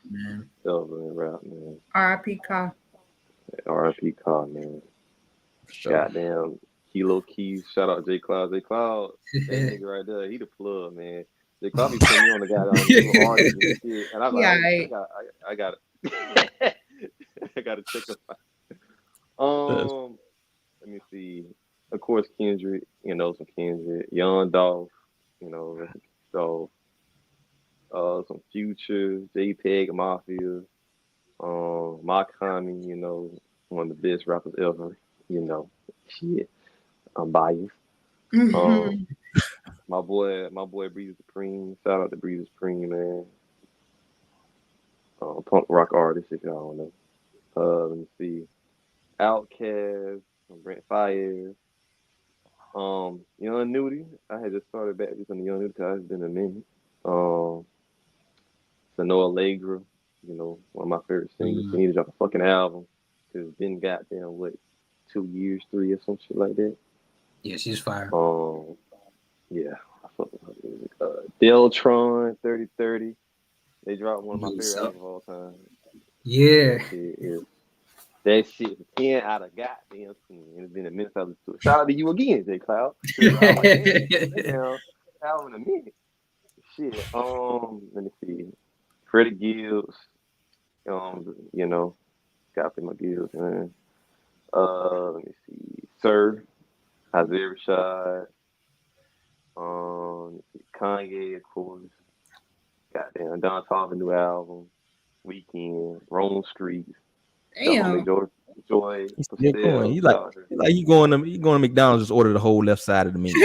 ever in rap, man. R.I.P. Carl. R.I.P. Carl, man. Sure. Goddamn Kilo Keys. Shout out J Cloud. J Cloud, that nigga right there. He the plug, man. J Cloud be putting me on the goddamn artist and shit. And I'm like, I got it. I got to check it out. Let me see. Of course, Kendrick, some Kendrick. Young Dolph, Dolph. Some Future, JPEG, Mafia. Makami, one of the best rappers ever. Shit. I'm biased. My boy Breezy Supreme. Shout out to Breezy Supreme, man. Punk rock artist, if y'all don't know. Let me see. Outkast. Brent Fayez, Young Nudie. I had just started back listening to Young Nudie because it's been a minute. Sanoa Allegra, one of my favorite singers. She need to drop a fucking album because it's been goddamn 2 years, 3 or some shit like that. Yeah, she's fire. Yeah, I fuck with her music. Deltron 3030. They dropped one of my favorite albums of all time. Yeah. That shit, 10 out of goddamn 10. It's been a minute to listen to it. Shout out to you again, J Cloud. Like, album in a minute. Shit. Let me see. Freddie Gibbs. Gotta play my Gibbs, man. Let me see. Sir. Isaiah Rashad. Kanye, of course. Goddamn. Don Toliver new album. Weekend. Rome Street. Damn. Joy. He's still going. He going to McDonald's, just order the whole left side of the menu.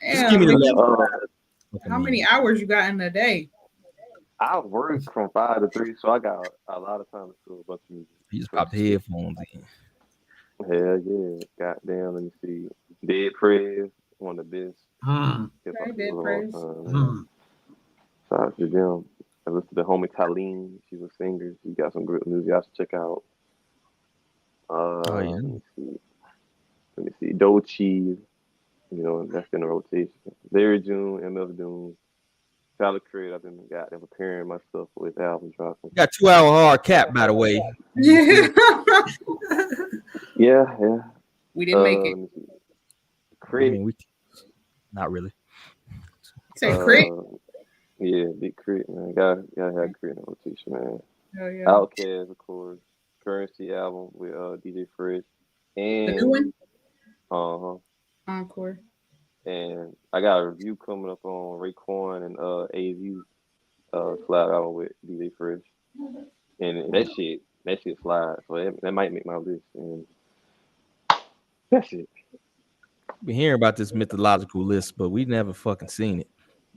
Just give me the left side. How many hours you got in a day? I work from 5 to 3, so I got a lot of time to do a bunch of music. You just pop the headphones in. Hell yeah. Goddamn, let me see. Dead Prez, one of the best. Dead Prez. Shout out to them. I listened to homie Talene. She's a singer. She got some great music I should check out. Let me see. Dochi. You know, that's in the rotation. Larry June, MF Doom. Tyler Creed, I've been preparing myself with album dropping. Got 2 hour hard cap, by the way. Yeah. We didn't make it. Crit. Not really. Say Crit? Yeah, big Crit, man. Gotta have Crit in the rotation, man. Oh, yeah. Outkast, of course. Currency album with DJ Fresh. And the new one? Encore. And I got a review coming up on Raekwon and AV collab album with DJ Fresh. And that shit flies. So that might make my list. And that's it. Been hearing about this mythological list, but we never fucking seen it.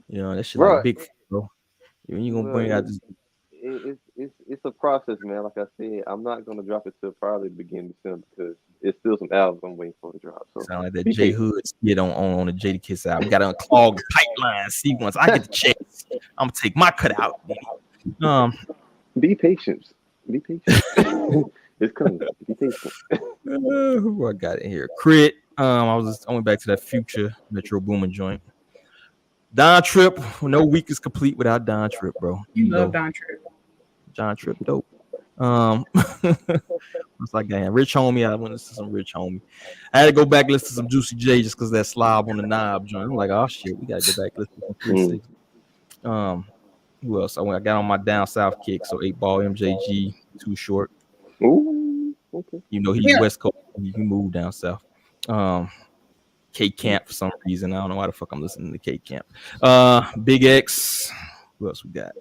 You know, that shit Right. like big, bro. You gonna bring out this? It's a process, man. Like I said, I'm not gonna drop it till probably beginning of December because it's still some albums I'm waiting for to drop. So sound like that J Hood skit on the Jada Kiss album. Got to unclog the pipeline. See, once I get the checks, I'm gonna take my cut out. Be patient. Be patient. It's coming. Be patient. Who I got in here? Crit. I went back to that Future Metro Boomin joint. Don Trip. No week is complete without Don Trip, bro. You love Don Trip. John Trip, dope. What's I got? Rich Homie. I went to listen to some Rich Homie. I had to go back and listen to some Juicy J just because that slob on the knob joint. I'm like, oh shit, we gotta go back and listen to some 360. Who else? I got on my down south kick. So 8 Ball, MJG, Too Short. Ooh, okay. You know he's West Coast. He moved down south. K Camp for some reason. I don't know why the fuck I'm listening to K Camp. Big X. Who else we got?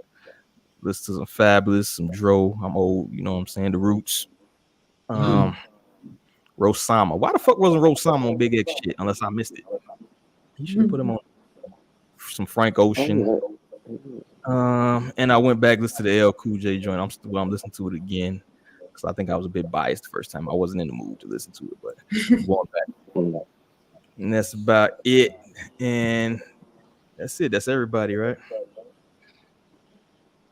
Listen to some Fabulous, some Dro. I'm old, you know what I'm saying? The Roots. Rosama. Why the fuck wasn't Rosama on Big X shit? Unless I missed it. You should have put him on some Frank Ocean. And I went back listened to the L Cool J joint. I'm listening to it again because I think I was a bit biased the first time. I wasn't in the mood to listen to it, but I'm going back. And that's about it. And that's it. That's everybody, right?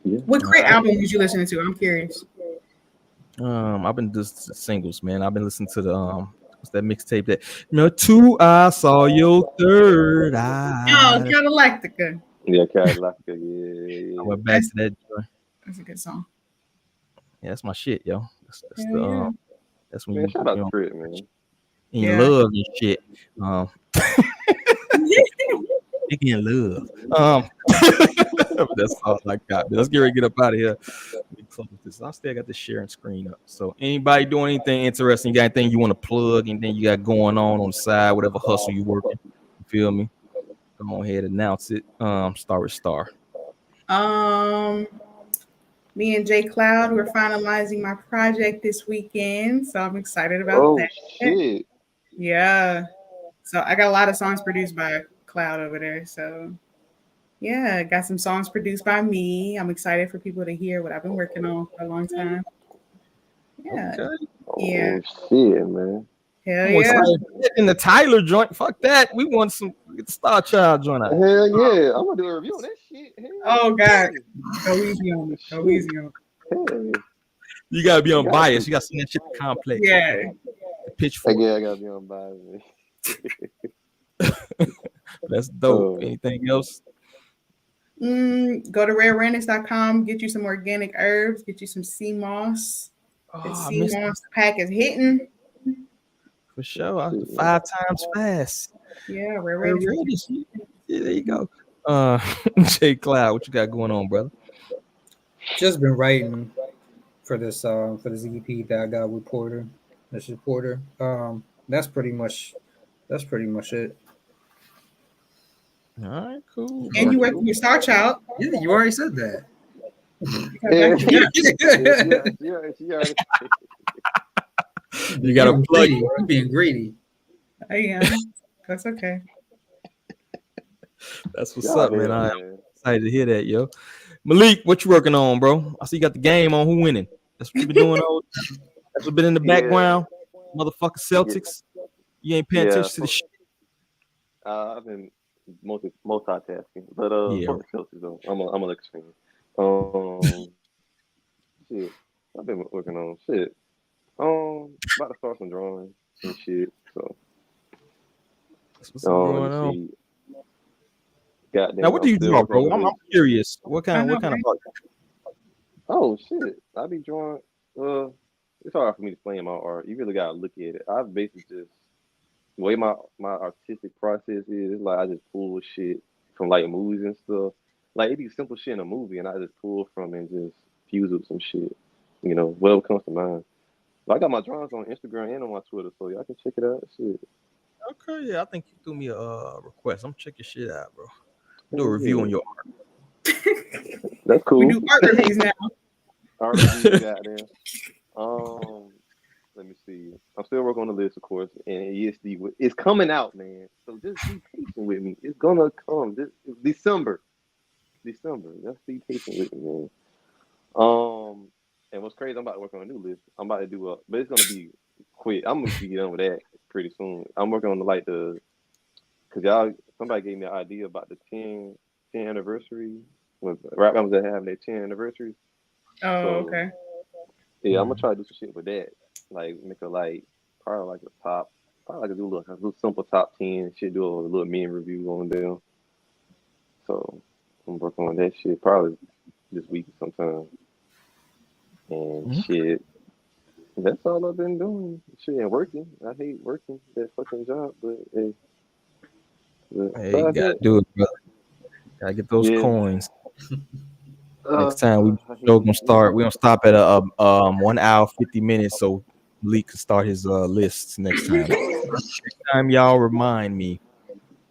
Yeah. What great album was you listening to? I'm curious. I've been just singles, man. I've been listening to the what's that mixtape that I saw your third eye. Oh, Catalactica. Yeah, Catalactica. Yeah. I went back to that. That's a good song. Yeah, that's my shit, yo. That's that's when man, shout out to Crit, man. In love and shit. In love. That's all I got. Let's get ready to get up out of here. I still got the sharing screen up. So anybody doing anything interesting, you got anything you want to plug, and then you got going on the side, whatever hustle you working. You feel me? Go ahead, announce it. Star with Star. Me and J Cloud, we're finalizing my project this weekend, so I'm excited about that. Shit. Yeah. So I got a lot of songs produced by Cloud over there. So yeah, got some songs produced by me. I'm excited for people to hear what I've been working on for a long time. Yeah. Okay. Yeah. Oh, shit, man. Hell yeah. In the Tyler joint, fuck that. We want some get the Star Child joint out. Hell yeah. I'm gonna do a review on that shit. Oh God. Go easy on it. Go easy on it. You gotta be unbiased. You gotta see that shit complex. Yeah. The pitchfork. Yeah, I gotta be unbiased. That's dope. Anything else? Go to rarerandoms.com, get you some organic herbs, get you some sea moss. The sea moss pack is hitting. For sure. 5 times fast. Yeah, Rare Randoms. Yeah, there you go. J Cloud, what you got going on, brother? Just been writing for this EP that I got with Porter. This is Porter. That's pretty much it. All right, cool. And you work with your Star Child. Yeah, you already said that. You got to plug. You're being greedy. I am. That's okay. That's what's up, man. I'm excited to hear that, yo. Malik, what you working on, bro? I see you got the game on. Who winning? That's what you been doing. That's what been in the background. Motherfucker Celtics. You ain't paying attention to the shit. I've been multitasking, but fuck the Celtics though. I'm a Lakers fan. Shit, I've been working on shit. About to start some drawing and shit. So that's what's going on. Goddamn, now, what do you draw, bro? I'm curious. What kind of art? Oh shit, I be drawing. It's hard for me to explain my art. You really gotta look at it. I basically just the way my artistic process is. It's like I just pull shit from like movies and stuff. Like it be simple shit in a movie, and I just pull from and just fuse with some shit. You know, whatever comes to mind. But I got my drawings on Instagram and on my Twitter, so y'all can check it out. Shit. Okay, yeah, I think you threw me a request. I'm checking shit out, bro. Do a review on your art. That's cool. We do art reviews now. Art reviews, goddamn. Let me see. I'm still working on the list, of course, and it's coming out, man. So just be patient with me. It's gonna come. This December. Just be patient with me, man. And what's crazy? I'm about to work on a new list. I'm about to do but it's gonna be quick. I'm gonna be done with that pretty soon. I'm working on because somebody gave me an idea about the 10 anniversary when rap albums that have their 10 anniversaries. Oh, so, okay. Yeah, I'm gonna try to do some shit with that. Like make a probably like a top, probably like do a little simple top 10 shit. Do a little meme review on them. So I'm working on that shit probably this week sometime. And shit, that's all I've been doing. Shit, and working. I hate working that fucking job, but hey. Hey, you gotta do it, brother. Gotta get those coins. Next time we're gonna stop at a 1 hour 50 minutes so Malik can start his lists next time. Next time y'all remind me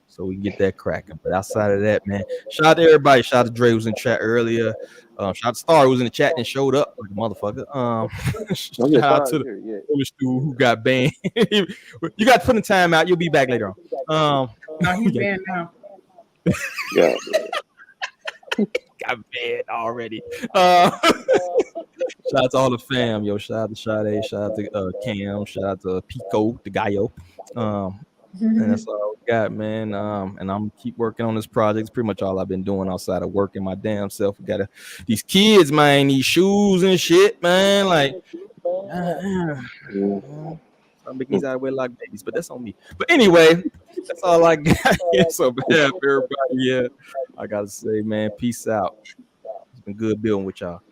so we can get that cracking. But outside of that, man, shout out to everybody. Shout out to Dre who was in chat earlier. Shout out to Star who was in the chat and showed up like a motherfucker. Shout out to the Polish dude who got banned. You got to put in time out. You'll be back later on. No, he's banned now. Yeah. Got banned already. Shout out to all the fam, yo. Shout out to Sade. Shout out to Cam. Shout out to Pico, the Gallo. And that's all we got, man. And I'm keep working on this project. It's pretty much all I've been doing outside of working my damn self. We got these kids, man, these shoes and shit, man. Like, I'm making these out of wedlock babies, but that's on me. But anyway, that's all I got. So bad for everybody. Yeah, I gotta say, man, peace out. It's been good building with y'all.